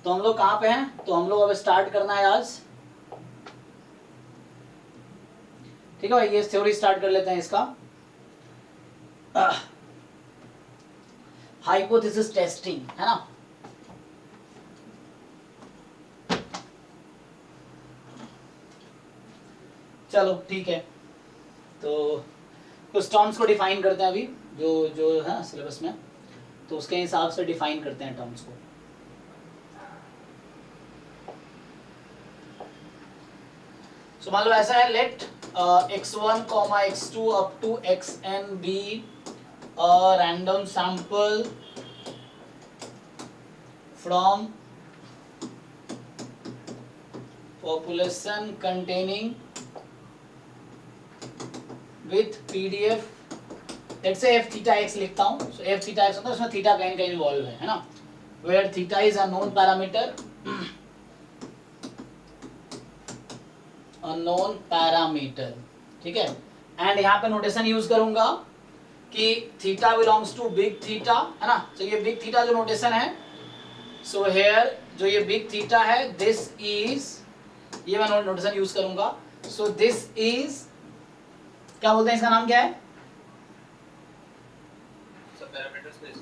तो हम लोग कहाँ पे हैं? तो हम लोग अब स्टार्ट करना है आज, ठीक है भाई। ये थ्योरी स्टार्ट कर लेते हैं इसका, हाइपोथेसिस टेस्टिंग, है ना। चलो ठीक है, तो कुछ टर्म्स को डिफाइन करते हैं अभी, जो जो है सिलेबस में, तो उसके हिसाब से डिफाइन करते हैं टर्म्स को। सो मान लो ऐसा है, let x1, x2 up to xn be a random sample from population containing with PDF, let's say f theta x लिखता हूँ। so f theta x होता है, उसमें थीटा कहीं कहीं इन्वॉल्व है ना, where theta is a known parameter, unknown parameter, ठीक है। एंड यहाँ पे नोटेशन यूज करूंगा कि theta belongs to big theta, है ना। तो ये बिग थीटा जो नोटेशन है, सो हेयर जो ये बिग थीटा है, दिस इज, ये मैं नोटेशन यूज करूंगा। सो दिस इज, क्या बोलते हैं इसका नाम क्या है?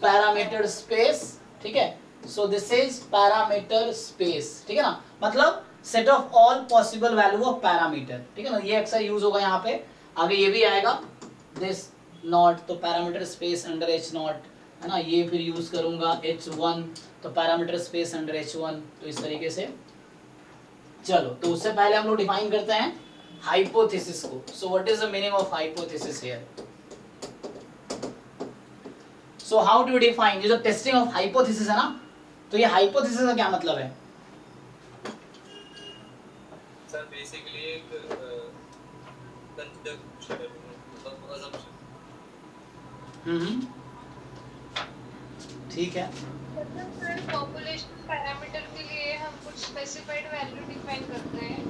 पैरामीटर स्पेस, ठीक है। सो दिस इज पैरामीटर स्पेस, ठीक है ना, मतलब set of all possible value of parameter, ठीक है ना। ये अक्सर यूज होगा यहाँ पे, आगे ये भी आएगा दिस नॉट, तो parameter space under H not, है ना। ये फिर यूज करूंगा h1, तो पैरामीटर स्पेस अंडर h1, तो इस तरीके से। चलो, तो उससे पहले हम लोग डिफाइन करते हैं हाइपोथेसिस को। सो what is the meaning of hypothesis here? So how do define, ये जो टेस्टिंग ऑफ हाइपोथेसिस है ना, तो ये हाइपोथेसिस का क्या मतलब है? सर बेसिकली एक ठीक है। मतलब सर पॉपुलेशन पैरामीटर के लिए हम कुछ स्पेसिफाइड वैल्यू डिफाइन करते हैं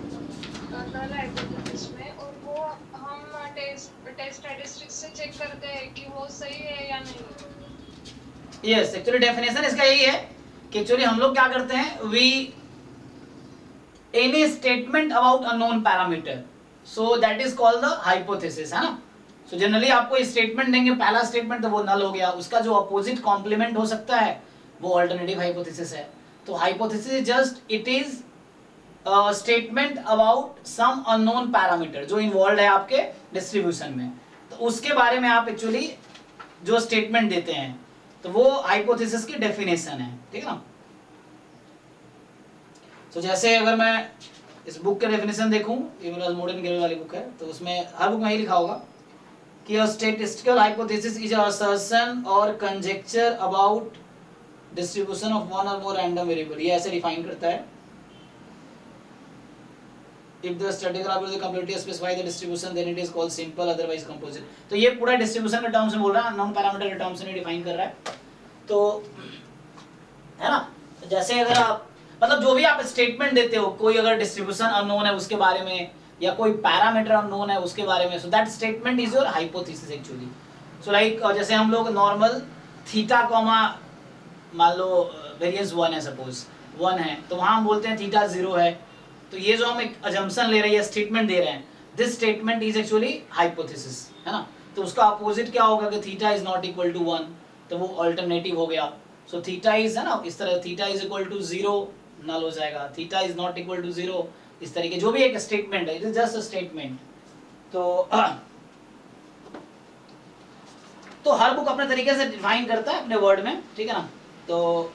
नल हाइपोथेसिस में, और वो हम टेस्ट स्टैटिस्टिक्स से चेक करते हैं कि वो सही है या नहीं। यस, एक्चुअली डेफिनेशन इसका यही है कि एक्चुअली हम लोग क्या करते हैं, we any statement about unknown parameter, so that is called the hypothesis, है ना। सो जनरली आपको स्टेटमेंट देंगे, पहला स्टेटमेंट तो वो नल हो गया, उसका जो अपोजिट कॉम्प्लीमेंट हो सकता है वो अल्टरनेटिव हाइपोथेसिस है। तो hypothesis is just, it is statement about some unknown parameter जो इन्वॉल्व है आपके डिस्ट्रीब्यूशन में, तो उसके बारे में आप एक्चुअली जो स्टेटमेंट देते हैं, तो वो हाइपोथेसिस की डेफिनेशन है, ठीक है ना। तो जैसे अगर मैं इस बुक के डेफिनेशन देखूं, ये मेरा मॉडर्न गेल वाली बुक है, तो उसमें हर बुक में ही लिखा होगा कि a statistical hypothesis is an assertion or conjecture about distribution of one or more random variable, ये ऐसे डिफाइन करता है। If the statistical hypothesis completely specify the distribution, then it is called simple, otherwise composite। तो ये पूरा distribution के terms में बोल रहा है, नॉन पैरामीटर के टर्म्स में डिफाइन कर रहा है, तो है ना। तो जैसे अगर आप, मतलब जो भी आप स्टेटमेंट देते हो, कोई अगर डिस्ट्रीब्यूशन अननोन है उसके बारे में, या कोई पैरामीटर अननोन है उसके बारे में, so that statement is your hypothesis actually. So like जैसे हम लोग नॉर्मल थीटा कॉमा, मान लो वेरिएंस 1 है, सपोज 1 है, तो वहां हम बोलते हैं थीटा 0 है, तो ये जो हम एक अजम्पशन ले रहे हैं या स्टेटमेंट दे रहे हैं, this statement is actually hypothesis, है ना। तो उसका अपोजिट क्या होगा कि theta is not equal to 1, तो वो अल्टरनेटिव हो गया। सो थीटा इज, है ना, इस तरह theta is equal to 0 null हो जाएगा, theta is not equal to 0, इस तरीके जो भी एक स्टेटमेंट है, it is just a statement. तो हर बुक अपने तरीके से डिफाइन करता है अपने वर्ड में, ठीक है ना। तो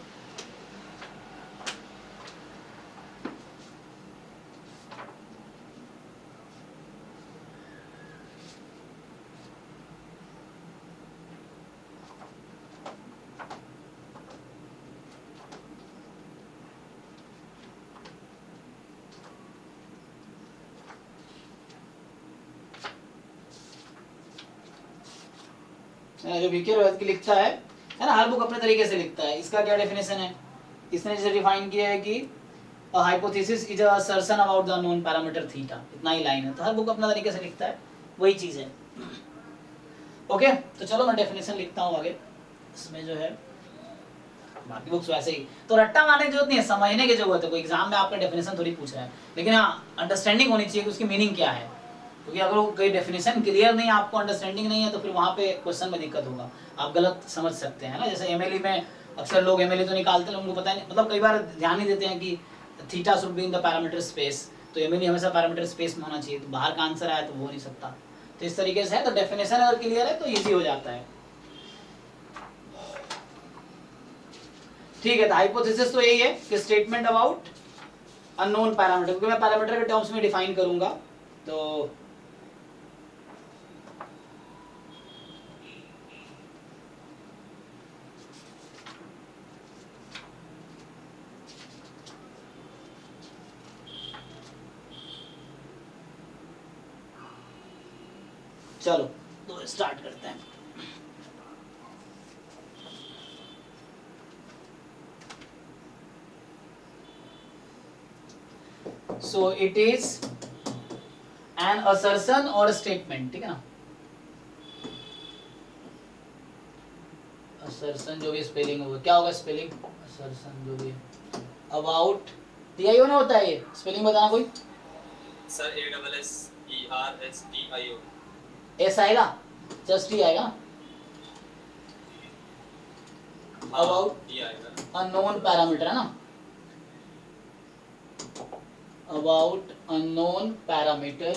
जो वीके रोहित की लिखता है ना, हर बुक अपने तरीके से लिखता है। इसका क्या डेफिनेशन है, इसने जैसे डिफाइन किया है कि hypothesis is a assertion about the unknown parameter theta, इतना ही लाइन है, तो हर बुक अपना तरीके से लिखता है, वही चीज है। ओके, तो चलो मैं डेफिनेशन लिखता हूँ आगे, इसमें जो है बाकी बुक्स वैसे ही, तो रट्टा मारने की जरूरत नहीं है, समझने की जरूरत है। कोई एग्जाम में आपका डेफिनेशन थोड़ी पूछ रहा है, लेकिन हाँ अंडरस्टैंडिंग होनी चाहिए कि उसकी मीनिंग क्या है, क्योंकि अगर वो कोई डेफिनेशन क्लियर नहीं है, आपको अंडरस्टैंडिंग नहीं है, तो फिर वहाँ पे क्वेश्चन में दिक्कत होगा, आप गलत समझ सकते हैं ना। जैसे एमएलई में अक्सर लोग एमएलई तो निकालते हैं, उनको पता नहीं, मतलब कई बार ध्यान नहीं देते हैं कि theta should be in the parameter space, तो एमएलई हमेशा पैरामीटर स्पेस में होना चाहिए, तो बाहर का आंसर आया तो वो हो नहीं सकता। तो इस तरीके से है, तो डेफिनेशन अगर क्लियर है तो ईजी हो जाता है। ठीक है, तो हाइपोथेसिस तो यही है कि स्टेटमेंट अबाउट अननोन पैरामीटर, क्योंकि मैं पैरामीटर के टर्म्स में डिफाइन करूंगा, तो चलो तो स्टार्ट करते हैं। So it is an assertion और स्टेटमेंट, ठीक है ना, असर्शन जो भी स्पेलिंग होगा, क्या होगा स्पेलिंग, असर्शन जो भी अबाउट टीआईओ ने होता है, ये स्पेलिंग बताना कोई। सर ASSERSTIO एस आएगा, जस्ट ही आएगा, अबाउट ये आएगा अननोन पैरामीटर है ना, अबाउट अननोन पैरामीटर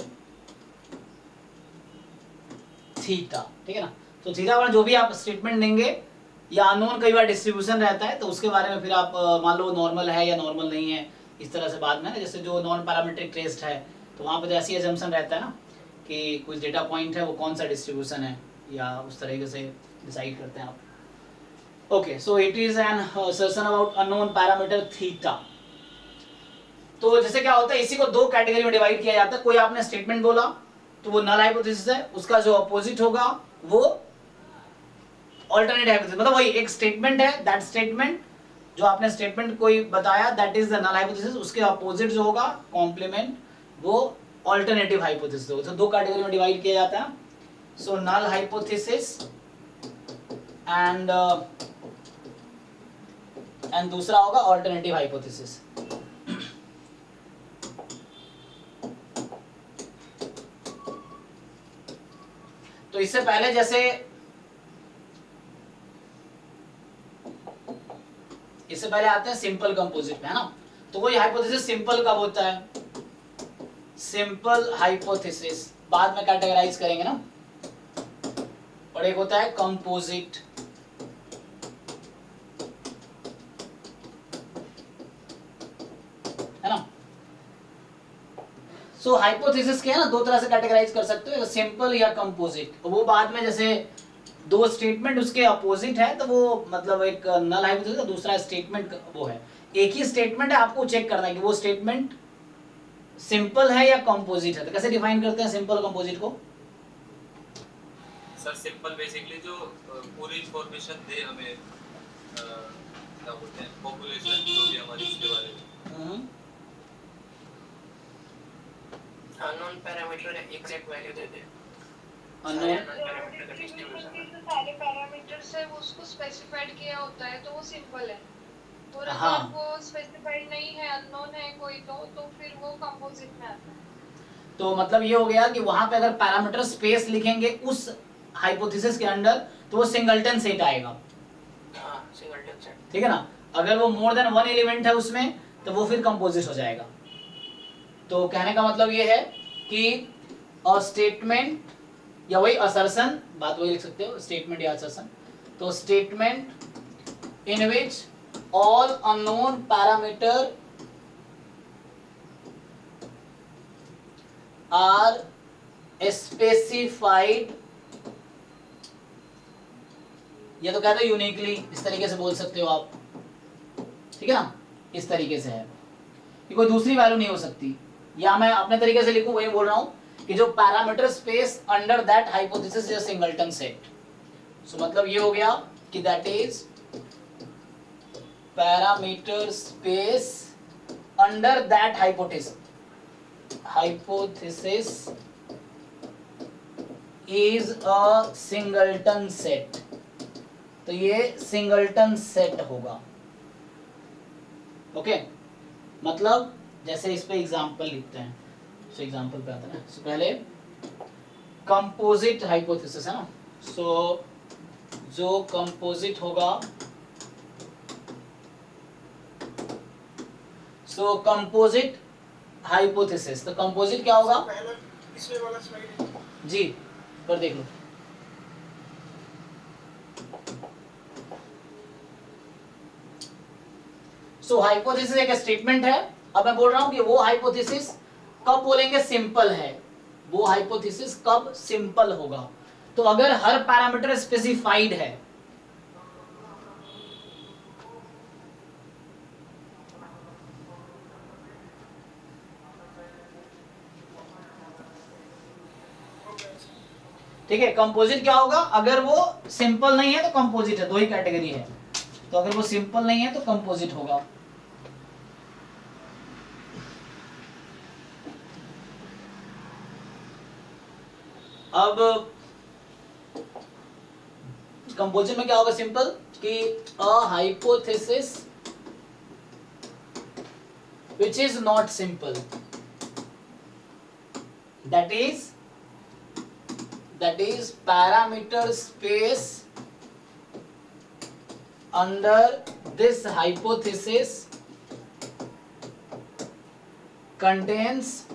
थीटा, ठीक है ना। तो थीटा वाला जो भी आप स्टेटमेंट देंगे, या अननोन कई बार डिस्ट्रीब्यूशन रहता है, तो उसके बारे में फिर आप मान लो नॉर्मल है या नॉर्मल नहीं है, इस तरह से बाद में ना, जैसे जो नॉन पैरामीट्रिक टेस्ट है, तो वहाँ पे तो ऐसी अजम्पशन रहता है ना कि कुछ डेटा पॉइंट है वो कौन सा डिस्ट्रीब्यूशन है, या उस तरीके से डिसाइड करते हैं आप। Okay, so it is an assertion about unknown parameter theta. तो जैसे क्या होता है, इसी को दो कैटेगरी में डिवाइड किया जाता है। कोई आपने स्टेटमेंट बोला तो वो नल हाइपोथेसिस है, उसका जो अपोजिट होगा वो अल्टरनेट हाइपोथेसिस, मतलब वही एक स्टेटमेंट है, दैट स्टेटमेंट जो आपने स्टेटमेंट कोई बताया that is the null hypothesis, उसके अपोजिट जो होगा कॉम्प्लीमेंट वो अल्टरनेटिव हाइपोथेसिस होगा। तो दो कैटेगरी में डिवाइड किया जाता है, सो नल हाइपोथेसिस एंड दूसरा होगा अल्टरनेटिव हाइपोथेसिस। तो इससे पहले जैसे इससे पहले आते हैं सिंपल कंपोजिट में, है ना। तो कोई हाइपोथेसिस सिंपल कब होता है, सिंपल हाइपोथेसिस बाद में कैटेगराइज करेंगे ना, और एक होता है कंपोजिट, है ना। सो हाइपोथेसिस के है ना दो तरह से कैटेगराइज कर सकते हो, सिंपल या कंपोजिट। वो बाद में जैसे दो स्टेटमेंट उसके अपोजिट है तो वो मतलब एक नल हाइपोथेसिस है, दूसरा स्टेटमेंट वो है, एक ही स्टेटमेंट है, आपको चेक करना है कि वो स्टेटमेंट सिंपल है या कंपोजिट है। तो कैसे डिफाइन करते हैं सिंपल कंपोजिट को? सर सिंपल बेसिकली जो पूरी इंफॉर्मेशन दे हमें, क्या बोलते हैं, पॉपुलेशन जो भी हमारी इसके बारे में, अननोन पैरामीटर एग्जैक्ट वैल्यू दे दे, अननोन पैरामीटर का डिस्ट्रीब्यूशन के जो सारे पैरामीटर्स है वो उसको स्पेसिफाइड किया होता है, तो वो सिंपल है। और हाँ। अगर वो स्पेसिफाइड नहीं है, अननोन है कोई, तो फिर वो कंपोजिट में आता है। तो मतलब ये हो गया कि वहां पे अगर पैरामीटर स्पेस लिखेंगे उस हाइपोथेसिस के अंडर तो वो सिंगलटन सेट आएगा, हां सिंगलटन सेट, ठीक है ना। अगर वो मोर देन वन एलिमेंट है उसमें तो वो फिर कंपोजिट हो जाएगा। तो कहने का मतलब ये है कि अ स्टेटमेंट या वही असर्शन, बात वही लिख सकते हो, स्टेटमेंट या असर्शन। तो statement in which all unknown parameter are specified, या तो कहते हो यूनिकली, इस तरीके से बोल सकते हो आप, ठीक है ना, इस तरीके से है कि कोई दूसरी वैल्यू नहीं हो सकती। या मैं अपने तरीके से लिखूं, वही बोल रहा हूं कि जो parameter space under that hypothesis is a singleton set. So मतलब ये हो गया कि that is parameter space under that hypothesis is a singleton set. तो ये सिंगलटन सेट होगा, ओके मतलब जैसे इस पे एग्जांपल लिखते हैं, सो एग्जांपल पे आता है ना, सो पहले कंपोजिट हाइपोथेसिस है ना, सो जो कंपोजिट होगा, सो कंपोजिट हाइपोथेसिस, तो कंपोजिट क्या होगा इसमें वाला स्लाइड जी, पर देख लो। सो हाइपोथेसिस एक स्टेटमेंट है। अब मैं बोल रहा हूं कि वो हाइपोथेसिस कब बोलेंगे सिंपल है, वो हाइपोथेसिस कब सिंपल होगा, तो अगर हर पैरामीटर स्पेसिफाइड है, ठीक है। कंपोजिट क्या होगा, अगर वो सिंपल नहीं है तो कंपोजिट है, दो ही कैटेगरी है, तो अगर वो सिंपल नहीं है तो कंपोजिट होगा। अब कंपोजिट में क्या होगा सिंपल, कि a hypothesis which is not simple, that is parameter space under this hypothesis contains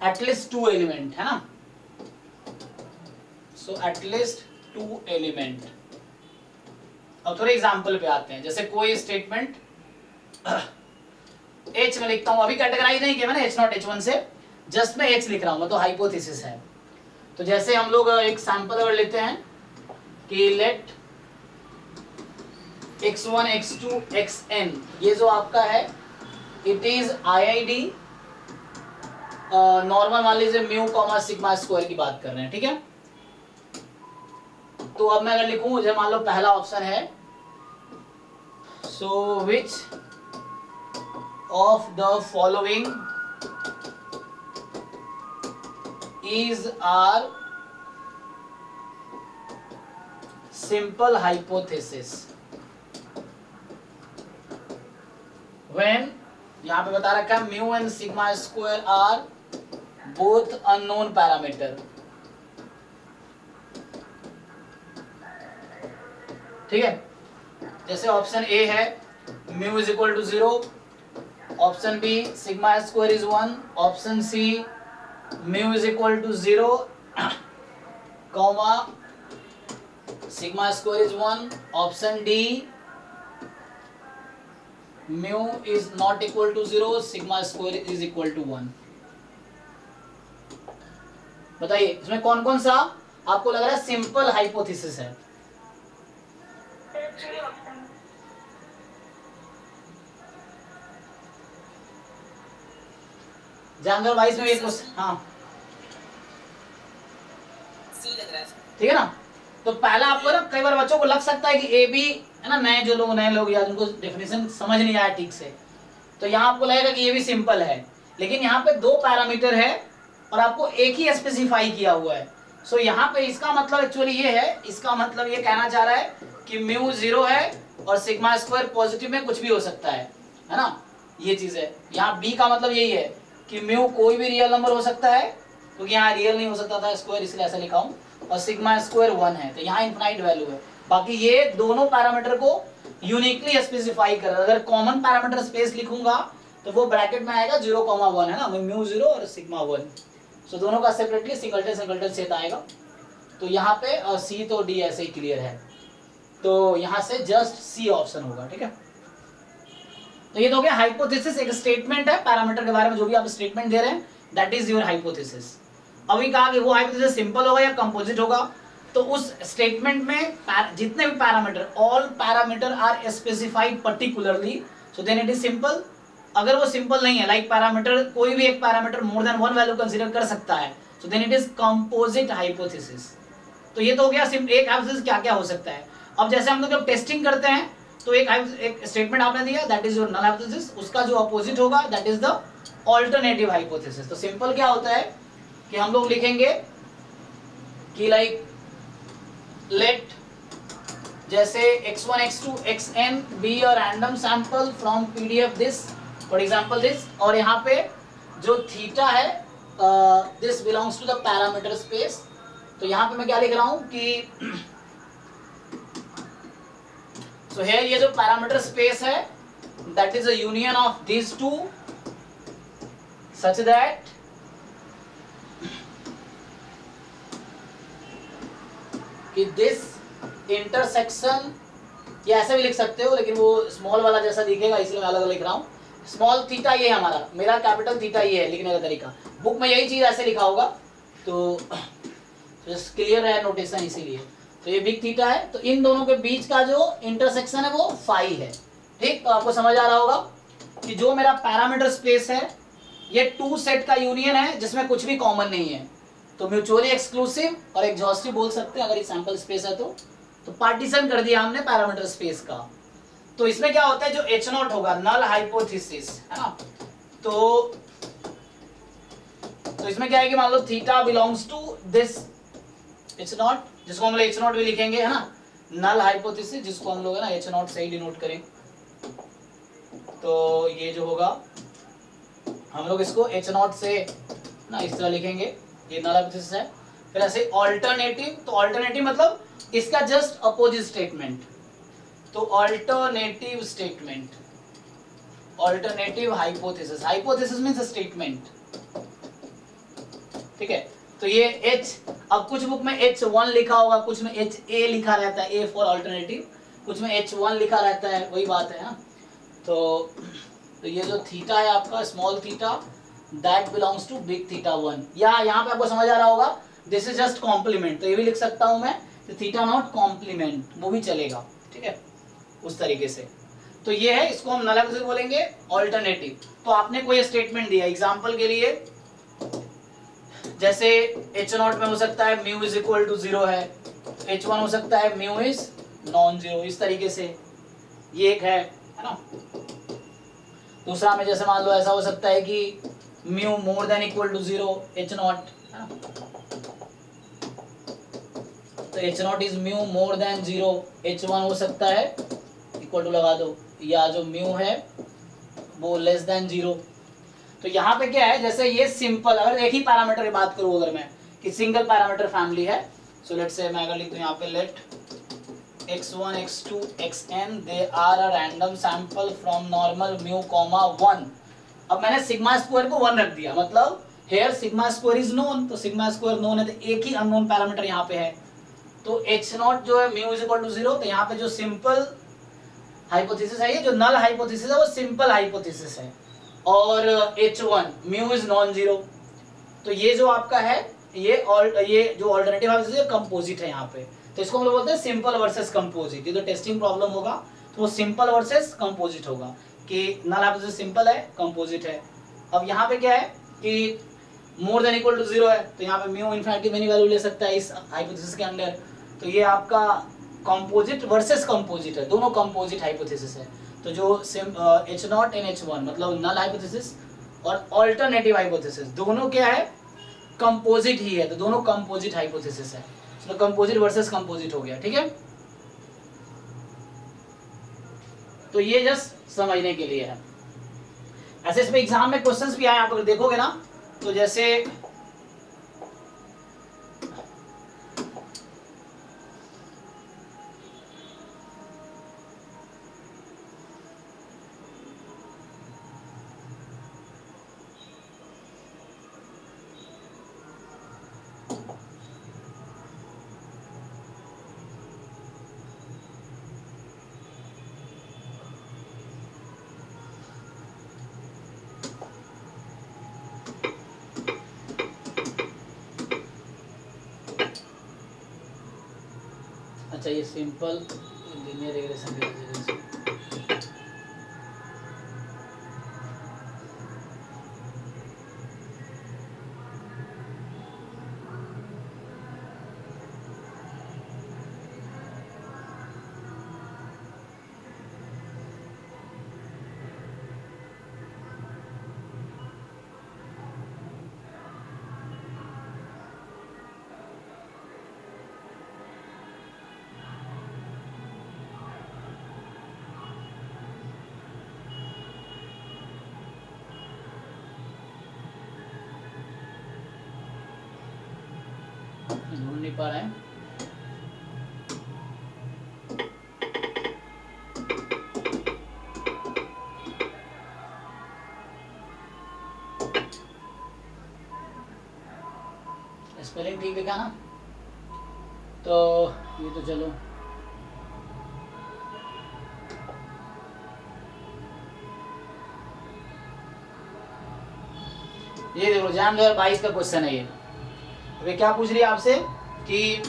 at least two element, है ना, so at least two element। अब थोड़े एग्जाम्पल पे आते हैं, जैसे कोई स्टेटमेंट H में लिखता हूं, अभी कैटेगराइज नहीं किया मैंने H0 H1 से, जस्ट मैं H लिख रहा हूं, मैं तो हाइपोथेसिस है। तो जैसे हम लोग एक सैंपल अगर लेते हैं कि लेट x1 x2 xn, ये जो आपका है इट इज IID नॉर्मल मान लीजिए म्यू कॉमा सिग्मा स्क्वायर की बात कर रहे हैं, ठीक है। तो अब मैं अगर लिखूं, मुझे मान लो पहला ऑप्शन है, so which of the following is are simple hypothesis when, यहां पे बता रखा है mu and sigma square are both unknown parameter, ठीक है। जैसे ऑप्शन ए है mu is equal to 0, option B sigma square is 1, option C mu is equal to 0 comma sigma square is 1, option D mu is not equal to 0, sigma square is equal to 1। बताइए इसमें कौन कौन सा आपको लग रहा है simple hypothesis है। जनरल वाइज में एक हाँ ठीक है ना। तो पहला आपको ना कई बार बच्चों को लग सकता है कि ए बी है ना, नए लोग या जिनको डेफिनेशन समझ नहीं आया ठीक से, तो यहाँ आपको लगेगा कि ये भी सिंपल है, लेकिन यहाँ पे दो पैरामीटर है और आपको एक ही स्पेसिफाई किया हुआ है। सो यहाँ पे इसका मतलब एक्चुअली ये है, इसका मतलब ये कहना चाह रहा है कि म्यू 0 है और सिग्मा स्क्वायर पॉजिटिव में कुछ भी हो सकता है ना, ये चीज है। यहाँ बी का मतलब यही है कि म्यू कोई भी रियल नंबर हो सकता है, क्योंकि यहाँ रियल नहीं हो सकता था स्क्वायर, इसलिए ऐसा लिखा हूँ, और सिग्मा स्क्वायर 1 है, तो यहाँ इनफाइनाइट वैल्यू है। बाकी ये दोनों पैरामीटर को यूनिकली स्पेसिफाई कर रहा है। अगर कॉमन पैरामीटर स्पेस लिखूंगा तो वो ब्रैकेट में आएगा 0,1 है ना, म्यू 0 और सिग्मा 1, सो दोनों का सेपरेटली सिंगलटन सेट आएगा। तो यहाँ पे सी तो डी ऐसे ही क्लियर है, तो यहाँ से जस्ट सी ऑप्शन होगा, ठीक है। तो ये तो हो गया हाइपोथेसिस, एक स्टेटमेंट है पैरामीटर के बारे में, जो भी आप स्टेटमेंट दे रहे हैं दैट इज योर हाइपोथेसिस। अभी कहा कि वो हाइपोथेसिस सिंपल होगा या कंपोजिट होगा, तो उस स्टेटमेंट में जितने भी parameter, all parameter are specified particularly, so then it is simple. अगर वो सिंपल नहीं है, लाइक पैरामीटर कोई भी एक parameter more than 1 value consider कर सकता है, so then it is composite hypothesis. तो ये तो हो गया एक हाइपोथेसिस क्या क्या हो सकता है। अब जैसे हम लोग जब टेस्टिंग करते हैं तो एक स्टेटमेंट आपने दिया that is your null hypothesis, उसका जो अपोजिट होगा that is the alternative hypothesis. तो सिंपल क्या होता है कि हम लोग लिखेंगे कि लाइक लेट जैसे x1 x2 xn be a random sample from pdf this for example this, और यहाँ पे जो थीटा है this belongs to the parameter space। तो यहाँ पे मैं क्या लिख रहा हूँ कि so here ये जो parameter space है that is a union of these two such that कि this intersection, ये ऐसे भी लिख सकते हो लेकिन वो स्मॉल वाला जैसा दिखेगा इसलिए मैं अलग अलग लिख रहा हूँ। स्मॉल थीटा ये है हमारा, मेरा कैपिटल थीटा ये है लिखने का तरीका, बुक में यही चीज ऐसे लिखा होगा तो जस्ट क्लियर है नोटेशन इसीलिए। तो ये बिग थीटा है, तो इन दोनों के बीच का जो इंटरसेक्शन है वो फाई है। ठीक, तो आपको समझ आ रहा होगा कि जो मेरा पैरामीटर स्पेस है ये टू सेट का यूनियन है जिसमें कुछ भी कॉमन नहीं है, तो म्यूचुअली एक्सक्लूसिव और एग्जॉस्टिव बोल सकते हैं अगर ये सैंपल स्पेस है तो पार्टीशन कर दिया हमने पैरामीटर स्पेस का। तो इसमें क्या होता है जो एच नॉट होगा नल हाइपोथेसिस है ना, तो इसमें क्या है कि मान लो theta belongs to this H naught, जिसको हम लोग एच नॉट भी लिखेंगे है ना, नल हाइपोथेसिस जिसको हम लोग है ना एच नॉट से ही डिनोट करें। तो ये जो होगा हम लोग इसको एच नॉट से ना इस तरह लिखेंगे, ये नल हाइपोथेसिस है। फिर ऐसे ऑल्टरनेटिव, तो ऑल्टरनेटिव मतलब इसका जस्ट अपोजिट स्टेटमेंट, तो alternative statement, alternative hypothesis, hypothesis means statement. ठीक है, तो ये H, अब कुछ बुक में H1 लिखा होगा, कुछ में HA लिखा रहता है, A फॉर ऑल्टरनेटिव, कुछ में H1 लिखा रहता है, वही बात है ना। तो ये जो थीटा है आपका small theta that belongs to big theta 1, या यहाँ पे आपको समझ आ रहा होगा दिस इज जस्ट कॉम्प्लीमेंट, तो ये भी लिख सकता हूँ मैं, तो थीटा नॉट कॉम्प्लीमेंट वो भी चलेगा। ठीक है, उस तरीके से। तो ये है, इसको हम नल हाइपोथेसिस बोलेंगे ऑल्टरनेटिव। तो आपने कोई स्टेटमेंट दिया एग्जांपल के लिए, जैसे एच नॉट में हो सकता है म्यू इज इक्वल टू 0 है, H1 हो सकता है म्यू इज नॉन जीरो, इस तरीके से ये एक है ना। दूसरा में जैसे मान लो ऐसा हो सकता है कि mu more than equal to 0 H not है ना, तो H not is mu more than 0, H1 हो सकता है इक्वल टू लगा दो, या जो म्यू है वो लेस देन 0। तो यहाँ पे क्या है, जैसे ये सिंपल, अगर एक ही पैरामीटर की बात करूँ अगर मैं कि सिंगल पैरामीटर फैमिली है, सो लेट्स से मैं अगर लिख दूं यहाँ पे let x1 x2 xn they are a random sample from normal mu comma 1। अब मैंने सिग्मा स्क्वायर को 1 रख दिया, मतलब here sigma square is known, तो सिग्मा स्क्वायर नोन है, तो एक ही अननोन पैरामीटर यहाँ पे है। तो एच नॉट जो है म्यू इज इक्वल टू 0, तो यहाँ पे जो सिंपल हाइपोथेसिस है, ये जो नल हाइपोथेसिस है वो सिंपल हाइपोथेसिस है, और H1 mu is non zero. तो ये जो आपका है ये जो ऑल्टरनेटिव हाइपोथेसिस है कंपोजिट है यहाँ पे, तो इसको हम लोग बोलते हैं सिंपल वर्सेस कंपोजिट। ये जो टेस्टिंग प्रॉब्लम होगा तो वो सिंपल वर्सेस कंपोजिट होगा कि नल हाइपोथेसिस सिंपल है कंपोजिट है। अब यहाँ पे क्या है कि मोर देन इक्वल टू 0 है, तो यहाँ पे म्यू इनफिनिटी में वैल्यू ले सकता है इस हाइपोथेसिस के अंदर, तो ये आपका कंपोजिट वर्सेस कंपोजिट है, दोनों कंपोजिट हाइपोथेसिस है। तो जो H नॉट एंड H1 मतलब नल हाइपोथेसिस और ऑल्टरनेटिव हाइपोथेसिस दोनों क्या है, कंपोजिट ही है, तो दोनों कंपोजिट हाइपोथेसिस है, तो कंपोजिट वर्सेस कंपोजिट हो गया। ठीक है, तो ये जस्ट समझने के लिए है। ऐसे इसमें एग्जाम में क्वेश्चंस भी आए, आप अगर देखोगे ना, तो जैसे अच्छा ये सिंपल लीनियर रिग्रेशन की वजह से ढूंढ नहीं पा रहे हैं। स्पेलिंग ठीक लिखा ना, तो ये तो चलो ये देखो एग्जाम 2022 का क्वेश्चन है ये। वे क्या पूछ रही है आपसे कि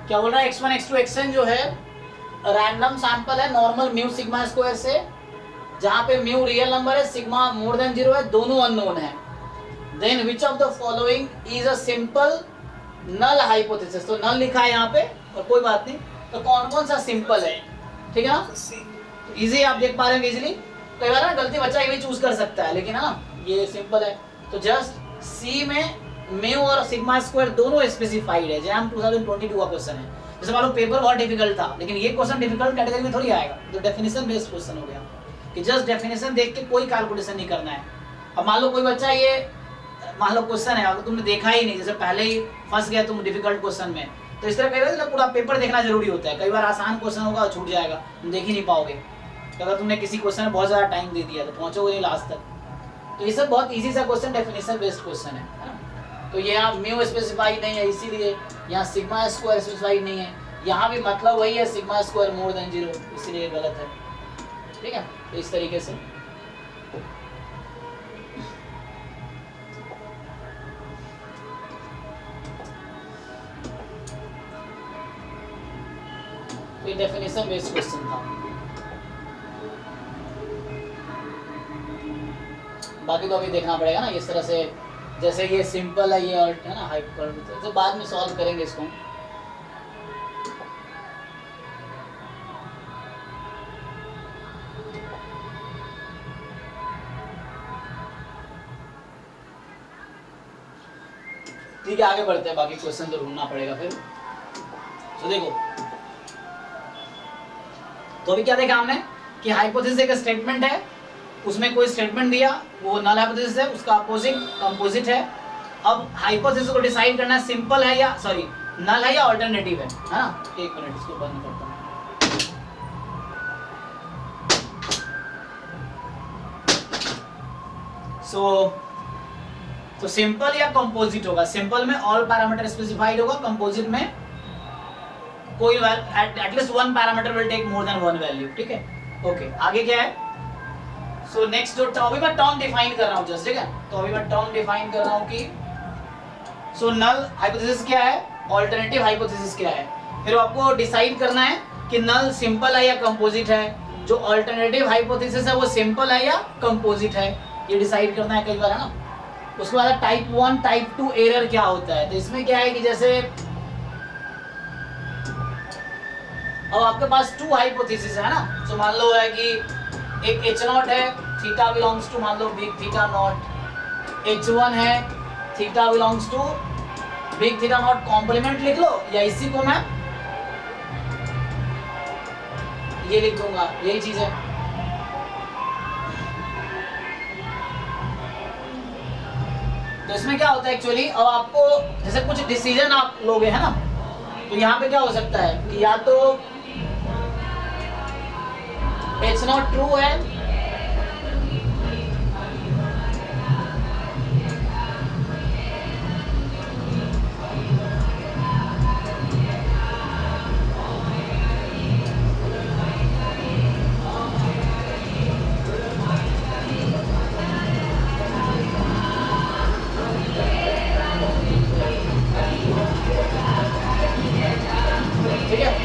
क्या बोल रहा है, x1 x2 xn जो है रैंडम सैंपल है नॉर्मल म्यू सिग्मा स्क्वायर से, जहां पे म्यू रियल नंबर है, सिग्मा मोर देन 0 है, दोनों अननोन है। Then which of the following is a simple null hypothesis, तो नल लिखा है यहाँ पे और कोई बात नहीं, तो कौन कौन सा सिंपल है, ठीक है ना, इजी आप देख पा रहे हैं इजीली। कई बार ना गलती बच्चा ये भी चूज कर सकता है, लेकिन है ना ये सिंपल है। तो जस्ट सी में म्यू और सिग्मा स्क्वायर दोनों स्पेसिफाइड है। जैम 2022 का क्वेश्चन है। जैसे मालूम पेपर बहुत डिफिकल्ट था, लेकिन ये क्वेश्चन डिफिकल्ट कैटेगरी में थोड़ी आएगा, तो डेफिनेशन बेस्ड क्वेश्चन हो गया कि जस्ट डेफिनेशन देख के कोई कैलकुलेशन नहीं करना है। अब मान लो कोई बच्चा ये मान लो क्वेश्चन है अगर तुमने देखा ही नहीं, जैसे पहले ही फंस गया तुम डिफिकल्ट क्वेश्चन में, तो इस तरह कई बार पूरा पेपर देखना जरूरी होता है। कई बार आसान क्वेश्चन होगा छूट जाएगा, तुम देख ही नहीं पाओगे। तो अगर तुमने किसी क्वेश्चन में बहुत ज़्यादा टाइम दे दिया तो पहुंचोगे नहीं लास्ट तक। तो ये सब बहुत ईजी सा क्वेश्चन डेफिनेशन बेस्ड क्वेश्चन है ना। तो ये यहाँ म्यू स्पेसिफाइड नहीं है, इसीलिए यहाँ सिग्मा स्क्वायर स्पेसिफाइड नहीं है। यहाँ भी मतलब वही है सिग्मा स्क्वायर मोर देन 0, इसीलिए गलत है, ठीक है। तो इस तरीके से ये डेफिनेशन बेस्ड क्वेश्चन था। बाकी तो अभी देखना पड़ेगा ना इस तरह से, जैसे ये सिंपल है ये अल्ट है ना हाइपर, तो बाद में सॉल्व करेंगे इसको। ठीक है आगे बढ़ते हैं, बाकी क्वेश्चन तो ढूंढना पड़ेगा फिर। तो देखो तो अभी क्या देखा हमने कि हाइपोथेसिस एक स्टेटमेंट है, उसमें कोई स्टेटमेंट दिया, वो नल हाइपोथेसिस है, उसका अपोजिट कंपोजिट है। अब हाइपोथेसिस को डिसाइड करना है सिंपल है या सॉरी नल है या अल्टरनेटिव है ना। एक मिनट इसको बंद करता हूं। तो सिंपल या कंपोजिट होगा। सिंपल में ऑल पैरामीटर स्पेसिफाइड होगा, कंपोजिट में कोई at least one parameter will take more than one value, ठीक है। ओके आगे क्या है, सो नेक्स्ट जो अभी मैं टर्म डिफाइन कर रहा हूं जस्ट, ठीक है। तो अभी मैं टर्म डिफाइन कर रहा हूं कि सो नल हाइपोथेसिस क्या है, अल्टरनेटिव हाइपोथेसिस क्या है। फिर आपको डिसाइड करना है कि नल सिंपल है या कंपोजिट है, जो अल्टरनेटिव हाइपोथेसिस है वो सिंपल है या कंपोजिट है, ये डिसाइड करना है कई बार, है ना। उसके बाद टाइप 1 टाइप 2 एरर क्या होता है। तो इसमें क्या है कि जैसे अब आपके पास 2 हाइपोथेसिस है ना, तो मान लो है कि एक H0 है, थीटा बिलोंग्स टू मान लो बिग थीटा नॉट, H1 है, theta belongs to big theta not, complement लिख लो, या इसी को मैं ये लिख दूंगा, यही चीज है। तो इसमें क्या होता है एक्चुअली, अब आपको जैसे कुछ डिसीजन आप लोगे है ना, तो यहाँ पे क्या हो सकता है कि या तो H0 ट्रू है, ठीक है।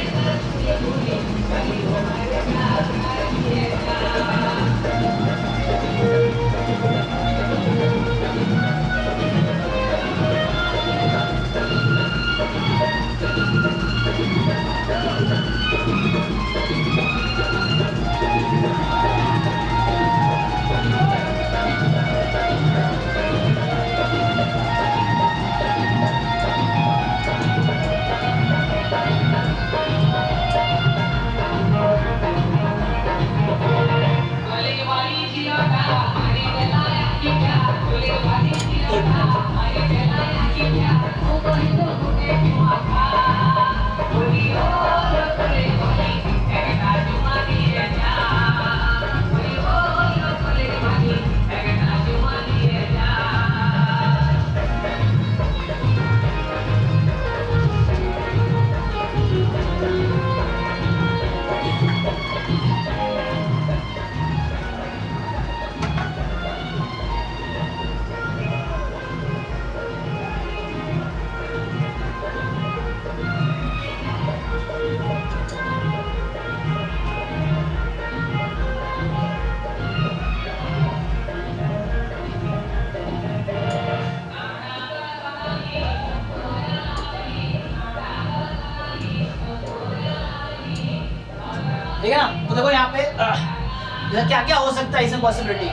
यहाँ पे क्या क्या हो सकता है इसमें पॉसिबिलिटी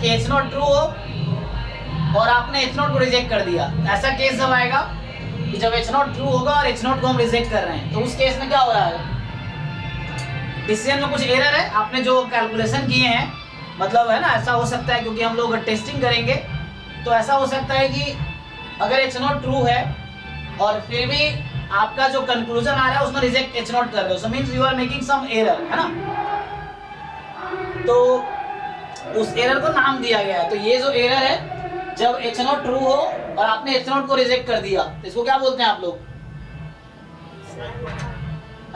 कि एच नॉट ट्रू हो और आपने एच नॉट को रिजेक्ट कर दिया। ऐसा केस जब आएगा कि जब एच नॉट ट्रू होगा और एच नॉट को हम रिजेक्ट कर रहे हैं, तो उस केस में क्या हो रहा है, डिसीजन में कुछ एरर है, आपने जो कैलकुलेशन किए हैं, मतलब है ना, ऐसा हो सकता है क्योंकि हम लोग टेस्टिंग करेंगे तो ऐसा हो सकता है कि अगर एच नॉट ट्रू है और फिर भी आपका जो कंक्लूजन आ रहा है उसमें रिजेक्ट एच नॉट कर रहे हो, so means you are making some error, है ना। तो उस एरर को नाम दिया गया है। तो ये जो एरर है, जब एच नॉट ट्रू हो और आपने एच नॉट को रिजेक्ट कर दिया, तो इसको क्या बोलते हैं आप लोग,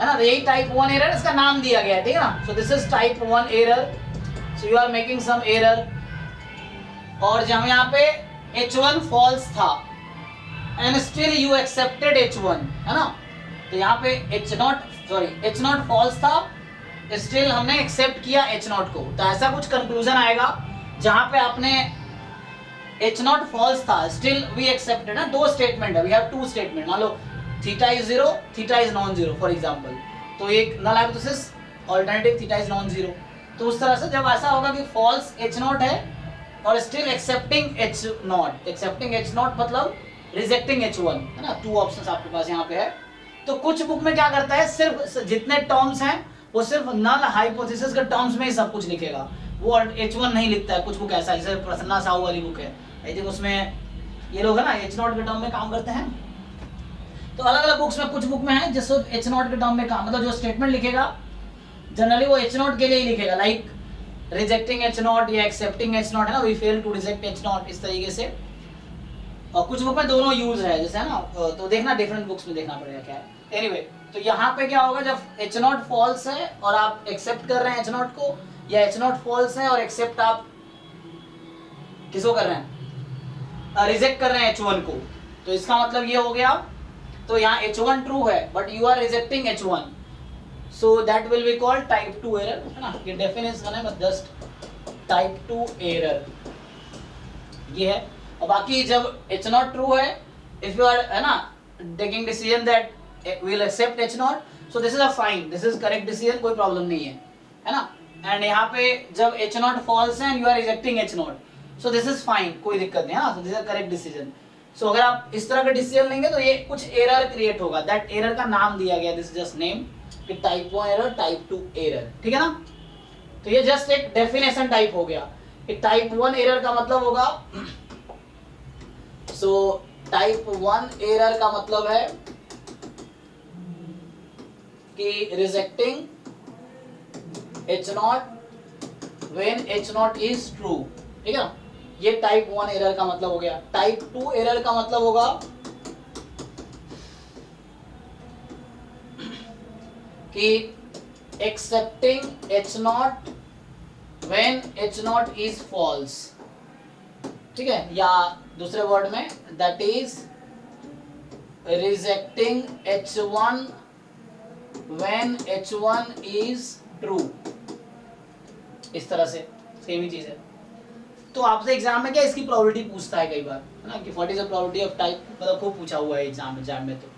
है ना। तो यही टाइप 1 एरर, इसका नाम दिया गया है, ठीक है ना। So this is type 1 error, so you are making some error. और जब यहाँ पे H1 फॉल्स था and still you accepted H1, है ना। तो यहाँ पे H0 फॉल्स था, स्टिल हमने एक्सेप्ट किया H0 को। तो ऐसा कुछ कंक्लूजन आएगा जहाँ पे आपने H0 फॉल्स था, स्टिल वी एक्सेप्टेड, ना। दो स्टेटमेंट है, वी हैव टू स्टेटमेंट। मान लो theta is 0, theta is non zero for example, तो एक null hypothesis, alternative theta is non zero. तो उस तरह से जब ऐसा होगा कि फॉल्स H0 है और स्टिल एक्सेप्टिंग H0 मतलब रिजेक्टिंग H1, है ना। टू ऑप्शंस आपके पास यहाँ पे है। तो कुछ बुक में क्या करता है, सिर्फ जितने टर्म्स हैं वो सिर्फ नल हाइपोथेसिस के टर्म्स में ही सब कुछ लिखेगा, वो H1 नहीं लिखता है। कुछ बुक ऐसा, जैसे प्रसन्ना साहू वाली बुक है, आई थिंक उसमें ये लोग है ना H0 के टर्म में काम करते हैं। तो अलग अलग बुक्स में, कुछ बुक में है जिसको H0 के टर्म में काम, मतलब जो स्टेटमेंट लिखेगा जनरली वो H0 के लिए ही लिखेगा, लाइक रिजेक्टिंग H0 या एक्सेप्टिंग H0, है ना, we fail to reject H0, इस तरीके से। और कुछ बुक में दोनों यूज है, जैसे है ना, तो देखना डिफरेंट बुक्स में देखना पड़ेगा क्या है। एनीवे, तो यहाँ पे क्या होगा, जब H0 फॉल्स है और आप एक्सेप्ट कर रहे हैं H0 को, या H0 फॉल्स है और एक्सेप्ट आप किसको कर रहे हैं, रिजेक्ट कर रहे हैं H1 को, तो इसका मतलब ये हो गया। तो यहाँ H1 ट्रू है but you are rejecting H1, so that will be called type 2 error, है ना। ये डेफिनेशन है, बस जस्ट टाइप 2 एरर ये है। और बाकी जब H0 ट्रू है, इफ यू आर, है ना, taking decision that we will accept H0, so this is a fine, this is correct decision, कोई प्रॉब्लम नहीं है ना। एंड यहाँ पे जब H0 फॉल्स है and you are rejecting H0, so this is fine, कोई दिक्कत नहीं है ना, so this is correct decision. So अगर आप इस तरह का डिसीजन लेंगे तो ये कुछ एरर क्रिएट होगा, दैट एरर का नाम दिया गया, दिस इज जस्ट नेम, कि टाइप 1 एरर, टाइप 2 एरर, ठीक है ना। तो ये जस्ट एक डेफिनेशन टाइप हो गया कि टाइप 1 एरर का मतलब होगा, सो टाइप 1 एरर का मतलब है कि rejecting H0 when H0 is true, ठीक है ना। ये टाइप 1 एरर का मतलब हो गया। टाइप 2 एरर का मतलब होगा कि accepting H0 when H0 is false, ठीक है, या दूसरे वर्ड में that is rejecting H1 when H1 is true, इस तरह से सेम ही चीज है। तो आपसे एग्जाम में क्या इसकी प्रोबेबिलिटी पूछता है कई बार, है ना, कि what is the probability of type, मतलब खूब पूछा हुआ है एग्जाम में, तो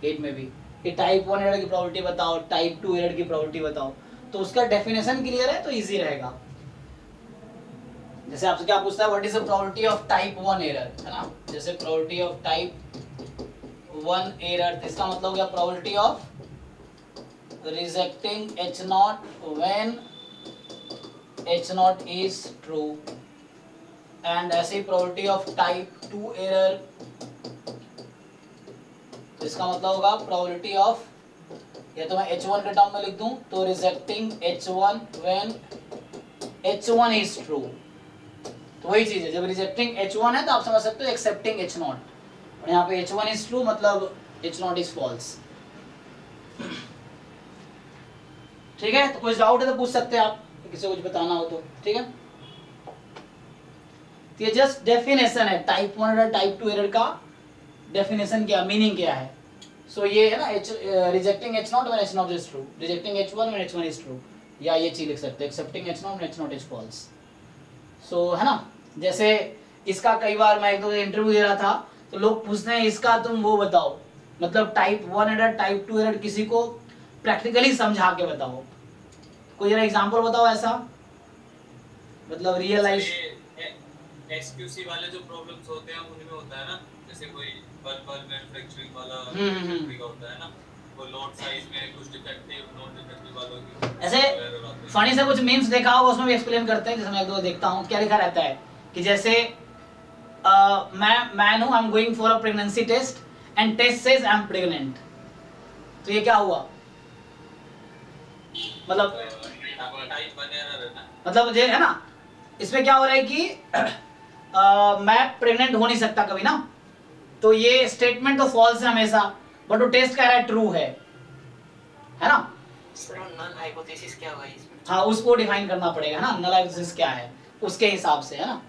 8 में भी कि टाइप 1 एरर की प्रोबेबिलिटी बताओ, टाइप 2 एरर की प्रोबेबिलिटी बताओ। तो उसका डेफिनेशन क्लियर है तो इजी रहेगा। जैसे आपसे क्या पूछता है, what is the probability of type 1 error, है ना, जैसे प्रोबेबिलिटी ऑफ टाइप 1 एरर, तो इसका मतलब हो गया probability of rejecting H0 when H0 is true, and ऐसे प्रोबेबिलिटी ऑफ टाइप 2 एरर, तो इसका मतलब होगा प्रोबेबिलिटी ऑफ, या तो मैं H1 के टर्म में लिख दूं तो rejecting H1 when H1 is true, तो वही चीज है, जब रिजेक्टिंग H1 है तो आप समझ सकते हो एक्सेप्टिंग H0, और यहाँ पे H1 is true मतलब H0 is false, ठीक है। तो कोई डाउट है तो पूछ सकते हैं आप, किसी को कुछ बताना हो तो, ठीक है। तो ये जस्ट डेफिनेशन है, टाइप 1 एरर, टाइप 2 एरर का डेफिनेशन क्या, मीनिंग क्या है। सो ये है ना, rejecting H0 when H0 is true, rejecting H1 when H1 is true, या ये चीज लिख सकते हैं accepting H0 when H0 is false। सो है ना, जैसे इसका कई बार मैं एक दो इंटरव्यू दे रहा था तो लोग पूछते हैं इसका तुम वो बताओ, मतलब टाइप 1 एरर, टाइप 2 एरर किसी को प्रैक्टिकली समझा के बताओ। कोई जरा एग्जांपल बताओ ऐसा, मतलब रियल लाइफ। एक्सक्यूसी वाले जो प्रॉब्लम्स होते हैं उनमें होता है ना, जैसे कोई बल्ब मैन्युफैक्चरिंग वाला हम्म। फैक्ट्री का होता है ना, वो लोड साइज में कुछ डिफेक्टिव नॉन डिफेक्टिव वालों की ऐसे फनी से कुछ मीम्स देखा होगा, उसमें भी एक्सप्लेन करते हैं, जैसे मैं एक दो देखता हूँ, क्या लिखा रहता है कि जैसे मैं हूँ, I am going for a pregnancy test and test says I am pregnant. तो ये क्या हुआ, मतलब टाइप बने रहना। मतलब ये है ना, इसमें क्या हो रहा है कि मैं प्रेग्नेंट हो नहीं सकता कभी ना, तो ये स्टेटमेंट तो फॉल्स है हमेशा, बट वो टेस्ट कह रहा है ट्रू है ना। सर नल हाइपोथेसिस क्या होगा इसमें? हाँ, उसको डिफाइन करना पड़ेगा ना, नल हाइपोथेसिस क्या है उसके हिसाब से, है ना।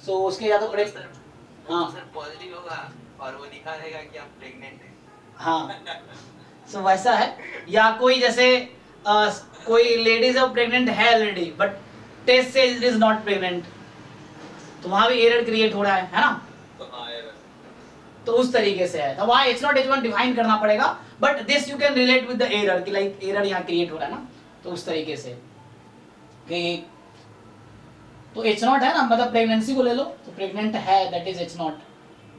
सो उसके या तो सर हाँ सर पॉजिटिव होगा और वो दिखा देगा कि आप प्रेग्नेंट हैं। हाँ, सो वैसा है। या कोई जैसे कोई लेडीज अब प्रेग्नेंट है ऑलरेडी, बट टेस्ट से इट इज नॉट प्रेग्नेंट, तो वहां भी एरर क्रिएट हो रहा है ना। तो हाँ एरर, तो उस तरीके से है, तो वहां H0 H1 डिफाइन करना पड़ेगा, but this you can relate with the error कि लाइक एरर यहाँ क्रिएट हो रहा है ना, तो उस तरीके से कि तो H0 है ना, मतलब प्रेगनेंसी को ले लो, तो प्रेग्नेंट है that is H0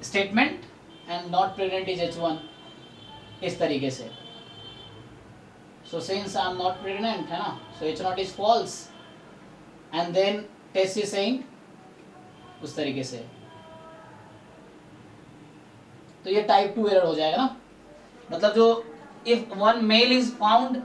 statement, and not pregnant is H1, इस तरीके से। So since I am not pregnant, है ना, so H0 is false, and then test is saying, उस तरीके से। तो ये टाइप 2 एरर हो जाएगा ना, मतलब जो if one male is found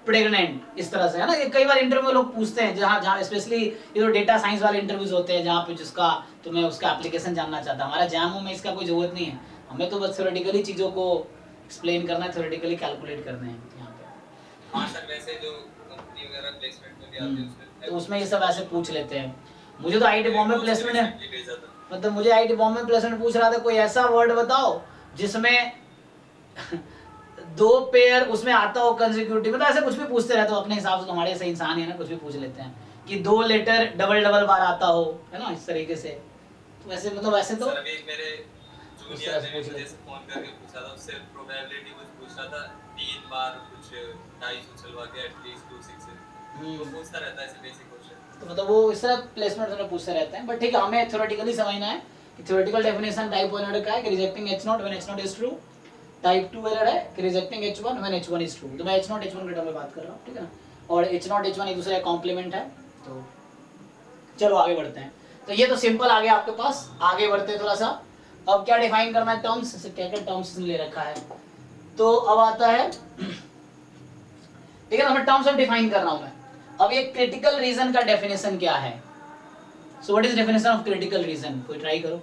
pregnant, इस तरह से, है ना। ये कई बार इंटरव्यू में लोग पूछते हैं, जहाँ जहाँ स्पेशली ये जो डेटा साइंस वाले इंटरव्यूज होते हैं, जहाँ पे जिसका तुम्हें उसका एप्लीकेशन जानना चाहता है। हमारा जैमो में इसका कोई जरूरत नहीं है, हमें तो बस थ्योरेटिकली चीज़ों को एक्सप्लेन करना है, थ्योरेटिकली कैलकुलेट करने हैं यहाँ पे। हाँ सर, वैसे जो कंपनी वगैरह प्लेसमेंट में भी आते हैं उसमें तो उसमें ये सब ऐसे पूछ लेते हैं। मुझे तो आईटी बॉम्बे प्लेसमेंट है, भेजा था। मतलब मुझे आईटी बॉम्बे प्लेसमेंट पूछ रहा था, कोई ऐसा वर्ड बताओ जिसमें दो पेयर उसमें आता हो कंसेक्यूटिव, मतलब ऐसे कुछ भी पूछते रहते हो अपने हिसाब से, तुम्हारे से इंसान है ना, कुछ भी पूछ लेते हैं कि 2 लेटर डबल डबल बार आता हो, है ना, इस तरीके से। तो वैसे मतलब वैसे तो सर अभी मेरे जूनियर ने मुझे फोन करके पूछा था, उससे प्रोबेबिलिटी कुछ पूछ रहा था, 3 बार कुछ डाइस उछलवा के एटलीस्ट 2 6 वो पूछता रहता है ऐसे बेसिक क्वेश्चन। तो मतलब वो इस तरह प्लेसमेंट में पूछते रहते हैं, बट ठीक है, हमें थ्योरेटिकली समझना है कि थ्योरेटिकल डेफिनेशन टाइप 1 एरर का है कि rejecting H0 when H0 is true, type 2 error है कि rejecting H1 when H1 is true. तो मैं H0 H1 के टर्म में बात कर रहा हूँ, ठीक है ना, और H0 H1 एक दूसरे का कॉम्प्लीमेंट है। तो चलो आगे बढ़ते हैं। तो ये तो सिंपल आ गया आपके पास, आगे बढ़ते हैं थोड़ा सा। अब क्या डिफाइन करना है, टर्म्स से, क्या क्या टर्म्स ले रखा है। तो अब आता है, ठीक है ना, मैं टर्म्स अब डिफाइन कर रहा हूं मैं। अब ये क्रिटिकल रीजन का डेफिनेशन क्या है। So what is definition of critical region, कोई ट्राई करो,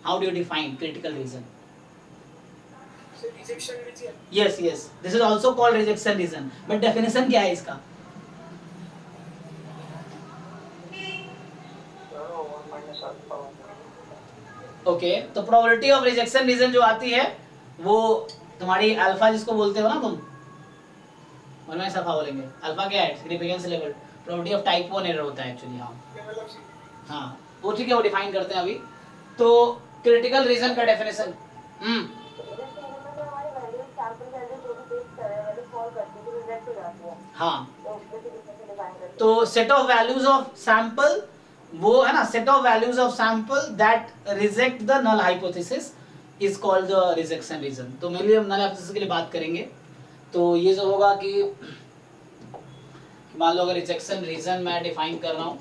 how do you define critical region. So rejection region. Yes yes, this is also called rejection region, but definition क्या है इसका। ओके, तो probability of rejection reason जो आती है वो तुम्हारी अल्फा जिसको बोलते हो ना तुम, और मैं सफा बोलेंगे अल्फा क्या है, significance level, probability of type 1 error होता है एक्चुअली। हाँ Level of हाँ, वो ठीक है, वो डिफाइन करते हैं अभी। तो क्रिटिकल रीजन का डेफिनेशन, हाँ, तो set of values of sample, वो है ना, set of values of sample that reject the null hypothesis is called the rejection region. तो मेनली हम नल हाइपोथेसिस के लिए बात करेंगे। तो ये जो होगा कि मान लो अगर रिजेक्शन रीजन मैं डिफाइन कर रहा हूँ,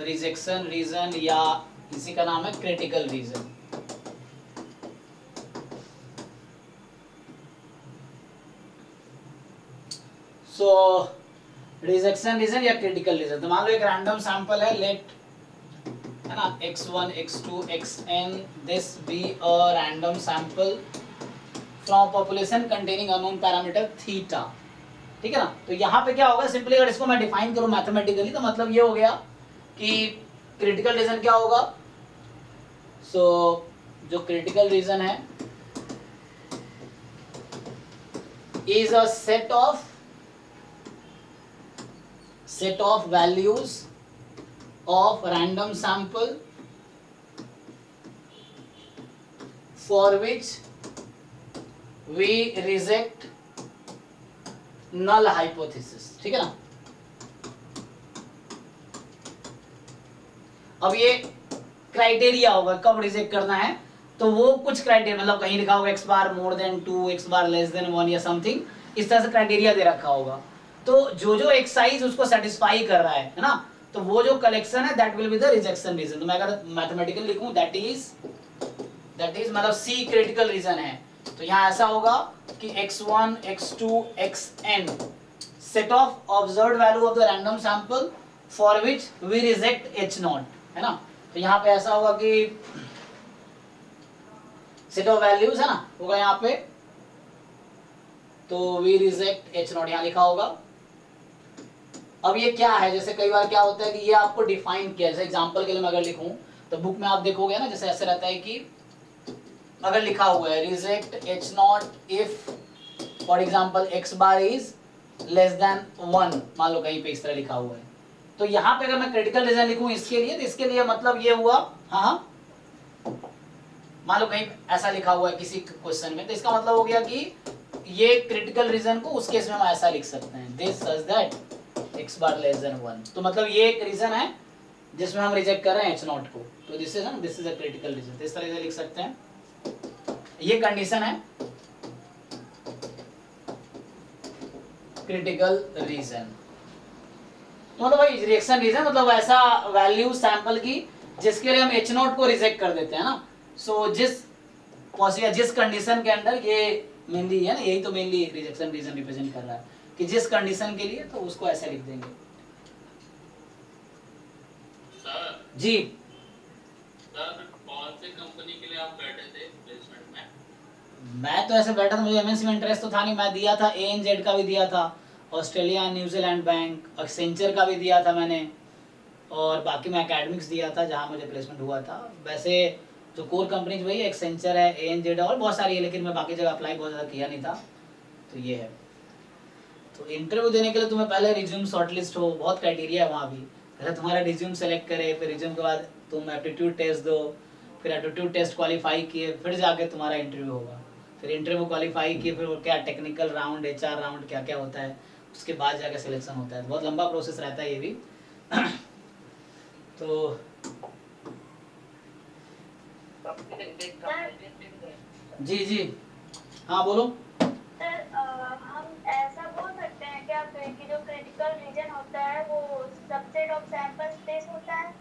रिजेक्शन रीजन या इसी का नाम है क्रिटिकल रीजन। सो रिजेक्शन रीजन या क्रिटिकल रीजन, तो मान लो एक रैंडम सैंपल है, लेट, है ना, x1 x2 xn this B a random sample from population containing unknown parameter theta, ठीक है ना। तो यहाँ पे क्या होगा, सिंपली अगर इसको मैं डिफाइन करूँ मैथमेटिकली, तो मतलब ये हो गया कि क्रिटिकल रीजन क्या होगा। सो जो क्रिटिकल रीजन है is a set of values of random sample for which we reject null hypothesis, ठीक है ना। अब ये क्राइटेरिया होगा कब रिजेक्ट करना है, तो वो कुछ क्राइटेरिया मतलब कहीं लिखा होगा x bar more then 2, x bar less then 1 या समथिंग इस तरह से क्राइटेरिया दे रखा होगा। तो जो जो एक्सरसाइज उसको सेटिस्फाई कर रहा है ना, तो वो जो कलेक्शन है that will be the rejection region. तो मैं अगर मैथमेटिकल लिखूं दैट इज मतलब सी क्रिटिकल रीजन है, तो यहाँ ऐसा होगा कि x1 x2 xn set of observed value of the random sample for which we reject h0, है ना। तो यहाँ पे ऐसा होगा कि सेट ऑफ वैल्यूज है ना होगा यहाँ पे, तो वी रिजेक्ट h0 यहाँ लिखा होगा। अब ये क्या है, जैसे कई बार क्या होता है कि ये आपको डिफाइन किया, जैसे एग्जांपल के लिए मैं अगर लिखूं तो बुक में आप देखोगे ना, जैसे ऐसे रहता है कि अगर लिखा हुआ है reject h0 if for example x bar is less than 1, मान लो कहीं पे इस तरह लिखा हुआ है, तो यहाँ पे अगर मैं क्रिटिकल रीजन लिखूं इसके लिए, तो इसके लिए मतलब ये हुआ, हाँ मान लो कहीं ऐसा लिखा हुआ है किसी क्वेश्चन में, तो इसका मतलब हो गया कि ये क्रिटिकल रीजन को उस केस में हम ऐसा लिख सकते हैं this such that x bar less then 1। तो मतलब ये एक रीजन है जिसमें हम रिजेक्ट कर रहे हैं h0 को, तो this is a critical reason, तो इस तरह से लिख सकते हैं। ये कंडीशन है क्रिटिकल रीजन, मतलब भाई रिजेक्शन रीजन मतलब ऐसा वैल्यू सैंपल की जिसके लिए हम h0 को रिजेक्ट कर देते हैं ना। सो जिस कंडीशन के अंदर ये मेनली है ना, यही तो मेनली रिजेक्शन रीजन रिप्रेजेंट कर रहा है कि जिस कंडीशन के लिए, तो उसको ऐसे लिख देंगे। सर जी सर कौन से कंपनी के लिए आप बैठे थे प्लेसमेंट में? मैं तो ऐसे बैठा था, मुझे एमएनसी में इंटरेस्ट तो था नहीं, मैं दिया था ANZ का भी दिया था, ऑस्ट्रेलिया न्यूजीलैंड बैंक, एक्सेंचर का भी दिया था मैंने, और बाकी मैं एकेडमिक्स दिया था जहाँ मुझे प्लेसमेंट हुआ था। वैसे जो कोर कंपनीज वही एक्सेंचर है, ANZ और बहुत सारी है, लेकिन मैं बाकी जगह अप्लाई बहुत ज़्यादा किया नहीं था। तो ये है, तो इंटरव्यू देने के लिए तुम्हें पहले रिज्यूम शॉर्टलिस्ट हो, बहुत क्राइटेरिया है वहाँ भी, पहले तुम्हारा रिज्यूम सेलेक्ट करे, फिर रिज्यूम के बाद तुम एप्टीट्यूड टेस्ट दो, फिर एप्टीट्यूड टेस्ट क्वालिफाई किए फिर जाके तुम्हारा इंटरव्यू होगा, फिर इंटरव्यू क्वालिफाई किए फिर वो क्या टेक्निकल राउंड HR राउंड क्या क्या होता है, उसके बाद जाके सिलेक्शन होता है। बहुत लंबा प्रोसेस रहता है ये भी। तो जी जी हाँ बोलो। सर हम ऐसा बोल सकते हैं क्या कि जो क्रिटिकल रीजन होता है वो सबसेट ऑफ सैंपल स्पेस होता है?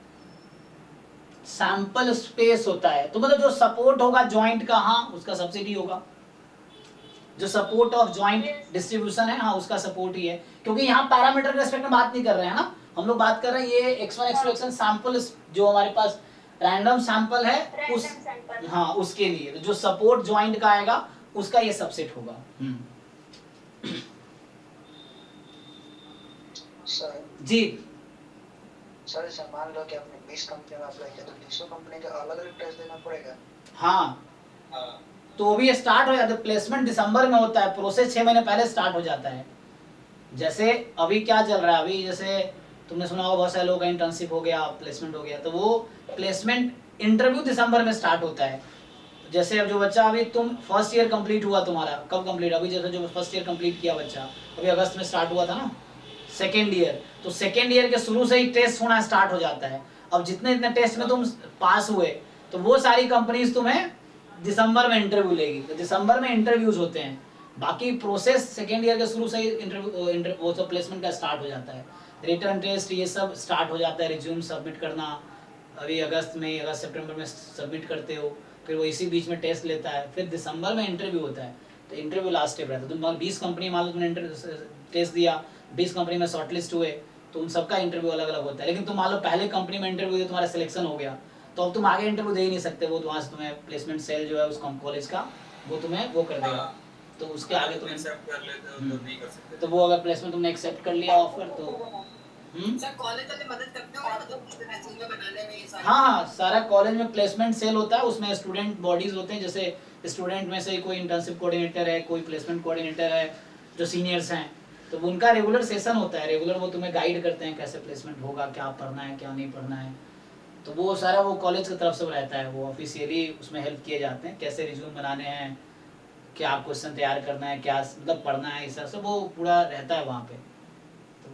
सैंपल स्पेस होता है, तो मतलब जो सपोर्ट होगा जॉइंट का, हाँ उसका सब्सिडी होगा, जो सपोर्ट ऑफ जॉइंट डिस्ट्रीब्यूशन है हाँ उसका सपोर्ट ही है, क्योंकि यहाँ पैरामीटर के रेस्पेक्ट में बात नहीं कर रहे हैं ना, हम लोग बात कर रहे हैं ये x1 x2 xn सैंपल जो हमारे पास रैंडम सैंपल है उस हाँ उसके लिए, तो जो सपोर्ट जॉइंट का आएगा उसका ये सबसेट होगा। सर जी सर जैसे मान लो कि आपने 20 कंपनी में अप्लाई किया, तो 200 कंपनी का अलग अलग टेस्ट देना पड़ेगा? हाँ तो भी स्टार्ट हो जाता है, प्लेसमेंट दिसंबर में होता है, प्रोसेस 6 महीने पहले स्टार्ट हो जाता है। जैसे अभी क्या चल रहा है, अभी जैसे तुमने सुना होगा बहुत सारे लोगों का इंटर्नशिप हो गया, प्लेसमेंट हो गया, तो वो प्लेसमेंट इंटरव्यू दिसंबर में स्टार्ट होता है। जैसे अब जो बच्चा अभी तुम फर्स्ट ईयर कंप्लीट हुआ तुम्हारा, कब कंप्लीट, अभी जैसे जो फर्स्ट ईयर कंप्लीट किया बच्चा अभी अगस्त में स्टार्ट हुआ था ना सेकेंड ईयर, तो सेकेंड ईयर के शुरू से ही टेस्ट होना स्टार्ट हो जाता है। अब जितने जितने टेस्ट में तुम पास हुए तो वो सारी कंपनीज तुम्हें दिसंबर में इंटरव्यू लेगी, तो दिसंबर में इंटरव्यूज होते हैं। बाकी प्रोसेस सेकेंड ईयर के शुरू से ही इंटरव्यू वो सब प्लेसमेंट का स्टार्ट हो जाता है, रिटर्न टेस्ट ये सब स्टार्ट हो जाता है, रिज्यूम सबमिट करना अभी अगस्त सितंबर में सबमिट करते हो, फिर वो इसी बीच में टेस्ट लेता है, फिर दिसंबर में इंटरव्यू होता है। तो इंटरव्यू लास्ट स्टेप रहता है। तुम 20 कंपनी मान लो तुमने टेस्ट दिया, 20 कंपनी में शॉर्टलिस्ट हुए, तो उन सबका इंटरव्यू अलग अलग होता है। लेकिन तुम मान लो पहले कंपनी में इंटरव्यू दिया, तुम्हारा सिलेक्शन हो गया, तो अब तुम आगे इंटरव्यू दे ही नहीं सकते, वो वहाँ से तुम्हें प्लेसमेंट सेल जो है उस कॉलेज का वो तुम्हें वो कर देगा, तो उसके आगे तुम एक्सेप्ट कर लेते हो तो नहीं कर सकते। तो वो अगर प्लेसमेंट तुमने एक्सेप्ट कर लिया ऑफर तो सर कॉलेज वाले मदद करते हो मतलब रेज्यूमे बनाने में ये सारी? हाँ सारा कॉलेज में प्लेसमेंट सेल होता है, उसमें स्टूडेंट बॉडीज होते हैं, जैसे स्टूडेंट में से कोई इंटर्नशिप कोऑर्डिनेटर है, कोई प्लेसमेंट कोऑर्डिनेटर है, जो सीनियर्स हैं, तो उनका रेगुलर सेशन होता है, रेगुलर वो तुम्हें गाइड करते हैं कैसे प्लेसमेंट होगा, क्या पढ़ना है क्या नहीं पढ़ना है, तो वो सारा वो कॉलेज की तरफ से रहता है, वो ऑफिशियली उसमें हेल्प किए जाते हैं, कैसे रिज्यूम बनाने हैं, क्या क्वेश्चन तैयार करना है, क्या मतलब पढ़ना है, इस तरह से वो पूरा रहता है वहाँ पे।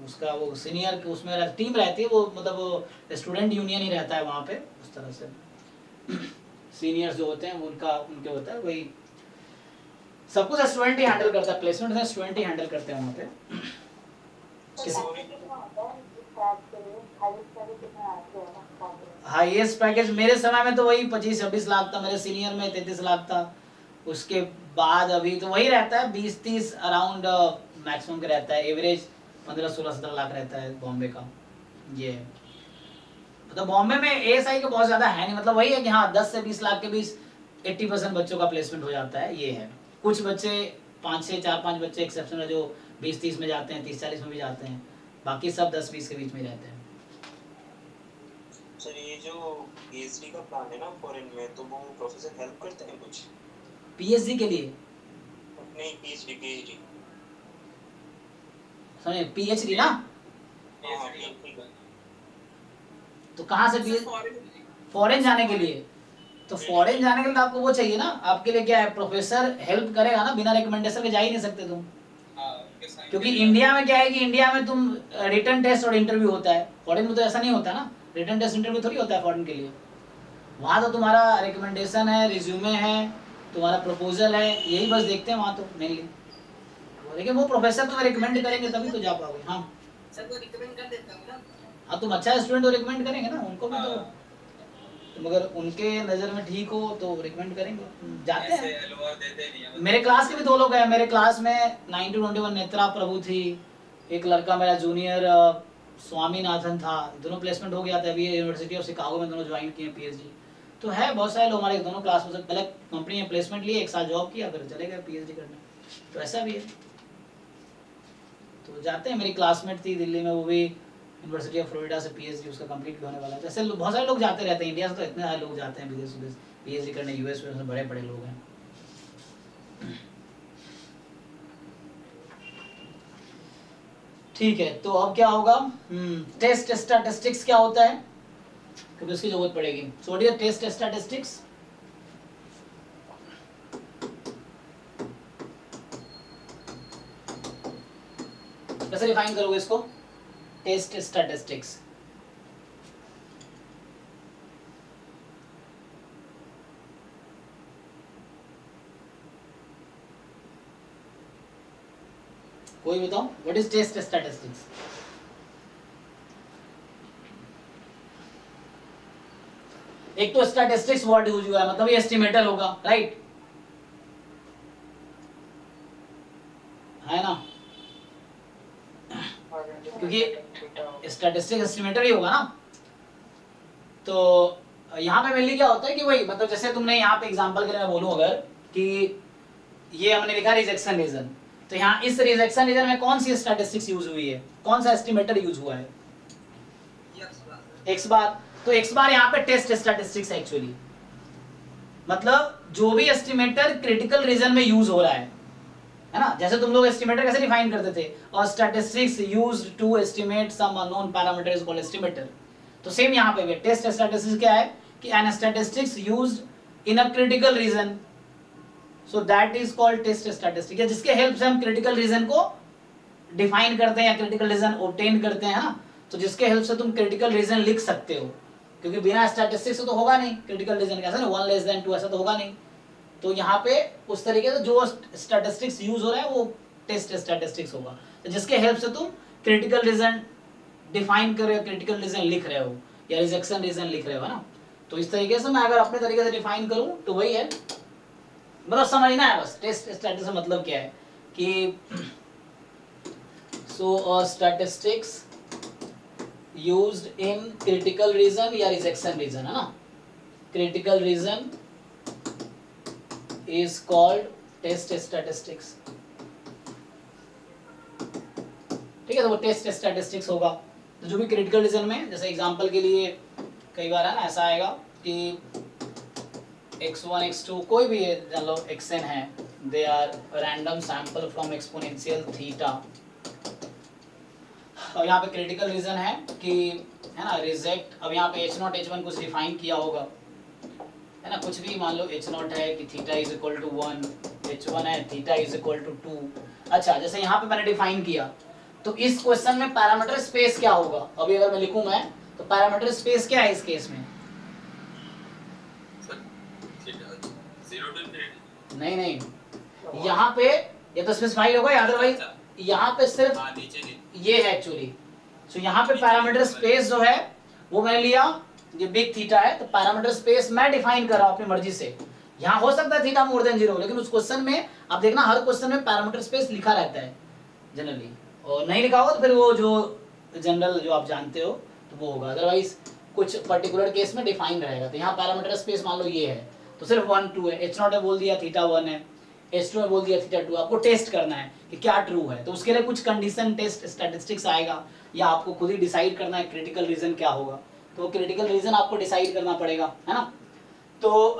उसका वो सीनियर उसमें टीम रहती है, वो मतलब वो स्टूडेंट यूनियन ही रहता है वहाँ पे उस तरह से। सीनियर्स जो होते हैं उनका उनके होता है वही, सब कुछ स्टूडेंट ही हैंडल करता है, प्लेसमेंट से स्टूडेंट ही हैंडल करते हैं वहाँ पे। हाईएस्ट पैकेज मेरे समय में तो वही 25-26 लाख था, मेरे सीनियर में 33 लाख था। उसके बाद अभी तो वही रहता है 20-30 अराउंड मैक्सिमम का रहता है, एवरेज 15-16-17 लाख रहता है बॉम्बे का। ये मतलब बॉम्बे में एएसआई का बहुत ज़्यादा है नहीं, मतलब वही है कि हाँ 10 से 20 लाख के बीच 80% बच्चों का प्लेसमेंट हो जाता है, ये है। कुछ बच्चे 4-5 बच्चे एक्सेप्शन है जो 20-30 में जाते हैं, 30-40 में भी जाते हैं, बाकी सब 10-20 के बीच में रहते हैं। सर ये जो पीएचडी का प्लान है ना फॉरेन में, तो वो प्रोफेसर हेल्प करते हैं कुछ पीएचडी के लिए? नहीं पीएचडी समझे पीएचडी ना, PhD का। तो कहाँ से फॉरेन जाने के लिए? तो फॉरेन जाने के लिए आपको वो चाहिए ना, आपके लिए क्या है, प्रोफेसर हेल्प करेगा ना, बिना रिकमेंडेशन के जा ही नहीं सकते तुम। क्योंकि इंडिया में क्या है कि इंडिया में तुम रिटन टेस्ट और इंटरव्यू होता है, फॉरेन में तो ऐसा नहीं होता ना, रिटन टेस्ट इंटरव्यू थोड़ी होता है फॉरेन के लिए। वहाँ तो तुम्हारा रिकमेंडेशन है, रिज्यूमे है, तुम्हारा प्रपोजल है, यही बस देखते हैं वहाँ तो मेनली। लेकिन वो प्रोफेसर तुम्हें रिकमेंड करेंगे तभी तो जा पाओगे। हाँ सर वो रिकमेंड कर देता हूँ ना। हाँ तुम अच्छा स्टूडेंट हो रिकमेंड करेंगे ना उनको भी, तो तुम अगर उनके नज़र में ठीक हो तो रिकमेंड करेंगे, जाते हैं। मेरे क्लास के भी 2 लोग हैं, मेरे क्लास में 1921 नेत्रा प्रभु थी, एक लड़का मेरा जूनियर स्वामीनाथन था, दोनों प्लेसमेंट हो गया था, अभी यूनिवर्सिटी ऑफ शिकागो में दोनों ज्वाइन किए पीएचडी। तो है बहुत सारे लोग हमारे दोनों क्लास में, पहले कंपनी में प्लेसमेंट लिए, 1 साल जॉब किया, फिर चले गए पीएचडी करने, तो ऐसा भी है। तो जाते हैं, मेरी क्लासमेट थी दिल्ली में, वो भी यूनिवर्सिटी ऑफ फ्लोरिडा से पीएचडी उसका कंप्लीट भी होने वाला है। ऐसे बहुत सारे लोग जाते रहते हैं, इंडिया से तो इतने सारे लोग जाते हैं विदेश पीएचडी करने, यूएस में बड़े बड़े लोग हैं। ठीक है, तो अब क्या होगा, टेस्ट स्टैटिस्टिक्स क्या होता है, क्योंकि उसकी जरूरत पड़ेगी। So what is test statistics? कैसे डिफाइन करोगे इसको, टेस्ट स्टैटिस्टिक्स? कोई बताओ, व्हाट इज टेस्ट स्टैटिस्टिक्स? एक तो स्टैटिस्टिक्स वर्ड यूज हुआ है, मतलब ये एस्टिमेटर होगा, राइट, है ना, क्योंकि स्टैटिस्टिक्स एस्टिमेटर ही होगा ना। तो यहाँ पे मेनली क्या होता है कि वही, मतलब जैसे तुमने यहाँ पे एग्जांपल के लिए मैं बोलूँ अगर कि ये हमने लिखा रिजेक्शन रीजन, तो यहाँ इस रिजेक्शन रीजन में कौन सी स्टैटिस्टिक्स यूज हुई है, कौन सा एस्टिमेटर यूज हुआ है? एक्स बार। तो एक्स बार यहाँ पे टेस्ट स्टैटिस्टिक्स है एक्चुअली, मतलब जो भी एस्टिमेटर क्रिटिकल रीजन में यूज हो रहा है ना। जैसे तुम लोग एस्टिमेटर कैसे डिफाइन करते थे, और statistics used to estimate some unknown parameter is called estimator. तो सेम यहाँ पे भी टेस्ट स्टैटिस्टिक्स क्या है कि an statistics used in a critical region, so that is called test statistics, जिसके हेल्प से हम क्रिटिकल रीजन को डिफाइन करते हैं या क्रिटिकल रीजन ऑब्टेन करते हैं ना। तो जिसके हेल्प से तुम क्रिटिकल रीजन लिख सकते हो, क्योंकि बिना स्टैटिस्टिक्स से तो होगा नहीं क्रिटिकल रीजन, कैसा ना 1 <2 ऐसा तो होगा नहीं। तो यहाँ पे उस तरीके से जो स्टैटिस्टिक्स यूज हो रहा है वो टेस्ट स्टैटिस्टिक्स होगा, तो जिसके हेल्प से तुम क्रिटिकल रीजन डिफाइन कर रहे हो, क्रिटिकल रीजन लिख रहे हो या रिजेक्शन रीजन लिख रहे हो ना। तो इस तरीके से मैं अगर अपने तरीके से डिफाइन करूं तो वही है, मतलब समझना है बस टेस्ट स्टैटिस्टिक्स मतलब क्या है कि so statistics used in critical region या रिजेक्शन रीजन, है ना। Critical region is called test statistics, ठीक है। तो वो टेस्ट स्टैटिस्टिक्स होगा, तो जो भी क्रिटिकल रीजन में, जैसे एग्जांपल के लिए कई बार है ना ऐसा आएगा कि x1 x2 कोई भी जान लो xn है, they are random sample from exponential theta, और यहाँ पे क्रिटिकल रीजन है कि है ना रिजेक्ट। अब यहाँ पे h0 h1 कुछ डिफाइन किया होगा, है ना, कुछ भी मान लो h0 है कि theta is equal to 1, h1 है थीटा इज इक्वल टू 2। अच्छा, जैसे यहाँ पे मैंने डिफाइन किया तो इस क्वेश्चन में पैरामीटर स्पेस क्या होगा? अभी अगर मैं लिखूं मैं तो पैरामीटर स्पेस क्या है इस केस में? Zero to infinity. नहीं यहाँ पे ये तो स्पेसिफाई होगा या अदरवाइज यहाँ पे सिर्फ नीचे नहीं, ये है एक्चुअली। सो यहाँ पे पैरामीटर स्पेस जो है वो मैंने लिया, ये बिग थीटा है, तो पैरामीटर स्पेस मैं डिफाइन कर रहा हूँ अपनी मर्जी से। यहाँ हो सकता है थीटा मोर देन 0, लेकिन उस क्वेश्चन में आप देखना हर क्वेश्चन में पैरामीटर स्पेस लिखा रहता है जनरली, और नहीं लिखा होगा तो फिर वो जो जनरल जो आप जानते हो तो वो होगा, अदरवाइज कुछ पर्टिकुलर केस में डिफाइन रहेगा। तो यहाँ पैरामीटर स्पेस मान लो ये है तो सिर्फ 1 2 है, H0 में बोल दिया थीटा 1 है, H2 में बोल दिया थीटा 2। आपको टेस्ट करना है कि क्या ट्रू है, तो उसके लिए कुछ कंडीशन टेस्ट स्टैटिस्टिक्स आएगा, या आपको खुद ही डिसाइड करना है क्रिटिकल रीजन क्या होगा, तो क्रिटिकल रीजन आपको डिसाइड करना पड़ेगा, है ना। तो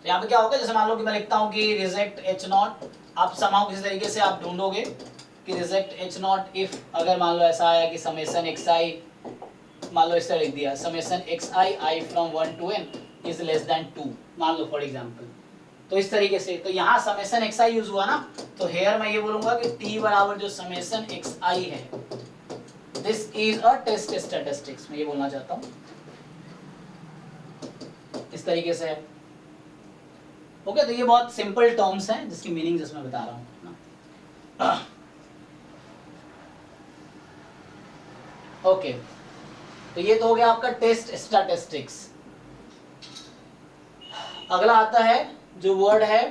यहाँ पे क्या होगा, जैसे मान लो कि मैं लिखता हूँ कि रिजेक्ट H0, आप समाओ किसी तरीके से आप ढूंढोगे कि रिजेक्ट H0 इफ अगर मान लो ऐसा आया कि समेशन xi, मान लो इस तरह लिख दिया summation xi I from 1 to n is less than 2 मान लो फॉर एग्जांपल, तो इस तरीके से, तो यहाँ समेशन xi यूज हुआ ना, तो हेयर मैं ये बोलूंगा कि t बराबर जो समेशन xi है this is a test statistics, मैं ये बोलना चाहता हूँ, इस तरीके से है। ओके, तो ये बहुत सिंपल टर्म्स हैं जिसकी मीनिंग जिसमें बता रहा हूँ। ओके, तो ये तो हो गया आपका टेस्ट स्टैटिस्टिक्स। अगला आता है जो वर्ड है,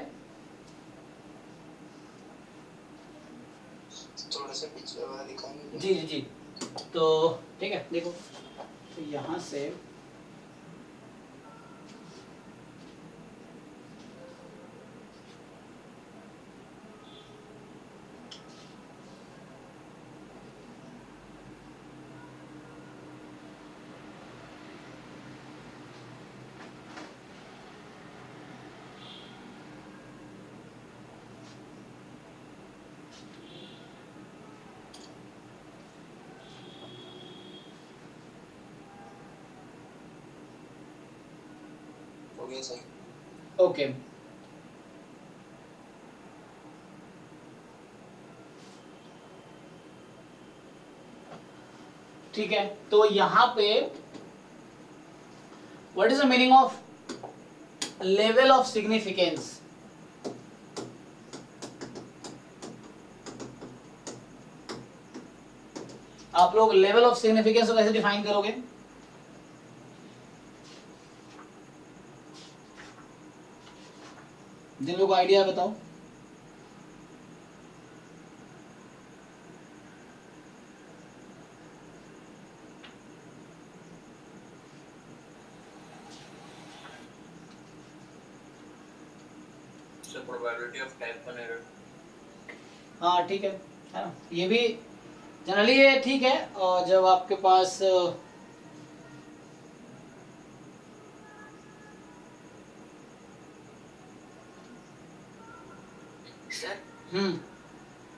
थोड़ा सा पिछले वाला दिखाएंगे। जी जी जी, तो ठीक है, देखो तो यहाँ से हो गया सही। ओके ठीक है, तो यहाँ पे what is the meaning of level of significance? आप लोग लेवल ऑफ सिग्निफिकेंस को कैसे डिफाइन करोगे? जिन लोगों को आइडिया है बताओ। So probability of type 1 error. हाँ ठीक है ना, ये भी जनरली ये ठीक है। और जब आपके पास सर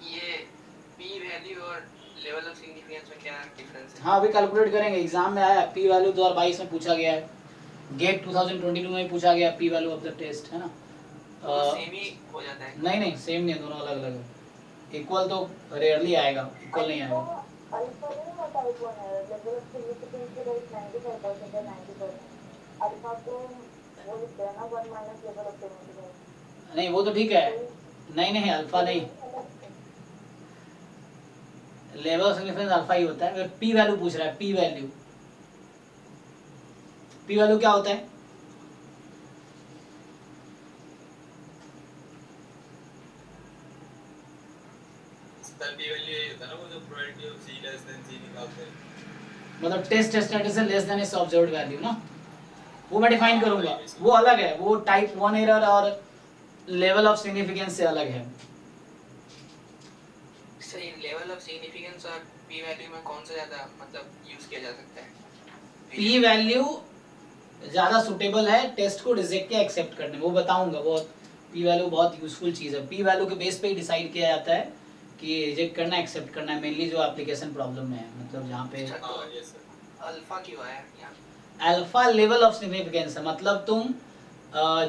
ये p वैल्यू और लेवल ऑफ सिग्निफिकेंस में क्या डिफरेंस है? हाँ अभी कैलकुलेट करेंगे, एग्जाम में आया पी वैल्यू 2022 में पूछा गया है, गेट 2022 में पूछा गया P value of the test, है ना। सेम ही हो जाता है? नहीं नहीं सेम नहीं है, दोनों अलग अलग है। इक्वल तो रेयरली आएगा, इक्वल नहीं आएगा। अल्फा नहीं होता है, कौन है लेवल ऑफ सिग्निफिकेंस की रेट 95% है, 90%। अल्फा को वो लिखते हैं ना 1 माइनस लेवल ऑफ सिग्निफिकेंस। नहीं वो तो ठीक है, नहीं नहीं अल्फा नहीं, लेवल ऑफ सिग्निफिकेंस अल्फा ही होता है। अगर पी वैल्यू पूछ रहा है, पी वैल्यू, पी वैल्यू क्या होता है? इसका p वैल्यू यही होता है ना, वो जो probability of c less than c निकालते हैं, मतलब टेस्ट स्टैटिस्टिक्स लेस देन इस ऑब्जर्व्ड वैल्यू ना, वो मैं डिफाइन करूंगा, वो अलग है, वो टाइप 1 एरर और लेवल ऑफ सिग्निफिकेंस से अलग है। सही, लेवल ऑफ सिग्निफिकेंस और p वैल्यू में कौन सा ज्यादा मतलब यूज किया जा सकता है? पी वैल्यू ज्यादा सुटेबल है टेस्ट को रिजेक्ट या एक्सेप्ट करने में, वो बताऊंगा। वो पी वैल्यू बहुत यूजफुल चीज है, पी वैल्यू के बेस पे ही डिसाइड किया जाता है कि रिजेक्ट करना एक्सेप्ट करना है, मेनली जो एप्लीकेशन प्रॉब्लम में है, मतलब जहाँ पे हां यस सर। अल्फा क्यों आया यहाँ? अल्फा लेवल ऑफ सिग्निफिकेंस है, मतलब तुम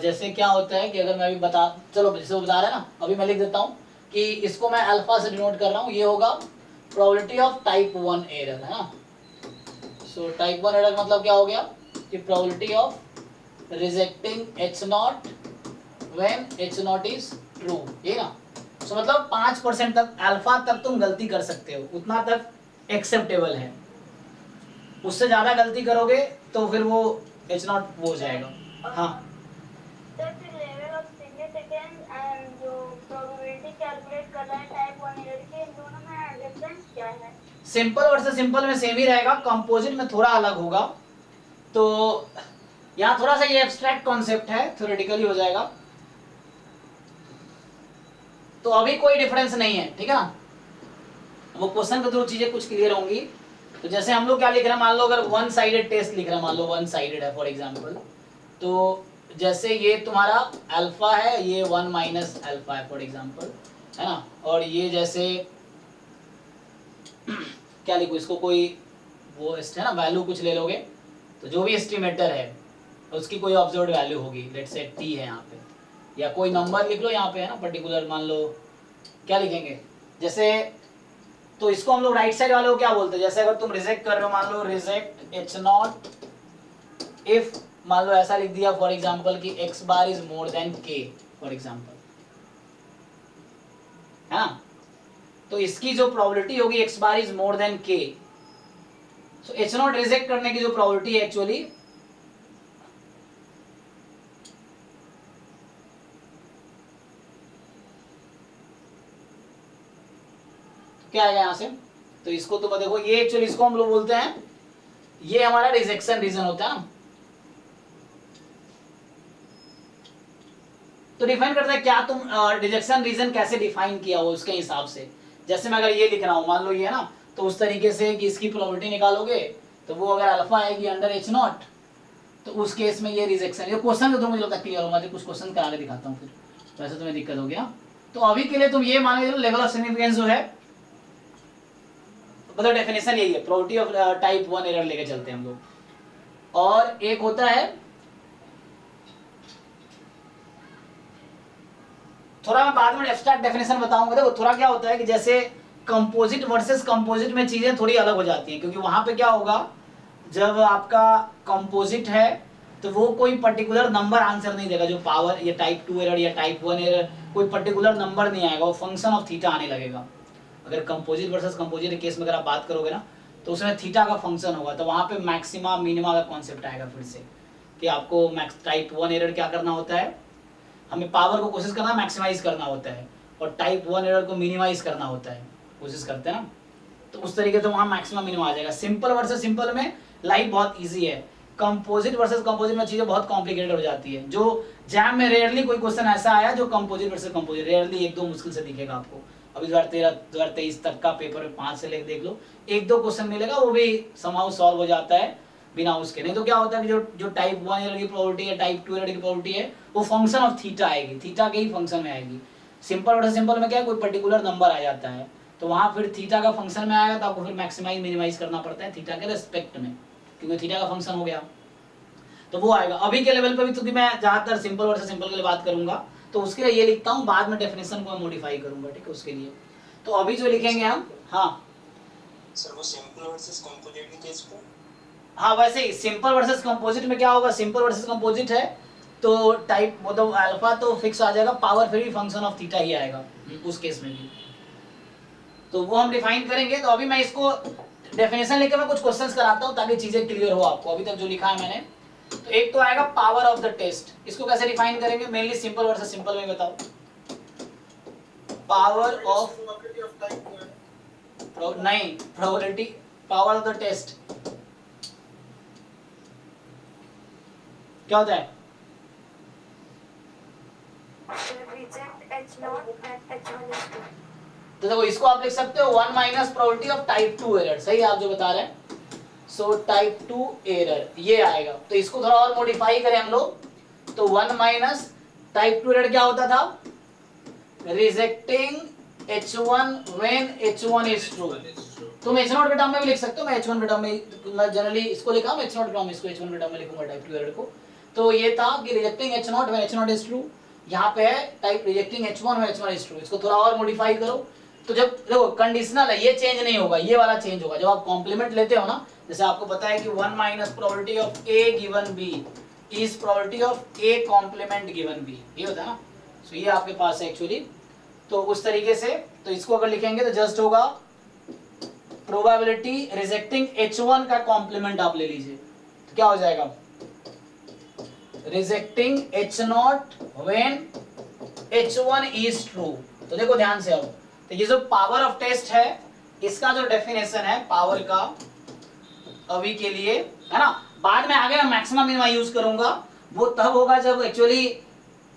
जैसे क्या होता है कि अगर मैं अभी बता, चलो जैसे वो बता रहा है ना, अभी मैं लिख देता हूँ कि इसको मैं अल्फा से डिनोट कर रहा हूँ, ये होगा प्रोबेबिलिटी ऑफ टाइप 1 एरर, है ना। सो टाइप 1 एरर मतलब क्या हो गया कि probability of rejecting H not when H not is true, ये ना। सो मतलब 5% तक अल्फा तक तुम गलती कर सकते हो, उतना तक एक्सेप्टेबल है। उससे ज्यादा गलती करोगे तो फिर वो एच नॉट वो हो जाएगा। हाँ लेवल ऑफ सिग्निफिकेंस एंड जो प्रोबेबिलिटी कैलकुलेट कर रहा है टाइप 1 एरर के, इन दोनों में डिफरेंस क्या है? सिंपल वर्सेस सिंपल में सेम ही रहेगा, कंपोजिट में थोड़ा अलग होगा। तो यहाँ थोड़ा सा ये एब्स्ट्रैक्ट कॉन्सेप्ट है, थ्योरेटिकली हो जाएगा, तो अभी कोई डिफरेंस नहीं है, ठीक है ना। वो क्वेश्चन के थ्रू चीजें कुछ क्लियर होंगी। तो जैसे हम लोग क्या लिख रहे हैं, मान लो अगर वन साइडेड टेस्ट लिख रहे हैं, मान लो वन साइडेड है फॉर एग्जांपल, तो जैसे ये तुम्हारा अल्फा है, ये 1 माइनस अल्फा है फॉर एग्जांपल, है ना। और ये जैसे क्या लिखो, इसको कोई वो है ना वैल्यू कुछ ले लोगे, तो जो भी एस्टिमेटर है उसकी कोई ऑब्जर्व्ड वैल्यू होगी, लेट्स से टी है यहाँ पे, या कोई नंबर लिख लो यहाँ पे, है ना, पर्टिकुलर। मान लो क्या लिखेंगे, जैसे तो इसको हम लोग राइट साइड वाले को क्या बोलते हैं, जैसे अगर तुम रिजेक्ट कर रहे हो, मान लो रिजेक्ट एच नॉट इफ, मान लो ऐसा लिख दिया फॉर एग्जांपल कि x bar is more then के फॉर एग्जांपल, है ना। तो इसकी जो प्रोबेबिलिटी होगी x bar is more then के, सो एच नॉट रिजेक्ट करने की जो प्रोबेबिलिटी है एक्चुअली क्या आएगा यहाँ से, तो इसको तो देखो, ये एक्चुअली इसको हम लोग बोलते हैं, ये हमारा रिजेक्शन रीजन होता है ना। तो डिफाइन करते हैं क्या तुम रिजेक्शन रीजन कैसे डिफाइन किया हो उसके हिसाब से। जैसे मैं अगर ये लिख रहा हूं, मान लो ये है ना, तो उस तरीके से कि इसकी प्रोबेबिलिटी निकालोगे, तो वो अगर अल्फा आएगी अंडर एच नॉट, तो उस केस में ये रिजेक्शन, ये क्वेश्चन के थ्रू मुझे लगता है क्लियर होगा, कुछ क्वेश्चन करा के दिखाता हूँ फिर, वैसे तुम्हें दिक्कत हो गया। तो अभी के लिए तुम ये मान लो लेवल ऑफ सिग्निफिकेंस जो है, मतलब डेफिनेशन यही है, प्रोबेबिलिटी ऑफ टाइप 1 एरर लेके चलते हैं हम लोग। और एक होता है, थोड़ा मैं बाद में एब्स्ट्रैक्ट डेफिनेशन बताऊंगा। देखो थोड़ा क्या होता है कि जैसे कंपोजिट वर्सेस कंपोजिट में चीजें थोड़ी अलग हो जाती हैं, क्योंकि वहां पे क्या होगा, जब आपका कंपोजिट है तो वो कोई पर्टिकुलर नंबर आंसर नहीं देगा, जो पावर या टाइप 2 एरर या टाइप 1 एरर कोई पर्टिकुलर नंबर नहीं आएगा, वो फंक्शन ऑफ थीटा आने लगेगा। अगर कंपोजिट वर्सेस कंपोजिट के केस में अगर आप बात करोगे ना, तो उसमें थीटा का फंक्शन होगा, तो वहां पे मैक्सिमा मिनिमा का कॉन्सेप्ट आएगा फिर से, कि आपको टाइप 1 एरर क्या करना होता है, हमें पावर को कोशिश करना मैक्सिमाइज करना होता है, और टाइप 1 एरर को मिनिमाइज करना होता है, कोशिश करते हैं ना। तो उस तरीके से वहाँ मैक्सिमम मिनिमम आ जाएगा। सिंपल वर्सेस सिंपल में लाइफ बहुत ईजी है, कंपोजिट वर्सेस कंपोजिट में चीजें बहुत कॉम्प्लिकेटेड हो जाती है। जो जैम में रेयरली कोई क्वेश्चन ऐसा आया जो कंपोजिट वर्सेस कंपोजिट, रेयरली एक दो मुश्किल से दिखेगा आपको। अभी 2013-2023 तक का पेपर 5 से लेकर देख लो, एक दो क्वेश्चन मिलेगा, वो भी समहाउ सॉल्व हो जाता है बिना उसके। नहीं तो क्या होता है कि जो टाइप 1 एरर की प्रोबेबिलिटी है, टाइप 2 एरर की प्रोबेबिलिटी है, वो फंक्शन ऑफ थीटा आएगी, थीटा के ही फंक्शन में आएगी। सिंपल वर्सेस सिंपल में क्या है, कोई पर्टिकुलर नंबर आ जाता है, तो वहां फिर थीटा का फंक्शन में आएगा, तो आपको फिर मैक्सिमाइज मिनिमाइज करना पड़ता है थीटा के रेस्पेक्ट में, क्योंकि थीटा का फंक्शन हो गया, तो वो आएगा। अभी के लेवल पे भी क्योंकि मैं ज्यादातर सिंपल वर्सेस सिंपल के लिए बात करूंगा, तो उसके लिए ये लिखता हूँ, बाद में डेफिनेशन को मैं मॉडिफाई करूंगा, ठीक है, उसके लिए। तो अभी जो लिखेंगे हम, हाँ सर वो सिंपल वर्सेस कंपोजिट के केस पे, हाँ वैसे ही सिंपल वर्सेस कंपोजिट में क्या होगा, सिंपल वर्सेस कंपोजिट है तो टाइप मतलब अल्फा तो फिक्स आ जाएगा, पावर फिर भी फंक्शन ऑफ थीटा ही आएगा उस केस में भी, तो वो हम डिफाइन करेंगे। तो अभी मैं इसको डेफिनेशन लेकर मैं कुछ क्वेश्चंस कराता हूँ ताकि चीजें क्लियर हो आपको। अभी तक जो लिखा है मैंने, तो एक तो आएगा पावर ऑफ द टेस्ट, इसको कैसे डिफाइन करेंगे, मेनली सिंपल वर्सेस सिंपल में बताओ। पावर ऑफ नहीं, probability, power of the test क्या होता है, तो देखो इसको आप लिख सकते हो 1 minus probability of type 2 error, सही आप जो बता रहे हैं। सो टाइप 2 एरर ये आएगा, तो इसको थोड़ा और मॉडिफाई करें हम लोग, तो 1 माइनस टाइप 2 एरर क्या होता था, rejecting H1 when H1 is true। तुम H0 के टर्म में भी लिख सकते हो, मैं H1 के टर्म में, मैं जनरली इसको लिखा, मैं H0 के टर्म में इसको H1 के टर्म में लिखूंगा टाइप 2 एरर को। तो ये था कि rejecting H0 when H0 is true, यहाँ पे है टाइप रिजेक्टिंग H1 और H1 is true, इसको थोड़ा और मॉडिफाई करो। तो जब देखो कंडीशनल है, ये चेंज नहीं होगा, ये वाला चेंज होगा। जब आप कॉम्प्लीमेंट लेते हो ना, जैसे आपको पता है कि 1 minus probability of A given B is probability of A complement given B, ये होता है ना। सो ये आपके पास है एक्चुअली। तो उस तरीके से तो इसको अगर लिखेंगे तो जस्ट होगा प्रोबेबिलिटी रिजेक्टिंग H1 का कॉम्प्लीमेंट आप ले लीजिए, तो क्या हो जाएगा rejecting H0 when H1 is true. तो देखो ध्यान से, अब तो ये जो पावर ऑफ टेस्ट है इसका जो डेफिनेशन है पावर का अभी के लिए है ना, बाद में आगे मैं मैक्सिमम मिनिमम यूज करूंगा, वो तब होगा जब एक्चुअली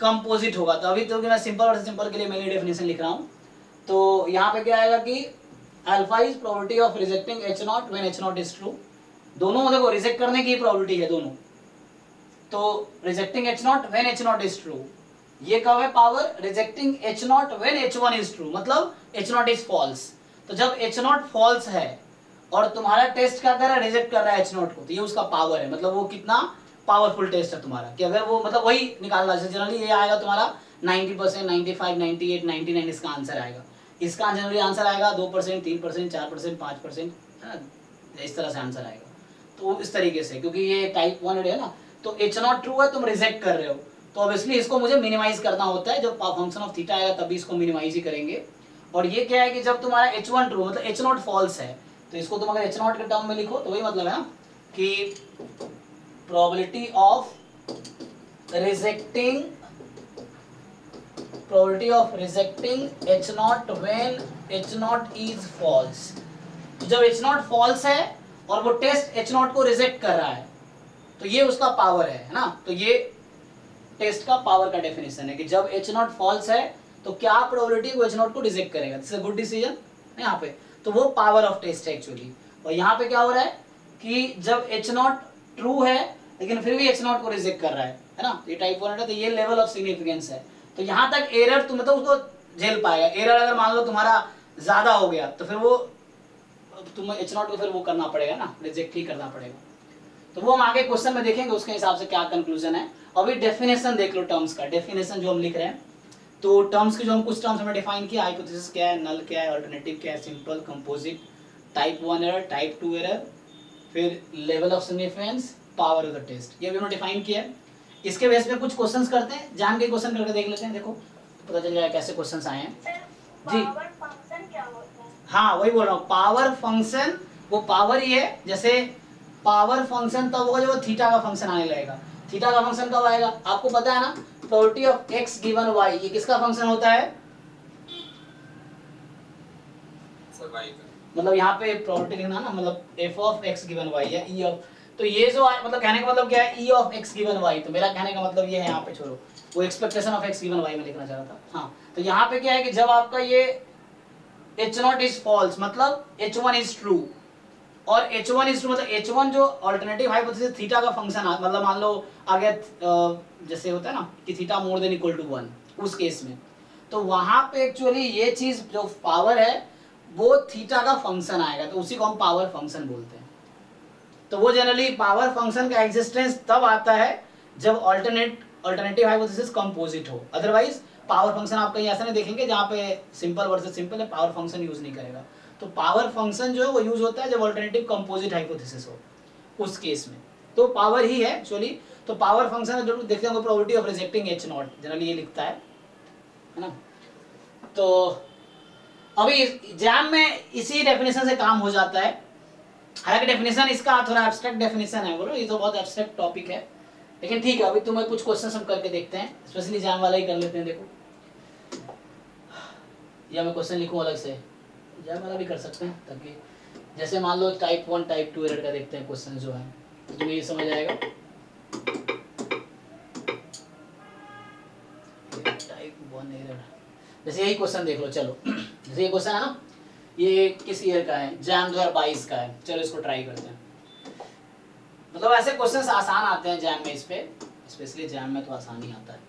कंपोजिट होगा। तो अभी तो मैं सिंपल और सिंपल के लिए मेरी डेफिनेशन लिख रहा हूं। तो यहाँ पे क्या आएगा कि alpha is probability of rejecting H0 when H0 is true. दोनों देखो रिजेक्ट करने की प्रोबेबिलिटी है दोनों, तो rejecting H0 when H0 is true, ये कब है power rejecting H0 when H1 is true, मतलब H0 इज फॉल्स। तो जब H0 फॉल्स है और तुम्हारा टेस्ट क्या कर रहा है रिजेक्ट कर रहा है H0 को, तो ये उसका पावर है, मतलब वो कितना पावरफुल टेस्ट है तुम्हारा, कि अगर वो मतलब वही निकालना है जनरली ये आएगा तुम्हारा 90%, 95, 98, 99 इसका आंसर आएगा। इसका जनरली आंसर आएगा 2%, 3%, 4%, 5%, है ना, इस तरह से आंसर आएगा। तो इस तरीके से, क्योंकि ये टाइप 1 है ना, तो H0 ट्रू है, तुम रिजेक्ट कर रहे हो, तो ऑब्वियसली इसको मुझे मिनिमाइज करना होता है। जब फंक्शन ऑफ थीटा आएगा तभी इसको मिनिमाइज ही करेंगे। और ये क्या है कि जब तुम्हारा H1 ट्रू मतलब H0 फॉल्स है, तो इसको तुम अगर H0 के टर्म में लिखो तो वही मतलब है ना कि probability of rejecting H0 when H0 is false. तो जब H0 फॉल्स है और वो टेस्ट H0 को रिजेक्ट कर रहा है, तो ये उसका पावर है ना। तो ये टेस्ट का पावर का डेफिनेशन है कि जब H0 फॉल्स है तो क्या प्रोबेबिलिटी वो H0 को रिजेक्ट करेगा। This is a good decision यहाँ पे, तो वो पावर ऑफ टेस्ट है एक्चुअली। और यहाँ पे क्या हो रहा है कि जब H0 ट्रू है लेकिन फिर भी H0 को रिजेक्ट कर रहा है ना, ये टाइप 1 है, तो ये लेवल ऑफ सिग्निफिकेंस है। तो यहाँ तक एरर तुम मतलब उसको झेल पाएगा। एरर अगर मान लो तुम्हारा ज्यादा हो गया तो फिर वो तुम्हें H0 को फिर वो करना पड़ेगा ना, रिजेक्ट ही करना पड़ेगा। तो वो हम आगे क्वेश्चन में देखेंगे उसके हिसाब से क्या कंक्लूजन है। अभी डेफिनेशन देख लो टर्म्स का, डेफिनेशन जो हम लिख रहे हैं, तो टर्म्स की जो हम कुछ टर्म्स हमने डिफाइन किया, हाइपोथेसिस क्या है, नल क्या है, अल्टरनेटिव क्या है, simple, composite, type 1 error, type 2 error, फिर level of significance, power of the test, ये भी हमने डिफाइन किया है। इसके बेस पे कुछ क्वेश्चंस करते हैं, जान के क्वेश्चन करके देख लेते हैं, देखो पता चल जाएगा कैसे क्वेश्चंस आए हैं जी। पावर फंक्शन क्या होता है? हाँ वही बोल रहा हूँ, पावर फंक्शन वो पावर ही है। जैसे पावर फंक्शन तब होगा जब वो थीटा का फंक्शन आने लगेगा। थीटा का फंक्शन कब आएगा आपको पता है ना, probability of x given y, ये किसका फंक्शन होता है, मतलब यहाँ पे प्रोबेबिलिटी लिखना ना, मतलब f of x given y या e ऑफ, तो ये जो मतलब कहने का मतलब क्या है, e of x given y, तो मेरा कहने का मतलब ये है, यहाँ पे छोड़ो, वो expectation of x given y में लिखना चाह रहा था। हाँ तो यहाँ पे क्या है कि जब आपका ये H0 इज फॉल्स मतलब H1 इज ट्रू, और H1 इज ट्रू मतलब H1 जो अल्टरनेटिव हाइपोथेसिस थीटा का फंक्शन मतलब मान लो आगे जैसे होता है ना कि theta more than equal to 1, उस केस में तो वहां पे एक्चुअली ये चीज जो पावर है वो थीटा का फंक्शन आएगा, तो उसी को हम पावर फंक्शन बोलते हैं। तो वो जनरली पावर फंक्शन का एग्जिस्टेंस तब आता है जब अल्टरनेटिव हाइपोथेसिस कंपोजिट हो, अदरवाइज पावर फंक्शन आप कहीं ऐसा नहीं देखेंगे जहाँ पे सिंपल वर्सेस सिंपल है, पावर फंक्शन यूज नहीं करेगा। तो पावर फंक्शन जो है वो यूज होता है जब अल्टरनेटिव कंपोजिट हाइपोथेसिस हो, उस केस में तो पावर ही है एक्चुअली। तो पावर फंक्शन जो देखते हैं probability of rejecting H0 generally ये लिखता है ना। तो अभी एग्जाम में इसी डेफिनेशन से काम हो जाता है। हालांकि डेफिनेशन इसका थोड़ा एब्स्ट्रैक्ट डेफिनेशन है, बोलो ये तो बहुत एब्स्ट्रैक्ट टॉपिक है, लेकिन ठीक है अभी तुम्हें कुछ क्वेश्चन हम करके देखते हैं, स्पेशली एग्जाम वाला ही कर लेते हैं। देखो या मैं क्वेश्चन लिखूं अलग से, एग्जाम वाला भी कर सकते हैं, ताकि जैसे मान लो टाइप 1 टाइप 2 एरर का देखते हैं क्वेश्चन जो है, तो तुम्हें ये समझ आएगा। टाइप 1 एरर जैसे यही क्वेश्चन देख लो, चलो जैसे ये क्वेश्चन है ना, ये किस ईयर का है, जैम 2022 का है, चलो इसको ट्राई करते हैं। मतलब ऐसे क्वेश्चंस आसान आते हैं जैम में, इस पे स्पेशली जैम में तो आसान ही आता है।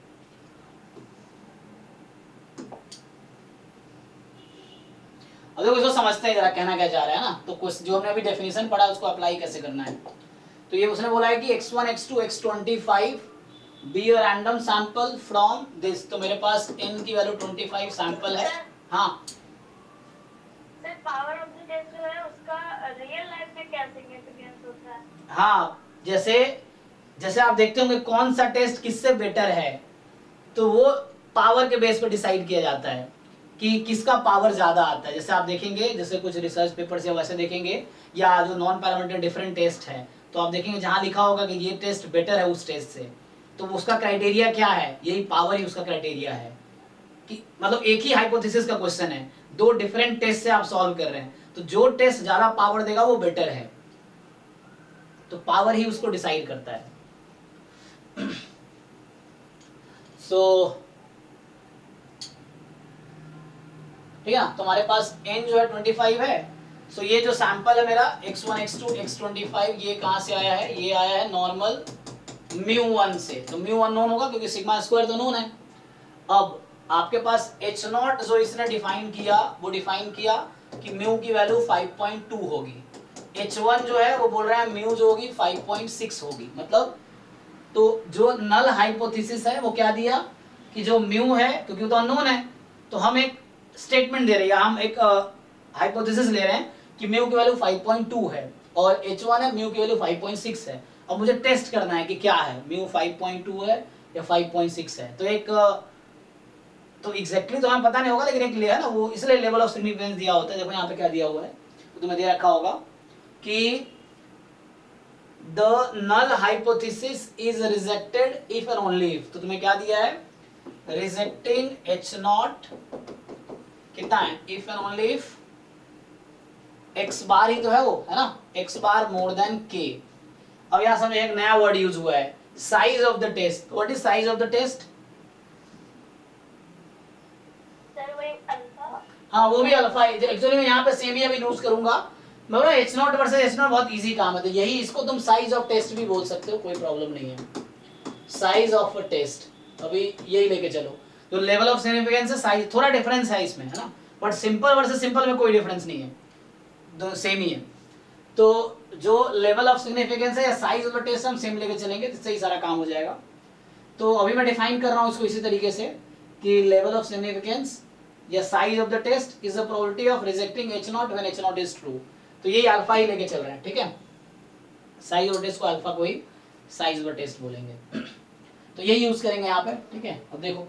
अब देखो इसको समझते हैं जरा कहना क्या चाह रहा है ना। तो जो हमने अभी डेफिनेशन पढ़ा उसको अप्लाई कैसे करना है। तो ये उसने बोला है कि x1 x2 x25 be a random sample from this, तो मेरे पास n की वैल्यू 25 सैंपल है। हाँ sir power of the test जो है उसका रियल लाइफ में क्या सिग्निफिकेंस होता है? हाँ, जैसे आप देखते होंगे कौन सा टेस्ट किससे बेटर है, तो वो पावर के बेस पर डिसाइड किया जाता है कि किसका पावर ज्यादा आता है। जैसे आप देखेंगे, जैसे कुछ रिसर्च पेपर्स या वैसे देखेंगे, या जो नॉन पैरामीटर डिफरेंट टेस्ट है, तो आप देखेंगे जहां लिखा होगा कि ये टेस्ट बेटर है उस टेस्ट से, तो उसका क्राइटेरिया क्या है, यही पावर ही उसका क्राइटेरिया है। कि मतलब एक ही हाइपोथेसिस का क्वेश्चन है, दो डिफरेंट टेस्ट से आप सॉल्व कर रहे हैं, तो जो टेस्ट ज्यादा पावर देगा वो बेटर है, तो पावर ही उसको डिसाइड करता है। सो ठीक है ना, तो हमारे पास n जो है 25 है। सो ये जो सैंपल है मेरा x1 x2 x25, ये कहां से आया है, ये आया है नॉर्मल μ1 से, तो μ1 नोन होगा क्योंकि सिग्मा स्क्वायर तो नोन है। अब आपके पास h0 जो इसने डिफाइन किया, वो डिफाइन किया कि म्यू की वैल्यू 5.2 होगी। h1 जो है वो बोल रहा है म्यू जो होगी 5.6 होगी। मतलब तो जो नल हाइपोथेसिस है वो क्या दिया कि जो म्यू है, क्योंकि वो तो अननोन है, तो हम एक स्टेटमेंट दे रहे हैं, हम एक हाइपोथेसिस ले रहे हैं कि म्यू की वैल्यू 5.2 है और h1 है म्यू की वैल्यू 5.6 है। अब मुझे टेस्ट करना है कि क्या है, म्यू 5.2 है या 5.6 है। तो एक तो एग्जैक्टली तो हमें पता नहीं होगा, लेकिन एक लिया है ना, वो इसलिए लेवल ऑफ सिग्निफिकेंस दिया होता है। देखो यहाँ पे क्या दिया हुआ है, तो तुम्हें दे रखा होगा कि the null hypothesis is rejected if and only if. तो तुम्हें क्या दिया है, रिजेक्टिंग h0 कितना है, if and only if x bar ही तो है वो, है ना, x bar more than k। अब यहां समझो एक नया वर्ड यूज हुआ है, size of the test. What is size of the test? Sir वही अल्फा। हाँ वो भी अल्फा है। एक्चुअली मैं यहाँ पे सेम ही अभी यूज करूंगा, मैं बोला h0 वर्सेस h0 बहुत इजी काम है, तो यही इसको तुम साइज ऑफ टेस्ट भी बोल सकते हो, कोई प्रॉब्लम नहीं है। साइज ऑफ अ टेस्ट अभी यही लेके चलो, तो लेवल ऑफ सिग्निफिकेंस है, साइज थोड़ा डिफरेंस है इसमें, है ना, बट सिंपल वर्सेस सिंपल में कोई डिफरेंस नहीं है, दो सेम ही है। तो जो लेवल ऑफ सिग्निफिकेंस है या साइज ऑफ द टेस्ट हम सेम लेके चलेंगे, जिससे ही सारा काम हो जाएगा। तो अभी मैं डिफाइन कर रहा हूँ इसको इसी तरीके से कि लेवल ऑफ सिग्निफिकेंस या size of the test is the probability of rejecting h0 when h0 is true. तो यही अल्फा ही लेके चल रहे हैं, ठीक है, साइज ऑफ टेस्ट को अल्फा को ही साइज ऑफ टेस्ट बोलेंगे। तो यही यूज करेंगे यहाँ पे, ठीक है। अब देखो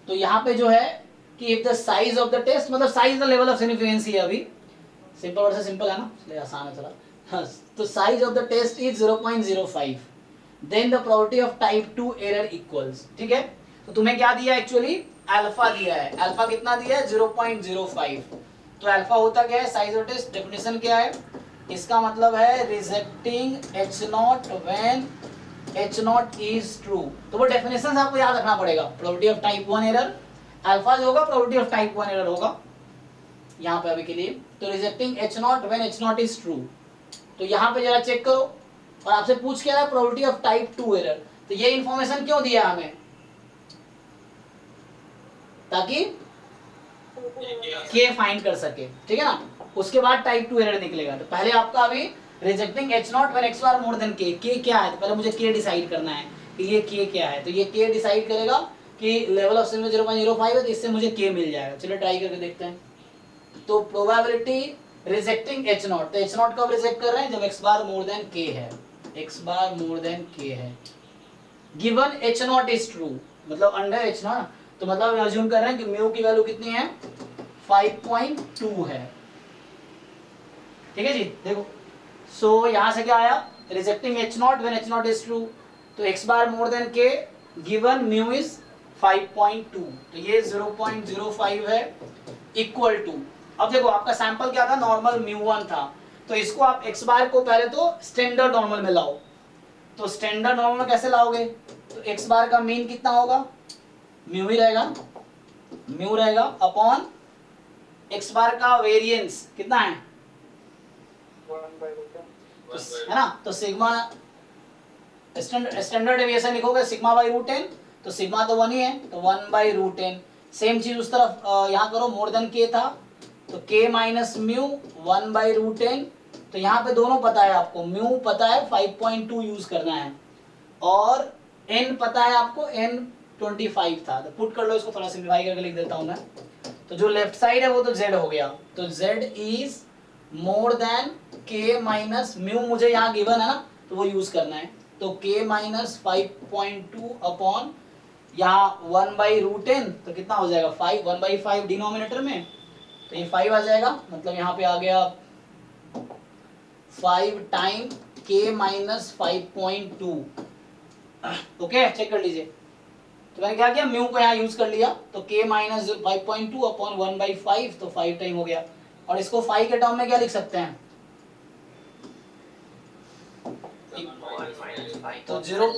तो यहाँ पे जो है कि if the size of the test, मतलब size the level of significance ही है, अभी सिंपल वर्सेस सिंपल है ना, इसलिए आसान है थोड़ा। हाँ, तो size of the test is 0.05, then the probability of type 2 error equals, ठीक है। तो तुम्हें क्या दिया एक्चुअली, अल्फा दिया है। अल्फा कितना दिया है, 0.05। तो अल्फा होता क्या है, साइज ऑफ टेस्ट, डेफिनेशन क्या है इसका, मतलब है rejecting h0 when h0 is true. तो वो डेफिनेशन आपको याद रखना पड़ेगा, probability of type 1 error, alpha जो होगा प्रोबेबिलिटी ऑफ टाइप 1 एरर होगा यहाँ पे अभी के लिए। तो rejecting h0 when h0 is true, तो यहाँ पे जरा चेक करो, और आपसे पूछ क्या है, प्रोबेबिलिटी ऑफ टाइप 2 एरर। तो ये इंफॉर्मेशन क्यों दिया हमें, ताकि k फाइंड कर सके, ठीक है ना। उसके बाद टाइप 2 एरर निकलेगा। तो पहले आपका अभी rejecting h0 when x bar more than k, k क्या है, तो पहले मुझे k डिसाइड करना है कि ये k क्या है। तो ये k डिसाइड करेगा कि लेवल ऑफ सिग्निफिकेंस 0.05 है, तो इससे मुझे k मिल जाएगा। चलिए ट्राई करके देखते हैं। तो प्रोबेबिलिटी रिजेक्टिंग h0, तो h0 कब रिजेक्ट कर रहे हैं, जब x bar more than k है, x bar more than k है, गिवन h0 इज ट्रू, मतलब अंडर h0, तो मतलब हम अज्यूम कर रहे हैं कि म्यू की वैल्यू कितनी है, 5.2 है, ठीक है जी। देखो सो यहाँ से क्या आया, rejecting h0 when h0 is true, तो x bar more than k, given mu is 5.2, तो ये 0.05 है, इक्वल टू। अब देखो आपका सैंपल क्या था, नॉर्मल μ1 था, तो इसको आप x बार को पहले तो स्टैंडर्ड नॉर्मल में लाओ। तो स्टैंडर्ड नॉर्मल में कैसे लाओगे, तो x बार का मीन कितना होगा, म्यू ही रहेगा, म्यू रहेगा अपॉन x बार का वेरिएंस कितना है, 1/√10 है ना। तो सिग्मा स्टैंडर्ड डेविएशन लिखोगे सिग्मा बाई रूट 10, तो सिग्मा तो 1 ही है, तो 1/√10। सेम चीज उस तरफ यहाँ करो, मोर देन k था, तो k माइनस म्यू 1/√10। तो यहाँ पे दोनों पता है आपको, म्यू पता है 5.2 यूज करना है, और n पता है आपको, n 25 था, तो पुट कर लो इसको, थोड़ा सिंप्लीफाई करके लिख देता हूं मैं। तो जो लेफ्ट साइड है वो तो z हो गया, तो z is more than k minus mu, मुझे यहाँ गिवन है ना तो वो यूज करना है। तो k माइनस 5.2 अपॉन यहाँ 1/√n, तो कितना हो जाएगा 5, 1/5 डिनोमिनेटर में, तो ये 5 आ जाएगा, मतलब यहाँ पे आ गया 5 time k minus 5.2। Okay, check कर लीजिए। तो मैंने क्या किया, म्यू को यहाँ यूज कर लिया, तो k माइनस 5.2 अपॉन 1/5, तो 5 टाइम हो गया। और इसको 5 के टर्म में क्या लिख सकते हैं, तो 0.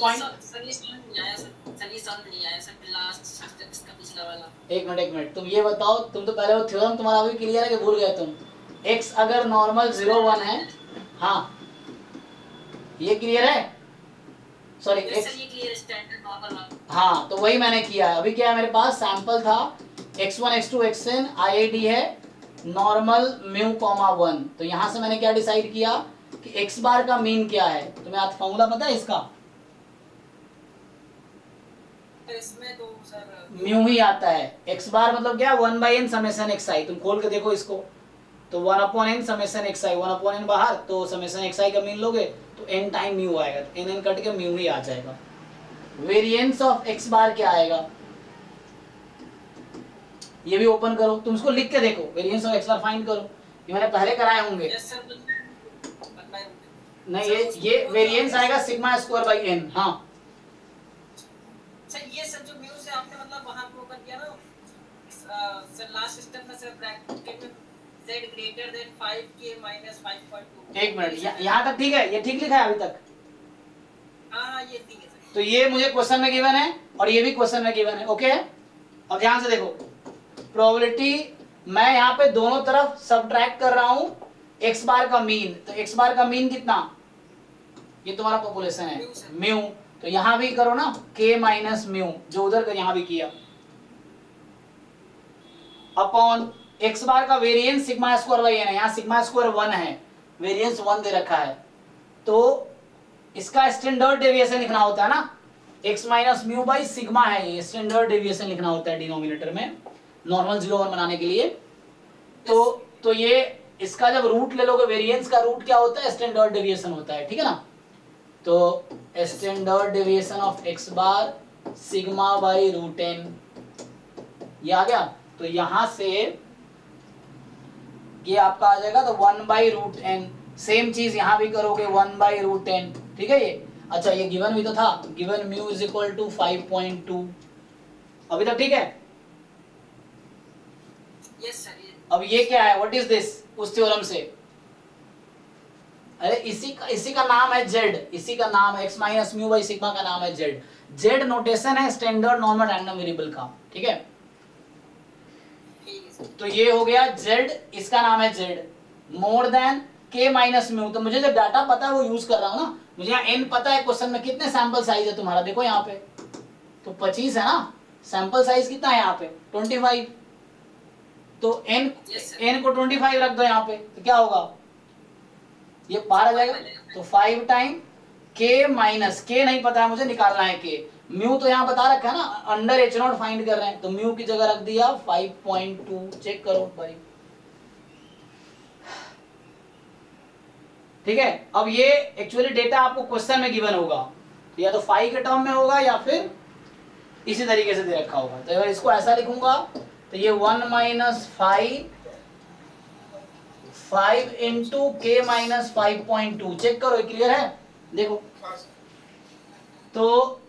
एक मिनट, तुम ये बताओ, तुम तो पहले वो थ्योरम तुम्हारा अभी क्लियर है कि भूल गए तुम? x अगर नॉर्मल 0 1 है, हाँ ये क्लियर है, सॉरी x, हाँ तो वही मैंने किया है। अभी क्या है मेरे पास सैंपल था x1 x2 xn, IID है नॉर्मल म्यू कॉमा 1, तो यहाँ से मैंने क्या डिसाइड किया कि x बार का मीन क्या है। तुम्हें आज फॉर्मूला पता है इसका? इसमें तो सर म्यू ही आता है। x बार मतलब क्या, 1/n समेशन xi, तुम खोल के देखो इसको, तो 1/n समेशन xi, 1/n बाहर, तो समेशन xi का मीन लोगे तो n टाइम म्यू आएगा, तो n कट के म्यू ही आ जाएगा। वेरिएंस ऑफ x बार क्या आएगा, ये भी ओपन करो, तुम इसको लिख के देखो, variance of x bar find करो, ये मैंने पहले कराए होंगे। नहीं, ये वेरिएंस आएगा सिग्मा स्क्वायर बाई n। हाँ सर, ये सर जो म्यू से आपने मतलब वहां पे ओपन किया ना सर, लास्ट स्टेप में सर ब्रैकेट में z greater than 5k minus 5.2। एक मिनट, यहाँ तक ठीक है, ये ठीक लिखा है अभी तक? हाँ ये ठीक है सर। तो ये मुझे क्वेश्चन में गिवन है और ये भी क्वेश्चन में गिवन है। ओके, अब ध्यान से देखो, प्रोबेबिलिटी मैं यहाँ पे दोनों तरफ सब्ट्रैक्ट कर रहा हूँ x बार का मीन, तो x बार का मीन कितना, ये तुम्हारा पॉपुलेशन है म्यू, तो यहाँ भी करो ना k माइनस म्यू, जो उधर का यहाँ भी किया, अपॉन x बार का variance sigma square by n है, यहाँ सिग्मा स्क्वायर 1 है, वेरिएंस 1 दे रखा है, तो इसका स्टैंडर्ड डेविएशन लिखना होता है ना, x minus mu by sigma है, ये स्टैंडर्ड डेविएशन लिखना होता है डिनोमिनेटर में, नॉर्मल 0 1 बनाने के लिए। तो ये इसका जब रूट ले लोगे, वेरिएंस का रूट क्या होता है, स्टैंडर्ड डेविएशन होता है, ठीक है ना। तो standard deviation of x bar sigma by √n, ये आ गया। तो यहां से ये आपका आ जाएगा, तो 1/√n, सेम चीज यहां भी करोगे 1/√n, ठीक है ये। अच्छा, ये गिवन भी तो था, given mu is equal to 5.2, अभी तक ठीक है? Yes sir. अब ये क्या है, व्हाट इज दिस, उस थ्योरम से, अरे इसी का नाम है z, इसी का नाम x minus mu by sigma का नाम है z। z नोटेशन है स्टैंडर्ड नॉर्मल रैंडम वेरिएबल का, ठीक है। तो ये हो गया z, इसका नाम है z, मोर देन k माइनस म्यू, तो मुझे जब डाटा पता है वो यूज कर रहा हूं ना, मुझे यहाँ n पता है, क्वेश्चन में कितने सैंपल साइज है तुम्हारा, देखो यहाँ पे तो 25 है ना, सैंपल साइज कितना है यहाँ पे 25, तो n को 25 रख दो यहाँ पे, तो क्या होगा, ये बाहर आ जाएगा, तो 5 टाइम k माइनस, k नहीं पता है मुझे, निकालना है k, म्यू तो यहाँ बता रखा है ना, अंडर h0 फाइंड कर रहे हैं, तो म्यू की जगह रख दिया 5.2, चेक करो भाई, ठीक है। अब ये एक्चुअली डेटा आपको क्वेश्चन में गिवन होगा, या तो 5 के टर्म में होगा या फिर इसी तरीके से दे रखा होगा। तो अगर इसको ऐसा लिखूंगा तो ये 1 minus 5 into k minus 5.2, check करो, क्लियर है, देखो। तो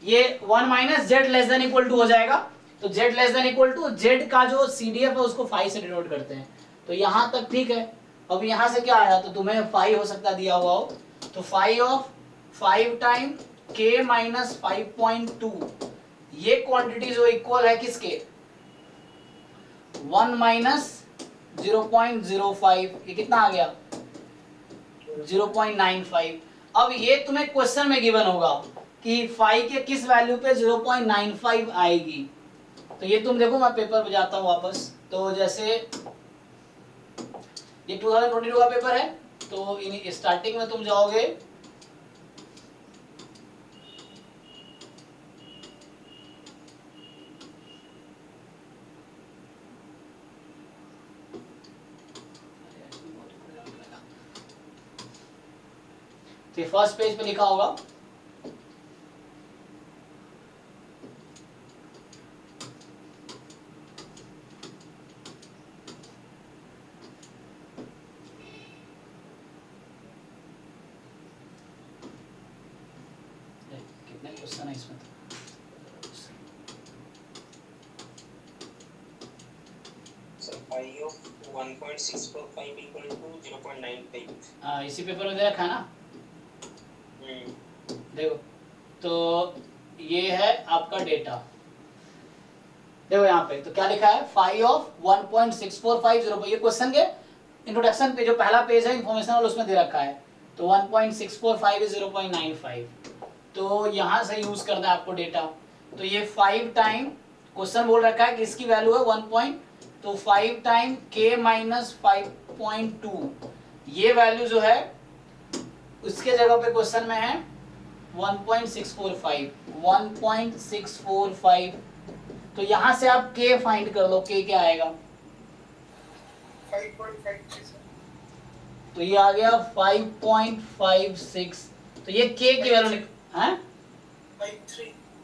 ये 1 minus z less than equal to हो जाएगा, तो z less than equal to, z का जो CDF है उसको 5 से डिनोट करते हैं, तो यहां तक ठीक है। अब यहां से क्या आया, तो तुम्हें 5 हो सकता दिया हुआ हो, तो 5 टाइम k माइनस 5.2, ये क्वांटिटी जो इक्वल है किसके, 1 माइनस 0.05, ये कितना आ गया 0.95। अब ये तुम्हें क्वेश्चन में गिवन होगा कि 5 के किस वैल्यू पे 0.95 आएगी, तो ये तुम देखो, मैं पेपर पे जाता हूँ वापस, तो जैसे ये 2022 का पेपर है, तो इन स्टार्टिंग में तुम जाओगे तो फर्स्ट पेज पे लिखा होगा कितने क्वेश्चन है इसमें Phi of 1.645 equal to 0.95. हाँ, इसी पेपर में दे रखा है ना, देखो। तो ये है आपका डेटा, देखो यहाँ पे तो क्या लिखा है, फाई ऑफ 1.6450, ये क्वेश्चन के इंट्रोडक्शन पे जो पहला पेज है इंफॉर्मेशनल उसमें दे रखा है। तो 1.645 इज 0.95, तो यहाँ से यूज करना है आपको डेटा। तो ये 5 टाइम क्वेश्चन बोल रखा है कि इसकी वैल्यू है 1. तो 5 टाइम k माइनस 5.2, ये वैल्यू जो है उसके जगह पे क्वेश्चन में है 1.645। तो यहाँ से आप k फाइंड कर लो, k क्या आएगा, 5.53 तो ये आ गया 5.56। तो ये k की वैल्यू है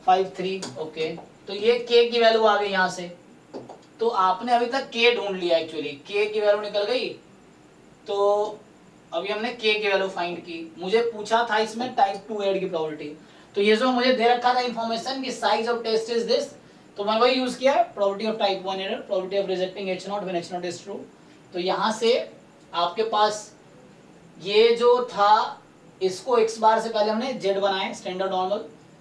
53, ओके। तो ये k की वैल्यू आ गई यहाँ से। तो आपने अभी तक k ढूंढ लिया, एक्चुअली k की वैल्यू निकल गई। तो अभी हमने k की वैल्यू फाइंड की। मुझे पूछा था इसमें टाइप 2 एड की प्रोबेबिलिटी, तो ये जो मुझे दे रखा था इंफॉर्मेशन कि size of test is this, तो मैं वही यूज किया, probability of type 1 error, probability of rejecting H0 when H0 is true. तो यहाँ से आपके पास ये जो था, इसको x बार से पहले हमने z बनाए स्टैंडर्ड नॉर्मल,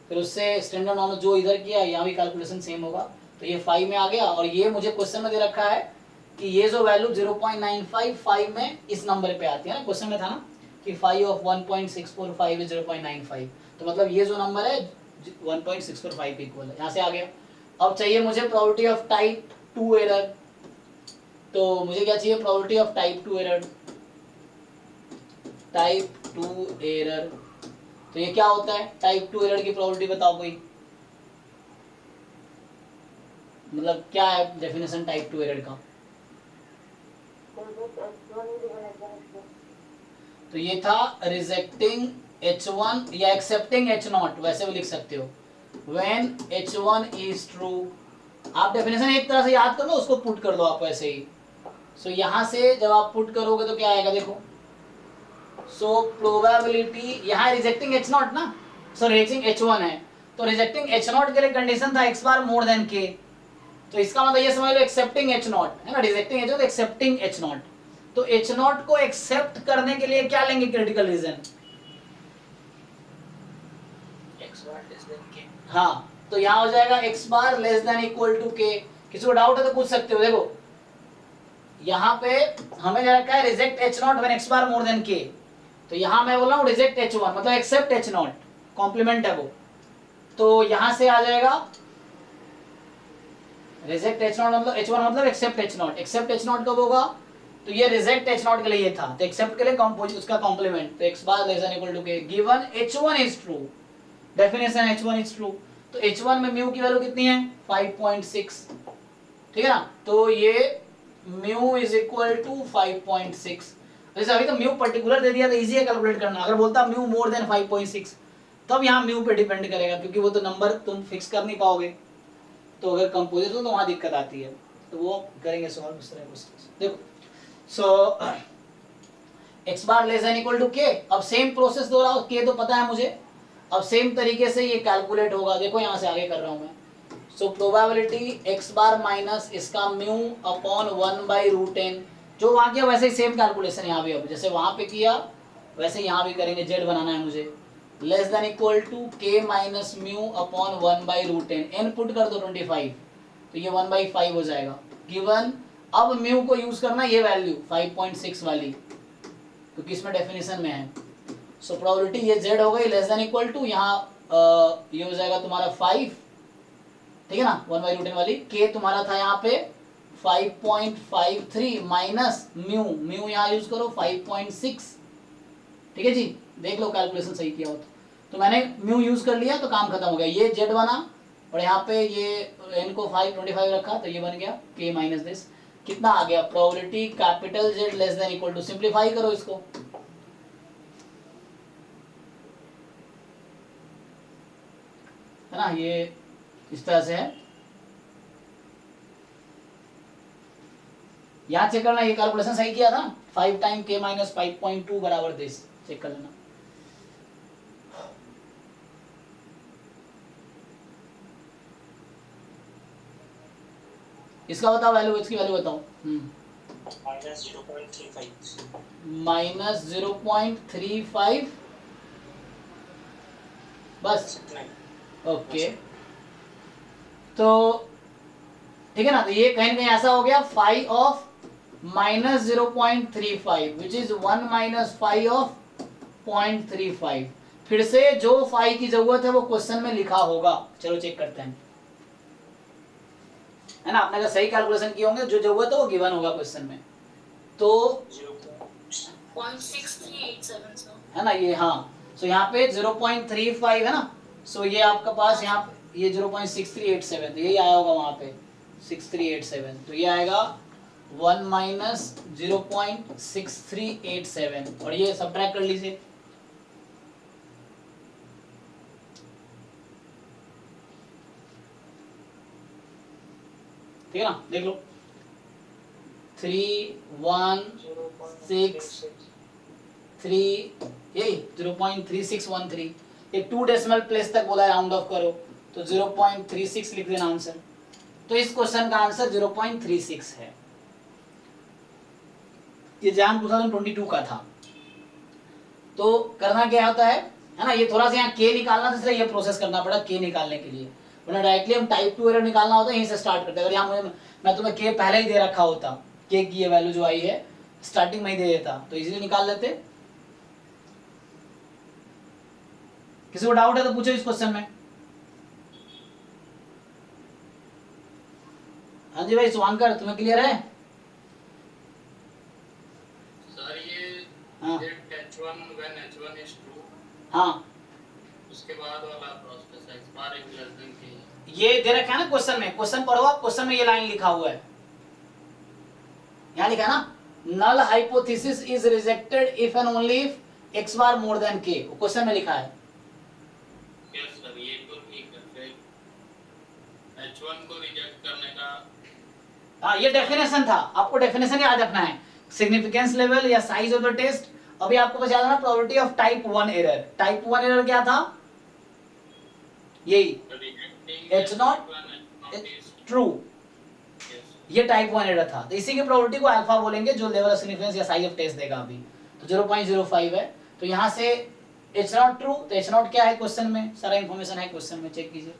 फिर उससे स्टैंडर्ड नॉर्मल जो इधर किया, यहाँ भी कैलकुलेशन सेम होगा। तो ये 5 में आ गया, और ये मुझे क्वेश्चन में दे रखा है कि ये जो वैल्यू 0.955 में इस नंबर पे आती है ना, क्वेश्चन में था ना कि फाई ऑफ 1.645 इज 0.95, तो मतलब ये जो नंबर है 1.645 इक्वल है, यहाँ से आ गया। अब चाहिए मुझे प्रोबेबिलिटी ऑफ टाइप 2 एरर, तो मुझे क्या चाहिए, probability of type 2 error, type 2 error. तो ये क्या होता है, टाइप 2 एरर की प्रोबेबिलिटी बताओ कोई, मतलब क्या है डेफिनेशन टाइप 2 एरर का। तो ये था रिजेक्टिंग H1 या एक्सेप्टिंग H0, वैसे भी लिख सकते हो, when H1 is true। आप डेफिनेशन एक तरह से याद कर लो, उसको पुट कर दो आप वैसे ही। सो यहाँ से जब आप पुट करोगे तो क्या आएगा, देखो। सो प्रोबेबिलिटी, यहाँ रिजेक्टिंग H0 ना, सो रिजेक्टिंग H1 है, तो रिजेक्टिंग H0 के लिए कंडीशन था x bar more than k, तो इसका मतलब ये समझ लो एक्सेप्टिंग H0 है ना, रिजेक्टिंग H0 तो एक्सेप्टिंग H0। तो H0 को एक्सेप्ट करने के लिए क्या लेंगे critical region, x bar less than k। हाँ, तो यहाँ हो जाएगा x bar less than equal to k। किसी को डाउट है तो पूछ सकते हो। देखो यहाँ पे हमें दे रखा है reject H0 when x bar more than k, तो यहाँ मैं बोल रहा हूँ रिजेक्ट H1 मतलब एक्सेप्ट H0, कॉम्प्लीमेंट है वो। तो यहाँ से आ जाएगा रिजेक्ट H0 मतलब H1 मतलब एक्सेप्ट H0। एक्सेप्ट H0 कब होगा, तो ये रिजेक्ट H0 के लिए ये था, तो एक्सेप्ट के लिए उसका कॉम्प्लीमेंट, तो x bar less than equal to k given H1 is true, definition H1 is true. तो H1 में म्यू की वैल्यू कितनी है, 5.6, ठीक है ना। तो ये म्यू इज इक्वल टू 5.6। जैसे अभी तो म्यू पर्टिकुलर दे दिया तो इजी है कैलकुलेट करना, अगर बोलता म्यू मोर देन 5.6 तब यहाँ म्यू पे डिपेंड करेगा, क्योंकि वो तो नंबर तुम फिक्स कर नहीं पाओगे, तो अगर कंपोजिट हो तो वहाँ दिक्कत आती है, तो वो करेंगे सॉल्व इस तरह क्वेश्चन। देखो so x bar less than equal to k, अब सेम प्रोसेस दोहराओ, k तो पता है मुझे, अब सेम तरीके से ये कैलकुलेट होगा। देखो यहाँ से आगे कर रहा हूँ मैं। सो प्रोबेबिलिटी x बार माइनस इसका म्यू अपॉन 1/√10, जो वहाँ किया वैसे ही सेम कैलकुलेशन यहाँ भी, अब जैसे वहाँ पे किया वैसे यहाँ भी करेंगे, z बनाना है मुझे, less than equal to k minus mu upon 1/√10, n put कर दो 25, तो ये 1/5 हो जाएगा गिवन। अब म्यू को यूज करना ये वैल्यू 5.6 वाली, क्योंकि इसमें डेफिनेशन में है। सो प्रोबेबिलिटी ये z हो गई लेस देन इक्वल टू, यहाँ ये हो जाएगा तुम्हारा 5, ठीक है ना, 1/√10 वाली। k तुम्हारा था यहाँ पे 5.53 माइनस म्यू, म्यू यहाँ यूज करो 5.6, ठीक है जी, देख लो कैलकुलेशन सही किया हो तो मैंने म्यू यूज कर लिया तो काम खत्म हो गया। ये z बना और यहाँ पे ये n को 525 रखा, तो ये बन गया k माइनस दिस, कितना आ गया, probability capital Z less than equal to, simplify करो इसको, है ना, ये इस तरह से है। यहाँ चेक करना, ये कैलकुलेशन सही किया था, 5 टाइम k माइनस 5.2 बराबर दिस, चेक कर लेना। इसका बताओ वैल्यू, इसकी वैल्यू बताओ। माइनस 0.35 बस, ओके। तो ठीक है ना, तो ये कहीं ना कहीं ऐसा हो गया 5 of minus 0.35 which is 1 minus 5 of 0.35। फिर से जो 5 की जरूरत है वो क्वेश्चन में लिखा होगा। चलो चेक करते हैं, है ना, आपने अगर सही कैलकुलेशन किए होंगे जो जरूरत है वो गिवन होगा क्वेश्चन में। तो 0.6387 है ना ये, हाँ। सो यहाँ पे 0.35 है ना, सो ये आपका पास यहाँ ये 0.6387, तो यही आया होगा वहां पे 6387, तो ये आएगा 1 माइनस 0.6387 और ये सब्ट्रैक्ट कर लीजिए। ठीक है ना, देख लो 316 यही 0.3613, एक 2 डेसिमल प्लेस तक बोला है राउंड ऑफ करो, तो 0.36 लिख देना आंसर। तो इस क्वेश्चन का आंसर 0.36 है। ये जैम 2022 का था। तो करना क्या होता है ना, ये थोड़ा सा यहाँ k निकालना था, इसलिए ये प्रोसेस करना पड़ा k निकालने के लिए, वरना डायरेक्टली हम टाइप 2 एरर निकालना होता है यहीं से स्टार्ट करते। अगर यहाँ मैं तुम्हें k पहले ही दे रखा होता, k की ये वैल्यू जो आई है स्टार्टिंग में ही दे देता, तो इजीली निकाल लेते। किसी को डाउट है तो पूछो इस क्वेश्चन में। हाँ जी भाई सुवांकर, तुम्हें क्लियर है? सर ये हाँ H1 when H1 is true, हाँ, उसके बाद वाला प्रोसेस है x bar is less than k। ये दे रखा है ना क्वेश्चन में, क्वेश्चन पढ़ो आप, क्वेश्चन में ये लाइन लिखा हुआ है, यहाँ लिखा है ना, null hypothesis is rejected if and only if x bar more than k, question में लिखा है। यस सर, ये तो ठीक है। फिर H1 को रिजेक्ट करने का, हाँ ये डेफिनेशन था, आपको डेफिनेशन याद रखना है, सिग्निफिकेंस लेवल या साइज ऑफ द टेस्ट। अभी आपको बस याद रखना probability of type 1 error. Type 1 error क्या था? यही H नॉट ट्रू, ये टाइप 1 एरर था। तो इसी की प्रोबेबिलिटी को अल्फा बोलेंगे, जो लेवल ऑफ सिग्निफिकेंस या साइज ऑफ टेस्ट देगा। अभी तो 0.05 है, तो यहाँ से H नॉट ट्रू, तो H नॉट क्या है क्वेश्चन में, सारा इंफॉर्मेशन है क्वेश्चन में, चेक कीजिए।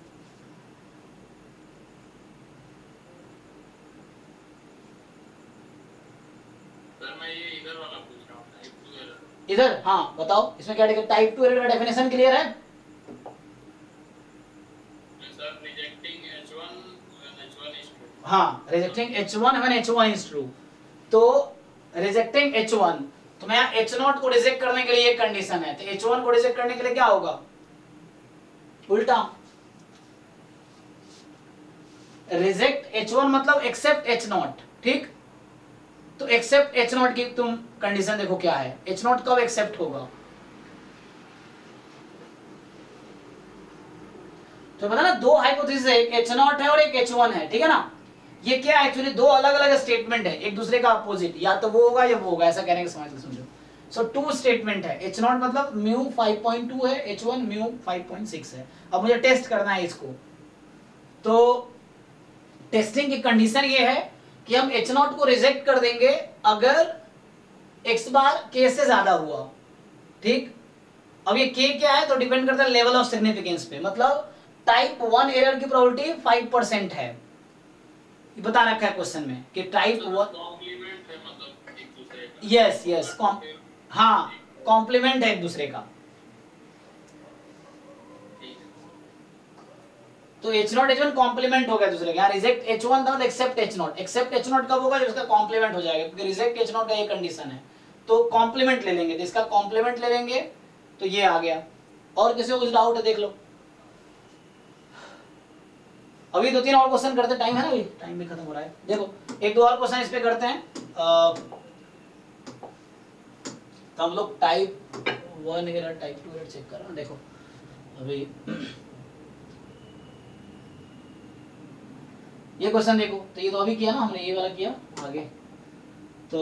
सर मैं ये इधर वाला पूछ रहा हूँ, टाइप 2 एरर। इधर हाँ बताओ, इसमें क्या लिखा? टाइप 2 एरर का डेफिनेशन क्लियर है? Sir rejecting H1 when H1 is true। हाँ, rejecting H1 when H1 is true। तो रिजेक्टिंग H1, तो मैं H0 को रिजेक्ट करने के लिए एक कंडीशन है, तो H1 को रिजेक्ट करने के लिए क्या होगा? उल्टा, रिजेक्ट H1 मतलब एक्सेप्ट H0, ठीक? तो एक्सेप्ट H0 की तुम कंडीशन देखो क्या है, H0 कब एक्सेप्ट होगा? तो पता ना, दो हाइपोथेसिस है, एक H0 है और एक H1 है, ठीक है ना। ये क्या है एक्चुअली, दो अलग अलग स्टेटमेंट है, एक दूसरे का अपोजिट, या तो वो होगा या वो होगा, ऐसा कहने का समझ समझो। सो टू स्टेटमेंट है, H0 मतलब म्यू 5.2 है, H1 म्यू 5.6 है। अब मुझे टेस्ट करना है इसको, तो टेस्टिंग की कंडीशन ये है कि हम H0 को रिजेक्ट कर देंगे अगर x बार k से ज्यादा हुआ, ठीक। अब ये k क्या है, तो डिपेंड करता है लेवल ऑफ सिग्निफिकेंस पे, मतलब टाइप 1 एरर की प्रोबेबिलिटी 5% है, ये बता रखा है क्वेश्चन में कि टाइप 1 कॉम्प्लीमेंट है, मतलब एक दूसरे का। यस यस, हाँ कॉम्प्लीमेंट है एक दूसरे का। तो H0 H1 कॉम्प्लीमेंट हो गया दूसरे का। रिजेक्ट H1 था मतलब एक्सेप्ट H0। एक्सेप्ट H0 कब होगा, जब इसका कॉम्प्लीमेंट हो जाएगा, क्योंकि रिजेक्ट H0 का ये कंडीशन है। तो कॉम्प्लीमेंट ले लेंगे, तो इसका कॉम्प्लीमेंट ले लेंगे, तो ये आ गया। और किसी को कुछ डाउट है देख लो। अभी 2-3 और क्वेश्चन करते, टाइम है ना, अभी टाइम भी खत्म हो रहा है। देखो 1-2 और क्वेश्चन इस पे करते हैं, तो हम लोग type 1 error type 2 error check कर रहे हैं। देखो अभी ये क्वेश्चन देखो, तो ये तो अभी किया ना हमने, ये वाला किया आगे, तो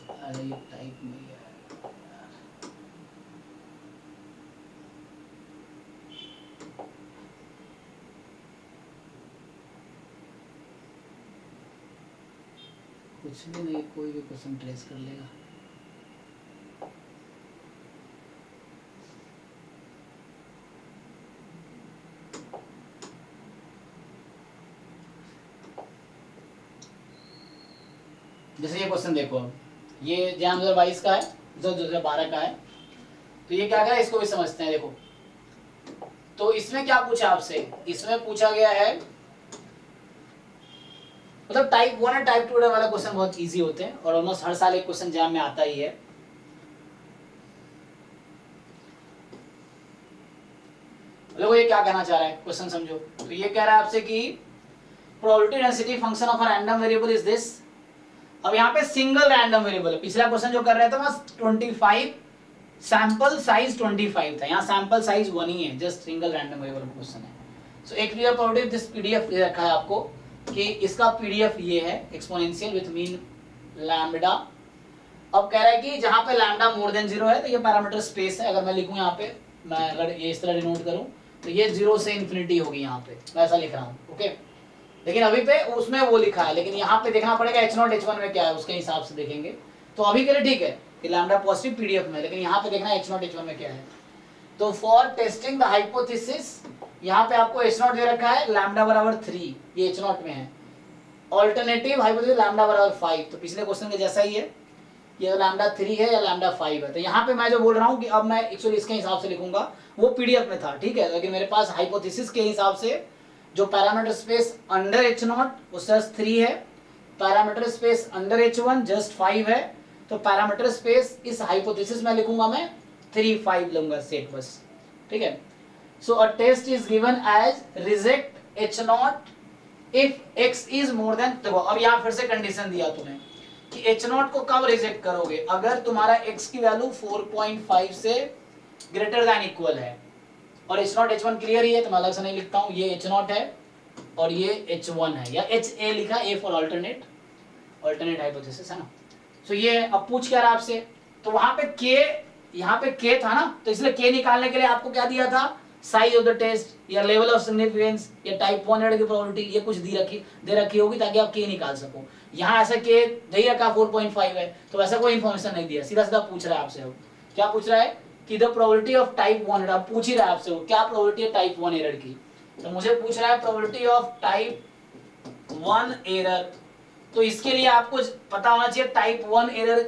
अरे ये टाइप में ही है यार, कुछ भी नहीं, कोई भी क्वेश्चन ट्रेस कर लेगा। जैसे ये क्वेश्चन देखो, ये जैन 2022 का है, जो 2012 का है, तो ये क्या है इसको भी समझते हैं। देखो तो इसमें क्या पूछा आपसे, इसमें पूछा गया है, मतलब टाइप 1 और टाइप 2 वाला क्वेश्चन बहुत इजी होते हैं और ऑलमोस्ट हर साल एक क्वेश्चन एग्जाम में आता ही है। देखो ये क्या कहना चाह रहा है, क्वेश्चन समझो। तो ये कह रहा है आपसे कि probability density function of a random variable is this. अब यहाँ पे सिंगल रैंडम वेरिएबल है, पिछला क्वेश्चन जो कर रहे थे वहां 25 सैंपल साइज 25 था, यहाँ सैंपल साइज 1 ही है, just single random variable question है। सो एक क्लियर प्रोबेबिलिटी दिस पीडीएफ रखा है आपको कि इसका पीडीएफ ये है, एक्सपोनेंशियल विथ मीन लैम्डा। अब कह रहा है कि जहां पे लैम्डा मोर देन 0 है तो ये पैरामीटर स्पेस है। अगर मैं लिखूं यहाँ पे, मैं अगर ये इस तरह डिनोट करूं तो ये 0 से इन्फिनिटी होगी, यहाँ पे मैं ऐसा लिख रहा हूँ, ओके। लेकिन अभी पे उसमें वो लिखा है, लेकिन यहाँ पे देखना पड़ेगा h0 h1 में क्या है, उसके हिसाब से देखेंगे। तो अभी के लिए ठीक है कि लैम्डा पॉजिटिव पीडीएफ में, लेकिन यहाँ पे देखना h0 h1 में क्या है। तो फॉर टेस्टिंग द हाइपोथेसिस यहाँ पे आपको h0 दे रखा है लैम्डा बराबर 3, ये h0 में है। ऑल्टरनेटिव हाइपोथेसिस लैम्डा बराबर 5, तो पिछले क्वेश्चन के जैसा ही है, ये लैम्डा 3 है या लैम्डा 5 है। तो यहाँ पे मैं जो बोल रहा हूँ कि अब मैं एक्चुअली इसके हिसाब से लिखूंगा, वो पीडीएफ में था, ठीक है, लेकिन मेरे पास हाइपोथेसिस के हिसाब से जो पैरामीटर स्पेस अंडर h0 वो जस्ट 3 है, parameter space under h1 just 5 है। तो पैरामीटर स्पेस इस हाइपोथेसिस में लिखूंगा मैं 3 5 लूंगा सेट बस, ठीक है। So a test is given as reject h0 if x is more than, देखो अब यहाँ फिर से कंडीशन दिया तुम्हें कि h0 को कब रिजेक्ट करोगे, अगर तुम्हारा x की वैल्यू 4.5 से ग्रेटर देन इक्वल है। और h0 h1 क्लियर ही है, तो मैं अलग से नहीं लिखता हूँ, ये h0 है और ये h1 है, या HA लिखा, A फॉर अल्टरनेट हाइपोथेसिस है ना। सो ये अब पूछ क्या रहा आपसे, तो वहां पे k, यहाँ पे k था ना, तो इसलिए k निकालने के लिए आपको क्या दिया था, साइज ऑफ द टेस्ट या लेवल ऑफ सिग्निफिकेंस या टाइप 1 एरर की प्रोबेबिलिटी, ये कुछ दे रखी होगी ताकि आप k निकाल सको। यहाँ ऐसा k दे ही रखा 4.5 है, तो ऐसा कोई इन्फॉर्मेशन नहीं दिया, सीधा सीधा पूछ रहा है आपसे। अब क्या पूछ रहा है कि the probability of type 1 error, पूछ ही रहा है आपसे वो क्या प्रोबेबिलिटी है टाइप 1 एरर की। तो मुझे पूछ रहा है प्रोबेबिलिटी ऑफ टाइप 1 एरर, तो इसके लिए आपको पता होना चाहिए टाइप 1 एरर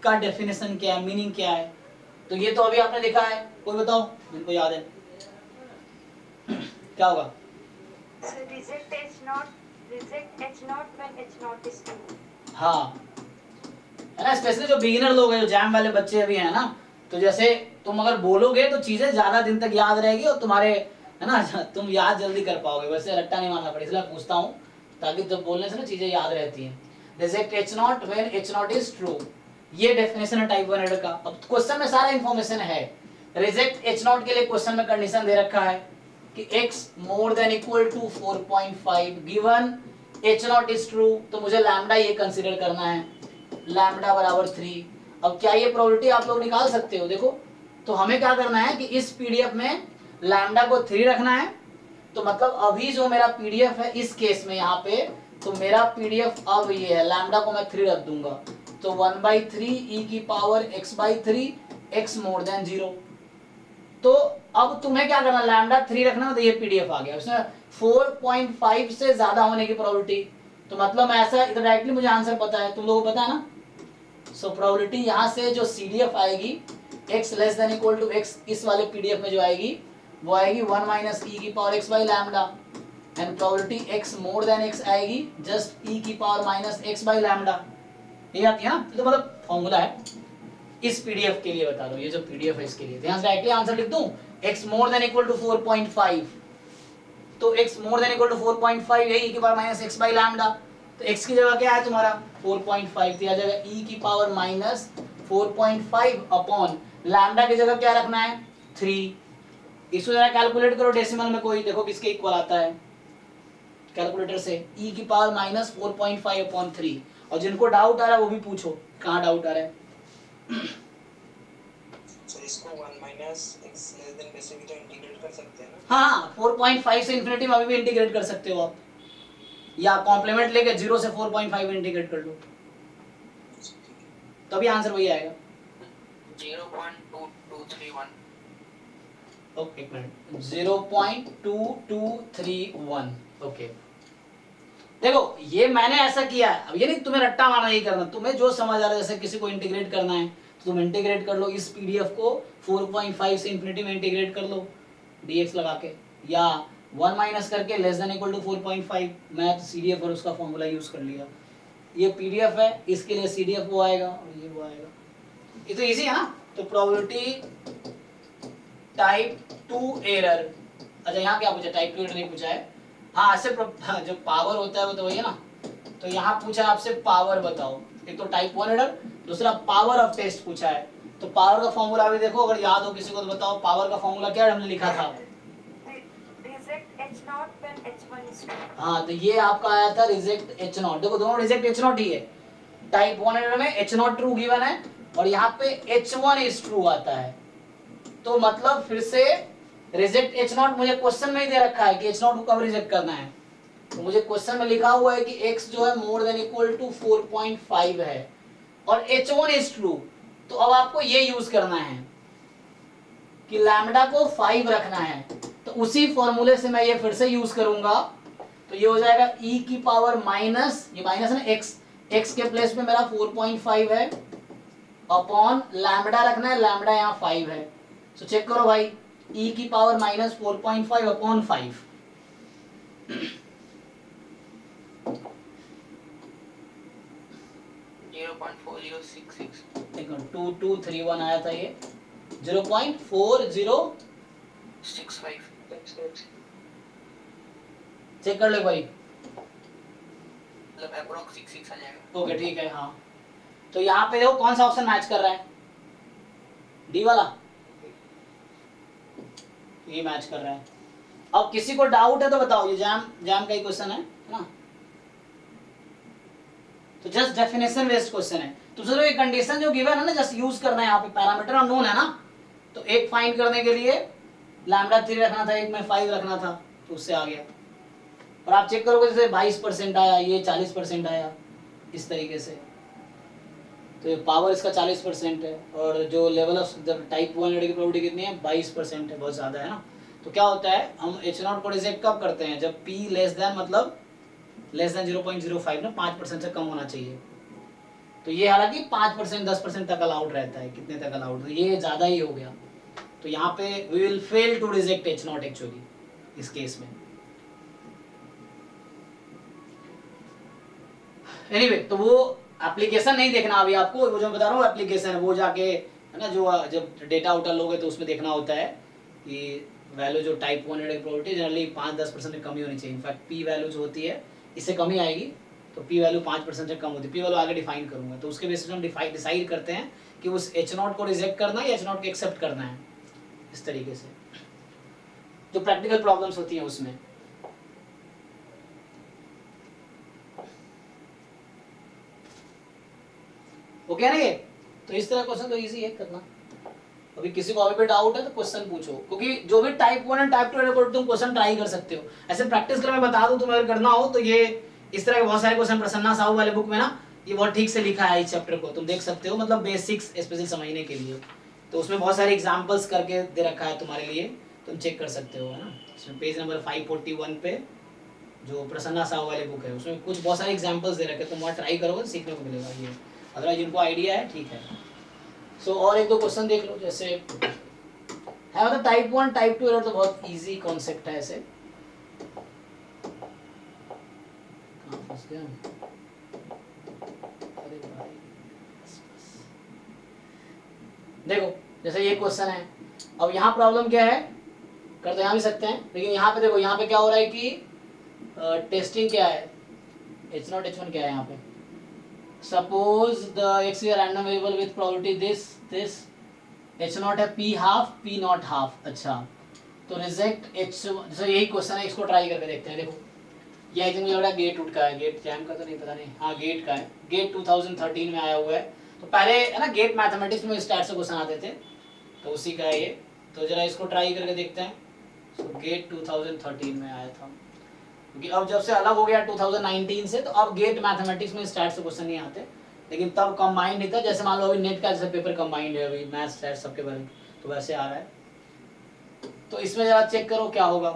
का डेफिनेशन क्या है, मीनिंग क्या है। तो ये तो अभी आपने देखा है, कोई बताओ जिनको याद है क्या होगा। Reject h0 when h0 is 2. हाँ है ना, स्पेशली जो बिगिनर लोग हैं, जो जैम वाले बच्चे अभी हैं ना, तो जैसे तुम अगर बोलोगे तो चीजें ज्यादा दिन तक याद रहेगी और तुम्हारे, है ना, तुम याद जल्दी कर पाओगे। वैसे रट्टा नहीं मारना पड़े, इसलिए पूछता हूँ ताकि जब बोलने से ना चीजें याद रहती हैं। Reject h0 when h0 is true, ये डेफिनेशन है टाइप 1 एरर का। अब क्वेश्चन में सारा इंफॉर्मेशन है। रिजेक्ट h0 के लिए क्वेश्चन में कंडीशन दे रखा है कि x more than equal to 4.5 given h0 is true, तो मुझे लैम्डा ये कंसीडर करना है, लैम्डा बराबर 3। अब क्या ये प्रोबेबिलिटी आप लोग निकाल सकते हो, देखो तो हमें क्या करना है कि इस पीडीएफ में लैम्डा को 3 रखना है। तो मतलब अभी जो मेरा पीडीएफ है इस केस में यहाँ पे, तो मेरा पीडीएफ अब ये है, लैम्डा को मैं 3 रख दूंगा, तो 1/3 e की power x/3 x more than 0। तो अब तुम्हें क्या करना, लैम्डा 3 रखना, तो ये पीडीएफ आ गया, उसमें 4.5 से ज्यादा होने की प्रोबेबिलिटी। तो मतलब ऐसा इधर डायरेक्टली मुझे आंसर पता है, तुम लोगों को पता है ना। सो प्रोबेबिलिटी यहाँ से जो CDF आएगी x less than equal to x, इस वाले पीडीएफ में जो आएगी वो आएगी 1 माइनस e की power x by lambda, and probability x more then x आएगी जस्ट e की power minus x by lambda, ये आती है ना। तो मतलब फॉर्मूला है इस पीडीएफ के लिए, बता दो ये जो पीडीएफ है इसके लिए। यहाँ से डायरेक्टली आंसर लिख दूं, x more than equal to 4.5, तो x more than equal to 4.5 है e की power minus x by lambda, तो x की जगह क्या है तुम्हारा 4.5, दिया जाएगा e की पावर माइनस 4.5 अपॉन लैम्डा की जगह क्या रखना है 3, इसको जरा कैलकुलेट करो डेसिमल में, कोई देखो किसके इक्वल आता है कैलकुलेटर से, e की पावर माइनस 4.5/3। और जिनको डाउट आ रहा है वो भी पूछो कहाँ डाउट आ रहा है। सर इसको 1 माइनस x लेस देन वैसे भी तो इंटीग्रेट कर सकते हैं ना। हाँ 4.5 से इन्फिनिटी में अभी भी इंटीग्रेट कर सकते हो आप, या कॉम्प्लीमेंट लेके 0 से 4.5 इंटीग्रेट कर लो, तभी आंसर वही आएगा। 0.2231 ओके एक मिनट, 0.2231 ओके। देखो ये मैंने ऐसा किया है, अब ये नहीं तुम्हें रट्टा मारना नहीं करना, तुम्हें जो समझ आ रहा है, जैसे किसी को इंटीग्रेट करना है तो तुम इंटीग्रेट कर लो, इस पीडीएफ को 4.5 से इन्फिनिटी में इंटीग्रेट कर लो dx लगा के, या 1 माइनस करके लेस देन इक्वल टू 4.5, मैं तो सीडीएफ और उसका फॉर्मूला यूज कर लिया। ये पीडीएफ है, इसके लिए सीडीएफ वो आएगा और ये वो आएगा, ये तो इजी है ना। तो प्रोबेबिलिटी टाइप 2 एरर, अच्छा यहाँ क्या पूछा, टाइप 2 एरर नहीं पूछा है, हाँ ऐसे जो पावर होता है वो तो वही है ना। तो यहाँ पूछा है आपसे पावर बताओ, एक तो टाइप 1 एरर, दूसरा पावर ऑफ टेस्ट पूछा है। तो पावर का फॉर्मूला भी देखो, अगर याद हो किसी को तो बताओ, पावर का फॉर्मूला क्या हमने लिखा था। Reject H0 when H1 is true। हाँ तो ये आपका आया था रिजेक्ट H0, देखो दोनों रिजेक्ट H0 ही है। टाइप 1 एरर में H0 ट्रू गिवन है और यहाँ पे H1 इज ट्रू आता है, तो मतलब फिर से रिजेक्ट H0 मुझे क्वेश्चन में ही दे रखा है कि H0 को कब रिजेक्ट करना है, तो मुझे क्वेश्चन में लिखा हुआ है कि x जो है मोर देन इक्वल टू 4.5 है और H1 इज ट्रू। तो अब आपको ये यूज करना है कि लैम्डा को 5 रखना है, तो उसी फॉर्मूले से मैं ये फिर से यूज करूंगा। तो ये हो जाएगा e की पावर माइनस, ये माइनस है ना, x के प्लेस पे मेरा 4.5 है अपॉन लैम्डा रखना है, लैम्डा यहाँ 5 है। तो चेक करो भाई, e की पावर माइनस 4.5 अपॉन 5, देखो 2231 आया था ये, 0.4065 चेक कर लो भाई, मतलब अप्रोक्स 66 आ जाएगा। ओके ठीक है। हाँ तो यहाँ पे देखो कौन सा ऑप्शन मैच कर रहा है, डी वाला, ये मैच कर रहा है। अब किसी को डाउट है तो बताओ, ये जैम का ही क्वेश्चन है ना, तो जस्ट डेफिनेशन बेस्ड क्वेश्चन है। तो चलो ये कंडीशन जो गिवन है ना, जस्ट यूज करना है, यहाँ पे पैरामीटर अननोन है ना, तो एक फाइंड करने के लिए लैम्डा 3 रखना था, एक में 5 रखना था, तो उससे आ गया। और आप चेक करोगे जैसे 22% आया, ये 40% आया, इस तरीके से। तो पावर इसका 40% है और जो लेवल ऑफ टाइप 1 एरर की प्रोबेबिलिटी कितनी है, 22% है, बहुत ज्यादा है ना। तो क्या होता है, हम H0 को रिजेक्ट कब करते हैं, जब P लेस देन, मतलब लेस देन 0.05 ना, 5% से कम होना चाहिए। तो ये हालांकि 5% 10% तक अलाउड रहता है, कितने तक अलाउड, तो ये ज्यादा ही हो गया। तो यहाँ पे we will fail to reject H0 actually इस केस में। एनीवे तो वो एप्लीकेशन नहीं देखना अभी आपको, वो जो बता रहा हूँ एप्लीकेशन है, वो जाके है ना, जो जब डेटा उठा लोगे तो उसमें देखना होता है कि वैल्यू जो टाइप 1 एरर की प्रोबेबिलिटी जनरली 5-10% से कम ही होनी चाहिए। इनफैक्ट पी वैल्यू जो होती है इससे कम ही आएगी, तो पी वैल्यू 5% से कम होती है। पी वैल्यू आगे डिफाइन करूंगा, तो उसके बेसिस पे हम डिसाइड करते हैं कि उस H0 को रिजेक्ट करना है या H0 को एक्सेप्ट करना है, इस तरीके से जो प्रैक्टिकल प्रॉब्लम्स होती हैं उसमें। ओके ना ये, तो इस तरह क्वेश्चन तो इजी है करना। अभी किसी को अभी भी डाउट है तो क्वेश्चन पूछो, क्योंकि जो भी टाइप 1 एंड टाइप 2 एरर को तुम क्वेश्चन ट्राई कर सकते हो। ऐसे प्रैक्टिस कर मैं बता दूं, तुम्हें अगर करना हो तो ये इस तरह के बहुत सारे क्वेश्चन प्रसन्ना साहू वाले बुक में ना, ये बहुत ठीक से लिखा है इस चैप्टर को, तुम देख सकते हो, मतलब बेसिक्स स्पेशल समझने के लिए। तो उसमें बहुत सारे एग्जांपल्स करके दे रखा है तुम्हारे लिए, तुम चेक कर सकते हो, है ना। इसमें पेज नंबर 541 पे जो प्रसन्ना साहू वाली बुक है, उसमें कुछ बहुत सारे एग्जांपल्स दे रखे, तुम वहाँ ट्राई करोगे सीखने को मिलेगा ये। अदरवाइज जिनको आइडिया है ठीक है। सो और एक दो क्वेश्चन देख लो, जैसे है मतलब टाइप 1 टाइप 2 एरर तो बहुत इजी कॉन्सेप्ट है ऐसे। कहाँ फंस गया, अरे भाई देखो जैसे ये क्वेश्चन है, अब यहाँ प्रॉब्लम क्या है, कर तो यहाँ भी सकते हैं, लेकिन यहाँ पे देखो, यहाँ पे क्या हो रहा है कि टेस्टिंग क्या है, H0 H1 क्या है यहाँ पे, suppose the x is a random variable with probability this H0 है P half P not half। अच्छा तो रिजेक्ट H, जैसे यही क्वेश्चन है, इसको ट्राई करके देखते हैं। देखो ये आई थिंक मुझे लग रहा है गेट उट का है, गेट जैम का तो नहीं पता नहीं, हाँ गेट का है, गेट 2013 में आया हुआ है। तो पहले है ना गेट मैथमेटिक्स में स्टैट से क्वेश्चन आते थे, तो उसी का है ये। तो जरा इसको ट्राई करके देखते हैं। तो गेट 2013 में आया था, क्योंकि अब जब से अलग हो गया 2019 से, तो अब गेट मैथमेटिक्स में स्टैट से क्वेश्चन नहीं आते, लेकिन तब कंबाइंड नहीं था। जैसे मान लो अभी नेट का जैसे पेपर कंबाइंड है अभी, मैथ्स स्टैट सबके बारे में, तो वैसे आ रहा है। तो इसमें जरा चेक करो क्या होगा।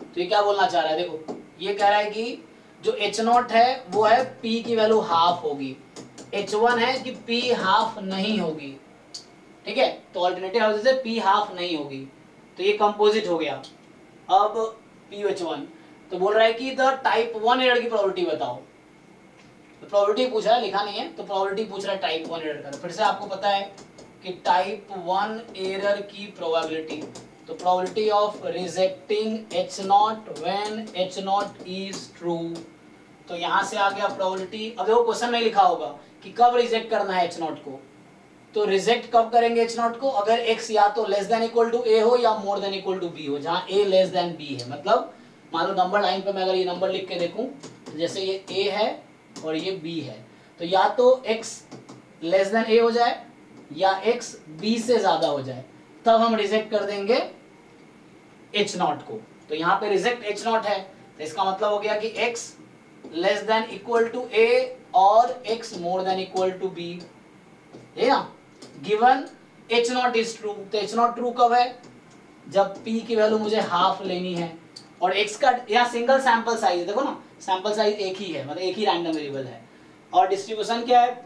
तो ये क्या बोलना चाह रहा है, देखो ये कह रहा है कि जो H0 है वो है P की वैल्यू हाफ होगी, H1 है कि P हाफ नहीं होगी, ठीक है। तो ऑल्टरनेटिव हाउस से P हाफ नहीं होगी, तो ये कंपोजिट हो गया। अब PH1 तो बोल रहा है कि द टाइप 1 एरर की प्रोबेबिलिटी बताओ। तो प्रोबेबिलिटी पूछ रहा है, लिखा नहीं है, तो प्रोबेबिलिटी पूछ रहा है टाइप 1 एरर का। फिर से आपको पता है कि टाइप 1 एरर की प्रोबेबिलिटी, तो probability of rejecting H0 when H0 is true. तो यहां से आ गया प्रोबेबिलिटी। अब देखो क्वेश्चन में लिखा होगा कि कब रिजेक्ट करना है H0 को। तो रिजेक्ट कब करेंगे H0 को, अगर x या तो less than equal to a हो या more than equal to b हो, जहां a लेस देन b है। मतलब मान लो नंबर लाइन पे मैं अगर ये नंबर लिख के देखूं, तो जैसे ये a है और ये b है, तो या तो x लेस देन a हो जाए या x b से ज्यादा हो जाए, तब हम रिजेक्ट कर देंगे H0 को। तो यहाँ पे रिजेक्ट H0 है, तो इसका मतलब हो गया कि x less than equal to a और x more than equal to b, है ना। गिवन H0 इज ट्रू, तो H0 ट्रू कब है, जब p की वैल्यू मुझे हाफ लेनी है और x का यहाँ सिंगल सैंपल साइज, देखो ना सैंपल साइज एक ही है, मतलब एक ही रैंडम वेरिएबल है, और डिस्ट्रीब्यूशन क्या है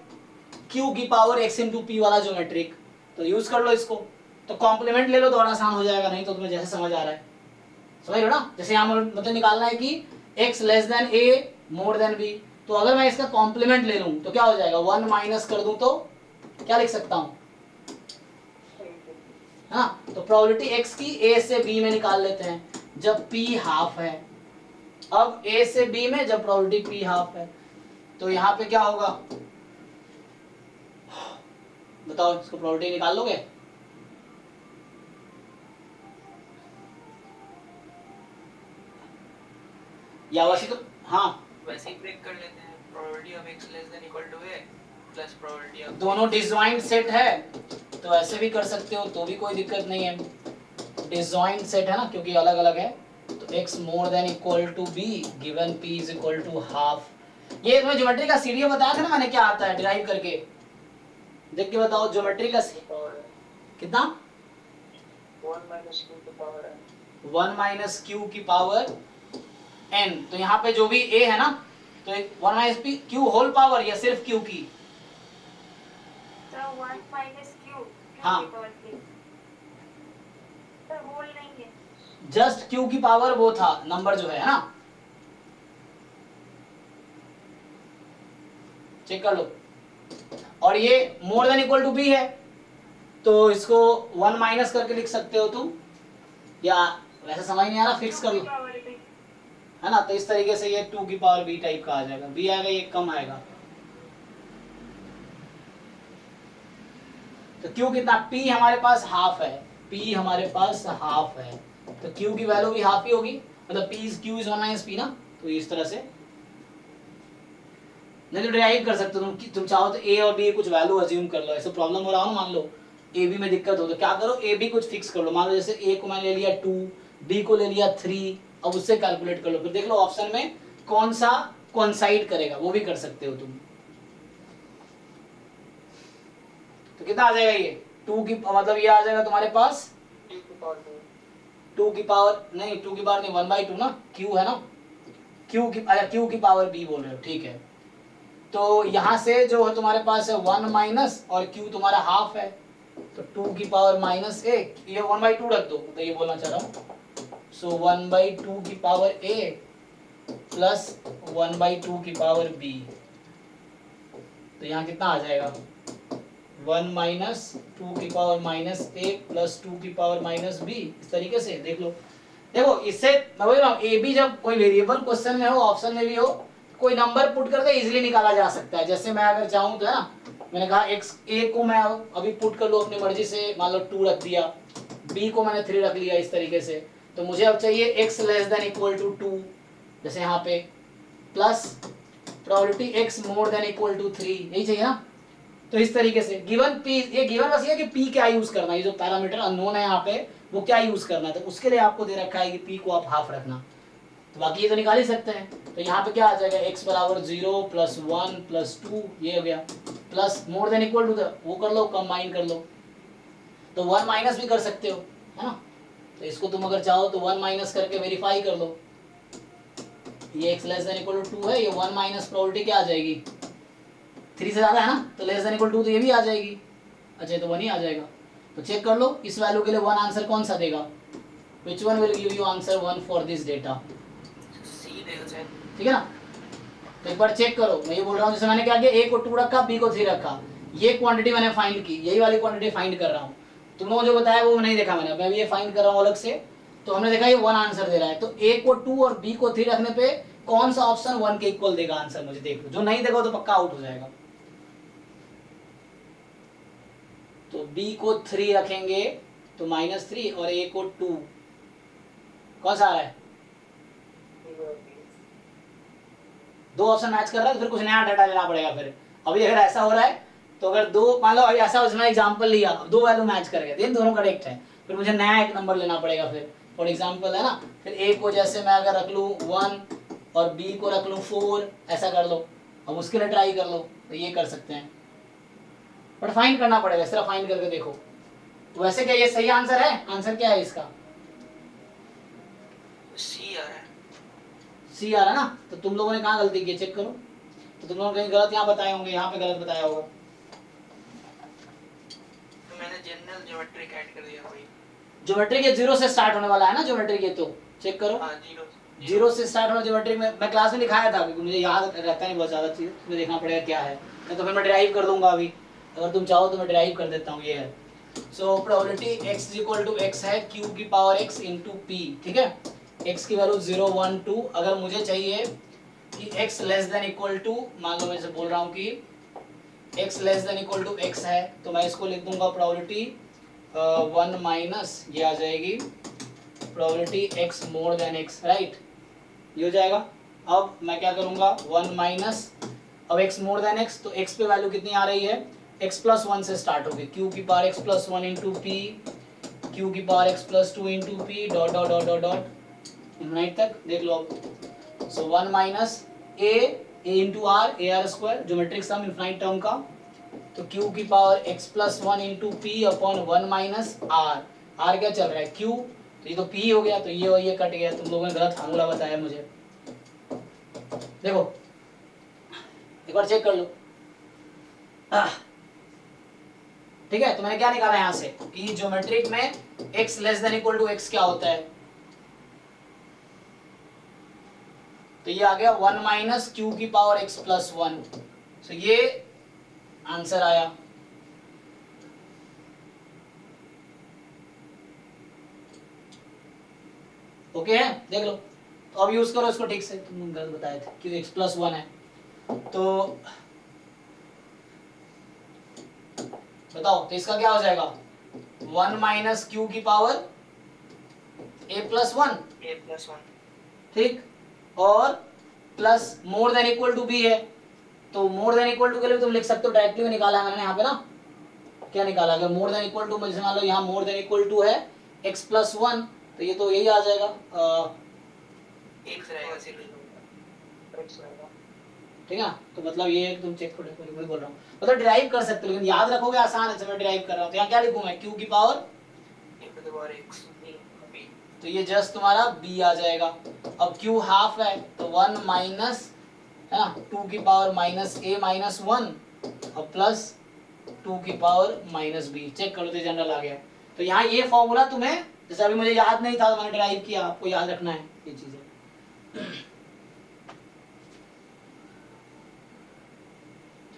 q की पावर x इंटू p वाला ज्योमेट्रिक, तो यूज कर लो इसको। तो कॉम्प्लीमेंट ले लो तो और आसान हो जाएगा, नहीं तो तुम्हें जैसे समझ आ रहा है, समझ रहे हो ना। जैसे यहाँ मतलब निकालना है कि x less then a more than b, तो अगर मैं इसका कॉम्प्लीमेंट ले लूं तो क्या हो जाएगा, 1 माइनस कर दूं तो क्या लिख सकता हूं, हाँ। तो प्रोबेबिलिटी x की a से b में निकाल लेते हैं जब p हाफ है। अब a से b में जब प्रोबेबिलिटी p हाफ है, तो यहाँ पे क्या होगा बताओ, इसको प्रोबेबिलिटी निकाल लोगे। या वैसे तो हाँ वैसे ही ब्रेक कर लेते हैं, probability of x less than equal to a plus probability of, दोनों डिसजॉइंट सेट है तो ऐसे भी कर सकते हो, तो भी कोई दिक्कत नहीं है। डिसजॉइंट सेट है ना, क्योंकि अलग अलग है, तो x more than equal to b given p is equal to half. ये तुम्हें ज्योमेट्री का सीढ़ी बताया था ना मैंने, क्या आता है डिराइव करके, देख के बताओ ज्योमेट्री का कितना, 1 माइनस q की पावर n, 1 माइनस q की पावर n। तो यहाँ पे जो भी a है ना, तो 1 माइनस q होल पावर या सिर्फ q की, तो 1 माइनस q हाँ। की पावर 3, तो होल नहीं है, जस्ट q की पावर वो था नंबर जो है ना, चेक कर लो। और ये more than equal to b है, तो इसको 1 माइनस करके लिख सकते हो तुम, या वैसे समझ नहीं आ रहा फिक्स कर लो, है ना। तो इस तरीके से ये 2 की पावर b टाइप का आ जाएगा, b आएगा ये कम आएगा। तो q कितना, p हमारे पास हाफ है, p हमारे पास हाफ है, तो q की वैल्यू भी हाफ ही होगी, मतलब q इज 1 माइनस p ना। तो इस तरह से नहीं तो डिराइव कर सकते हो तुम चाहो तो a और b कुछ वैल्यू अज्यूम कर लो। ऐसे प्रॉब्लम हो रहा हो ना, मान लो a b में दिक्कत हो तो क्या करो, a b कुछ फिक्स कर लो। मान लो जैसे a को मैंने ले लिया 2, b को ले लिया 3, अब उससे कैलकुलेट कर लो, फिर देख लो ऑप्शन में कौन सा कोइंसाइड करेगा, वो भी कर सकते हो तुम। तो कितना आ जाएगा ये 2 की, मतलब ये आ जाएगा तुम्हारे पास 2 की पावर नहीं, 2 की पावर नहीं 1/2 ना, q है ना, q की पावर b बोल रहे हो, ठीक है। तो यहाँ से जो है तुम्हारे पास है 1 माइनस और q तुम्हारा हाफ है, तो 2 की पावर माइनस a, ये 1/2 रख दो, तो ये बोलना चाह रहा हूँ। सो 1/2 की पावर a प्लस 1/2 की पावर b, तो यहाँ कितना आ जाएगा 1 माइनस 2 की पावर माइनस a प्लस 2 की पावर माइनस b। इस तरीके से देख लो, देखो इससे मैं बोल रहा हूँ a b जब कोई वेरिएबल क्वेश्चन में हो, ऑप्शन में भी हो, कोई नंबर पुट करके इजीली निकाला जा सकता है। जैसे मैं अगर चाहूँ तो है ना, मैंने कहा एक्स ए को मैं अभी पुट कर लूँ अपनी मर्जी से, मान लो 2 रख दिया, बी को मैंने 3 रख लिया इस तरीके से, तो मुझे अब चाहिए x less than equal to 2, जैसे यहाँ पे plus probability x more than equal to 3, यही चाहिए ना। तो इस तरीके से गिवन पी, ये गिवन बस ये कि पी क्या यूज करना है, ये जो पैरामीटर अननोन है यहाँ पे वो क्या यूज करना है, तो उसके लिए आपको दे रखा है कि पी को आप हाफ रखना, तो बाकी ये तो निकाल ही सकते हैं। तो यहाँ पे क्या आ जाएगा, x बराबर 0 प्लस 1 प्लस 2, ये हो गया, plus more than equal to वो कर लो, कंबाइन कर लो, तो 1 माइनस भी कर सकते हो, है ना। तो इसको तुम अगर चाहो तो 1 माइनस करके वेरीफाई कर लो, ये x less than equal to 2 है, ये 1 माइनस प्रोबेबिलिटी क्या आ जाएगी 3 से ज्यादा है ना, तो लेस देन इक्वल टू तो ये भी आ जाएगी, अच्छा तो 1 ही आ जाएगा। तो चेक कर लो इस वैल्यू के लिए 1 आंसर कौन सा देगा, which one will give you answer 1 for this data, ठीक है ना। तो एक बार चेक करो, मैं ये बोल रहा हूँ जैसे मैंने क्या किया, ए को 2 रखा, बी को 3 रखा, ये क्वांटिटी मैंने फाइंड की, यही वाली क्वांटिटी फाइंड कर रहा हूँ, तुम लोगों जो बताया वो नहीं देखा मैंने, मैं भी ये फाइंड कर रहा हूँ अलग से, तो हमने देखा ये 1 आंसर दे रहा है, तो ए को 2 और बी को 3 रखने पे कौन सा ऑप्शन 1 के इक्वल देगा आंसर, मुझे देख लो, जो नहीं देखो तो पक्का आउट हो जाएगा। तो बी को 3 रखेंगे तो -3 और ए को 2, कौन सा आ रहा है, 2 ऑप्शन मैच कर रहा है, तो फिर कुछ नया डाटा लेना पड़ेगा। फिर अभी अगर ऐसा हो रहा है तो अगर 2 मान लो अभी ऐसा उसमें एग्जांपल लिया, 2 वैल्यू मैच कर गए, इन दोनों करेक्ट है, फिर मुझे नया एक नंबर लेना पड़ेगा फिर, फॉर एग्जांपल है ना, फिर ए को जैसे मैं अगर रख लूँ 1 और बी को रख लूँ 4, ऐसा कर लो, अब उसके लिए ट्राई कर लो, तो ये कर सकते हैं, बट फाइंड करना पड़ेगा, सिर्फ फाइंड करके देखो। तो वैसे क्या ये सही आंसर है, आंसर क्या है इसका, सी आ रहा है, सी आ रहा है ना। तो तुम लोगों ने कहाँ गलती की चेक करो, तो तुम लोगों ने कहीं गलत यहाँ बताए होंगे, यहाँ पे गलत बताया होगा, तो मैंने जनरल ज्योमेट्रिक ऐड कर दिया भाई, ज्योमेट्रिक ये 0 से स्टार्ट होने वाला है ना, ज्योमेट्रिक ये तो चेक करो, हाँ 0 से स्टार्ट होना ज्योमेट्रिक में, मैं क्लास में दिखाया था क्योंकि मुझे याद रहता नहीं बहुत ज्यादा चीज, मुझे देखना पड़ेगा क्या है, नहीं तो फिर मैं डिराइव कर दूंगा, अभी अगर तुम चाहो तो मैं डिराइव कर देता हूँ, ये है। So probability x equal to x है q की पावर x इंटू p, ठीक है, x की वैल्यू 0 1 2, अगर मुझे चाहिए कि x less than equal to, मान लो मैं इसे बोल रहा हूँ कि x less than equal to x है, तो मैं इसको लिख दूंगा प्रोबेबिलिटी 1 माइनस ये आ जाएगी probability x more then x, right, ये हो जाएगा। अब मैं क्या करूंगा 1 माइनस, अब x मोर देन x, तो x पे वैल्यू कितनी आ रही है, x प्लस 1 से स्टार्ट होगी, q की power x plus 1 into p, q की power x plus 2 into p, dot dot dot dot dot infinite तक, देख लो अब। So 1 minus a into r, a r square, geometric sum infinite term का, तो q की power x plus 1 into p upon 1 minus r, r क्या चल रहा है q, तो ये तो p हो गया, तो ये और ये कट गया, तुम लोगों ने गलत फार्मूला बताया मुझे, देखो एक बार चेक कर लो, ठीक है। तो मैंने क्या निकाला यहां से कि ज्योमेट्रिक में x less than equal to x क्या होता है, तो ये आ गया 1 माइनस q की पावर x प्लस 1, तो ये आंसर आया। ओके है, देख लो, तो अब यूज करो इसको ठीक से, तुम गलत बताए थे कि x प्लस 1 है, तो बताओ, तो इसका क्या हो जाएगा 1 माइनस क्यू की पावर a प्लस 1, ठीक, और plus more than equal to b है, तो मोर देन इक्वल टू के लिए तुम लिख सकते हो, डायरेक्टली में निकाला है मैंने यहाँ पे ना, क्या निकाला, अगर मोर देन इक्वल टू, जैसे मान लो यहाँ मोर देन इक्वल टू है x प्लस 1, तो ये तो यही आ जाएगा, ठीक है। तो मतलब ये तुम चेक करो, मैं बोल रहा हूँ, मतलब डिराइव कर सकते हो, लेकिन याद रखोगे आसान है, मैं डिराइव कर रहा हूँ, तो यहाँ क्या लिखूंगा q की पावर x, तो ये जस्ट तुम्हारा b आ जाएगा। अब q हाफ है तो 1 माइनस है ना 2 की पावर माइनस a माइनस 1 और प्लस 2 की पावर माइनस b, चेक करो तो जनरल आ गया। तो यहाँ ये फॉर्मूला तुम्हें, जैसे अभी मुझे याद नहीं था तो मैंने डिराइव किया, आपको याद रखना है ये चीजें,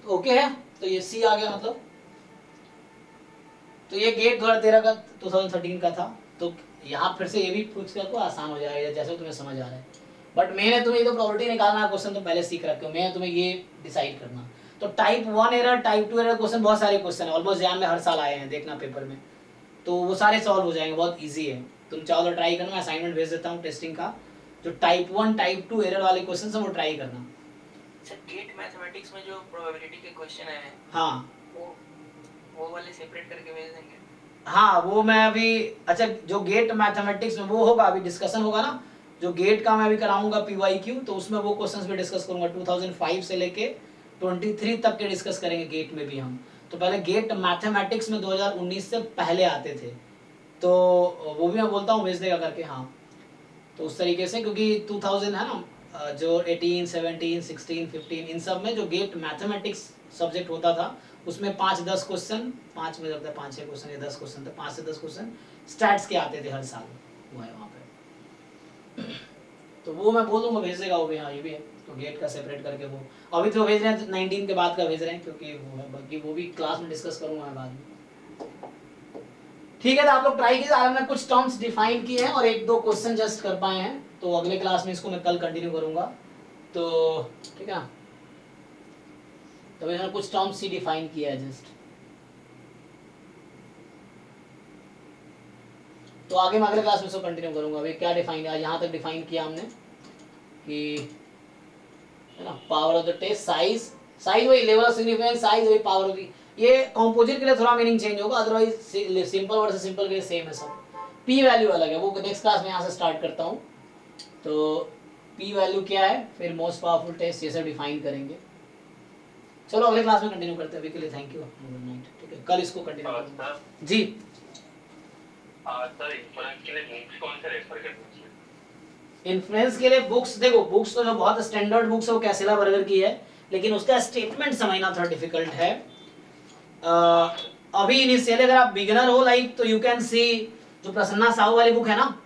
ओके है। तो ये सी आ गया, मतलब तो ये गेट 2013 का 2013 का था, तो यहाँ फिर से ये भी पूछ कर को आसान हो जाएगा जैसे तुम्हें समझ आ रहा है, बट मैंने तुम्हें ये तो प्रॉपर्टी निकालना क्वेश्चन तो पहले सीख रखे हो, मैं तुम्हें ये डिसाइड करना। तो type 1 error, type 2 error question बहुत सारे क्वेश्चन है, ऑलमोस्ट एग्जाम में हर साल आए हैं, देखना पेपर में, तो वो सारे सॉल्व हो जाएंगे, बहुत इजी है। तुम चाहो तो ट्राई करना, मैं असाइनमेंट भेज देता हूँ टेस्टिंग का, जो टाइप 1 टाइप 2 एरर वाले क्वेश्चन है वो ट्राई करना। सर गेट मैथमेटिक्स में जो प्रोबेबिलिटी के क्वेश्चन है, हाँ वो वाले सेपरेट करके भेज देंगे। हाँ वो मैं अभी, अच्छा जो गेट मैथमेटिक्स में वो होगा, अभी डिस्कशन होगा ना, जो गेट का मैं अभी कराऊंगा PYQ, तो उसमें वो क्वेश्चंस भी डिस्कस करूंगा, 2005 से लेके 23 तक के डिस्कस करेंगे गेट में भी हम। तो पहले गेट मैथमेटिक्स में 2019 से पहले आते थे, तो वो भी मैं बोलता हूँ भेज देगा करके। हाँ तो उस तरीके से, क्योंकि 2000 है ना, जो 18, 17, 16, 15 इन सब में जो गेट मैथमेटिक्स सब्जेक्ट होता था, उसमें 5-10 क्वेश्चन, 5 में लगता है 5-6 क्वेश्चन या 10 क्वेश्चन, तो 5 से 10 क्वेश्चन स्टैट्स के आते थे हर साल, वो है वहाँ पे। तो वो मैं बोल दूंगा भेज देगा वो भी। हाँ ये भी है, तो गेट का सेपरेट करके वो अभी तो भेज रहे हैं, 19 के बाद का भेज रहे हैं, क्योंकि वो है, बाकी वो भी क्लास में डिस्कस करूंगा मैं बाद में। ठीक है, तो आप लोग ट्राई कीजिए। आज मैं कुछ टर्म्स डिफाइन किए हैं और 1-2 क्वेश्चन जस्ट कर पाए हैं, तो अगले क्लास में इसको मैं कल कंटिन्यू करूंगा। तो ठीक है, तो मैंने कुछ टर्म्स ही डिफाइन किया है जस्ट, तो आगे मैं अगले क्लास में इसको कंटिन्यू करूंगा। अभी क्या डिफाइन है, यहाँ तक डिफाइन किया हमने कि है ना, power of the test, size वही, लेवल ऑफ सिग्निफिकेंस, साइज वही, पावर ऑफ दी। ये कंपोजिट के लिए थोड़ा मीनिंग चेंज होगा, अदरवाइज सिंपल वर्ड से सिंपल के लिए सेम है सब। पी वैल्यू अलग है, वो नेक्स्ट क्लास में यहाँ से स्टार्ट करता हूँ। तो पी वैल्यू क्या है, फिर मोस्ट पावरफुल टेस्ट, ये सब डिफाइन करेंगे। चलो अगले क्लास में कंटिन्यू करते हैं, अभी के लिए थैंक यू, गुड नाइट। ठीक है, कल इसको कंटिन्यू करेंगे जी। सर इन्फ्लुएंस के लिए बुक्स कौन से रेफर करनी चाहिए? इन्फ्लुएंस के लिए बुक्स, देखो बुक्स तो जो बहुत स्टैंडर्ड बुक्स है वो कैसेला बर्गर की है, लेकिन उसका स्टेटमेंट समझना थोड़ा डिफिकल्ट है। अभी इनिशियली अगर आप बिगिनर हो लाइक, तो यू कैन सी जो प्रसन्ना साहू वाली बुक है ना,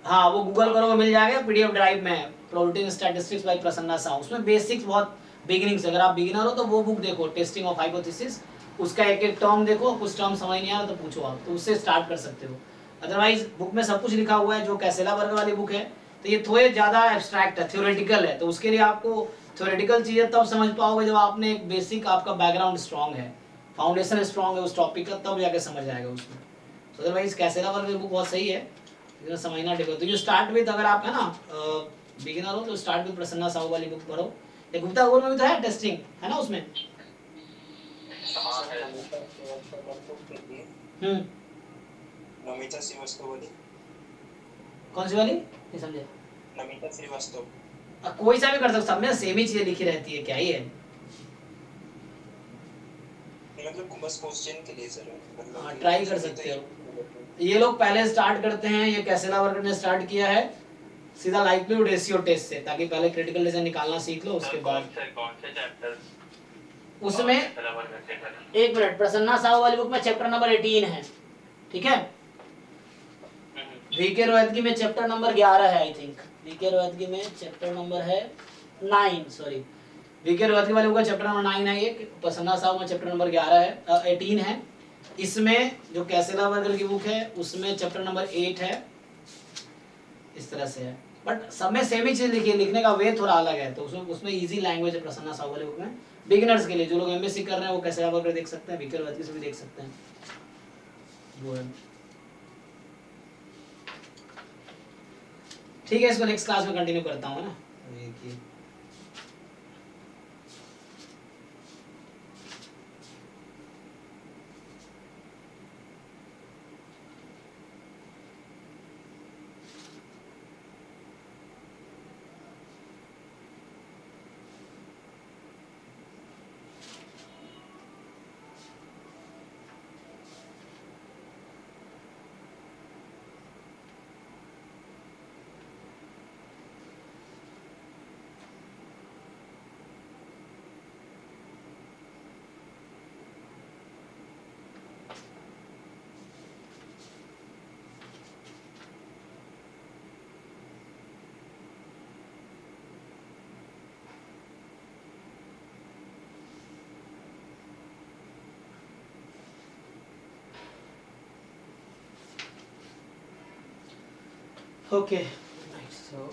हाँ वो गूगल करोगे मिल जाएगा, PDF ड्राइव में, probability and statistics by Prasanna Sahu, उसमें बेसिक्स बहुत बिगिनिंग से, अगर आप बिगिनर हो तो वो बुक देखो, टेस्टिंग ऑफ हाइपोथेसिस, उसका एक टर्म देखो, कुछ टर्म समझ नहीं आ रहा तो पूछो आप, तो उससे स्टार्ट कर सकते हो। अदरवाइज बुक में सब कुछ लिखा हुआ है, जो कैसेला बर्गर वाली बुक है तो ये थोड़े ज़्यादा एब्स्ट्रैक्ट है, थ्योरेटिकल है, तो उसके लिए आपको थ्योरेटिकल चीज़ें तब समझ पाओगे जब आपने एक बेसिक, आपका बैकग्राउंड स्ट्रॉन्ग है, फाउंडेशन स्ट्रॉन्ग है उस टॉपिक का, तब जाके समझ आएगा उसमें। तो अदरवाइज कैसेला बर्गर बुक बहुत सही है, लेकिन समझना डिफिकल्ट। तो यू स्टार्ट विद, अगर आप है ना बिगिनर हो तो स्टार्ट विद प्रसन्ना साहू वाली बुक पढ़ो। ये गुप्ता गोर में भी तो है टेस्टिंग, है ना उसमें। नमिता श्रीवास्तव वाली, कौन सी वाली, नहीं समझे। नमिता श्रीवास्तव, कोई सा भी कर सकते, सब में सेम ही चीजें लिखी रहती है, क्या ही है। मतलब बस क्वेश्चन के लिए सर, मतलब हाँ ट्राई कर सकते हो। ये लोग पहले स्टार्ट करते हैं, ये कैसेला बर्गर ने स्टार्ट किया है सीधा लाइक्लीहुड रेशियो टेस्ट से, ताकि पहले क्रिटिकल डिसीजन निकालना सीख लो, उसके बाद कौन से चैप्टर उसमें। एक मिनट, प्रसन्ना साहू वाली बुक में चैप्टर नंबर 18 है, ठीक है। वीके रोहतगी में चैप्टर नंबर 11 है, आई थिंक वीके रोहतगी में चैप्टर नंबर है 9, सॉरी वीके रोहतगी वाले बुक का चैप्टर नंबर 9 है, ये प्रसन्ना साहू में चैप्टर नंबर 11 है, 18 है। इसमें जो कैसेला बर्गर की बुक है उसमें चैप्टर नंबर 8 है, इस तरह से है, बट सब में सेम ही चीज लिखी है, लिखने का वे थोड़ा अलग है, तो उसमें इजी लैंग्वेज है प्रसन्ना साहू वाले बुक में। बिगिनर्स के लिए, जो लोग MSc कर रहे हैं वो कैसेला बर्गर देख सकते हैं, वीके रोहतगी से भी देख सकते हैं, वो है। ठीक है, इसको नेक्स्ट क्लास में कंटिन्यू करता हूँ ना। Okay, so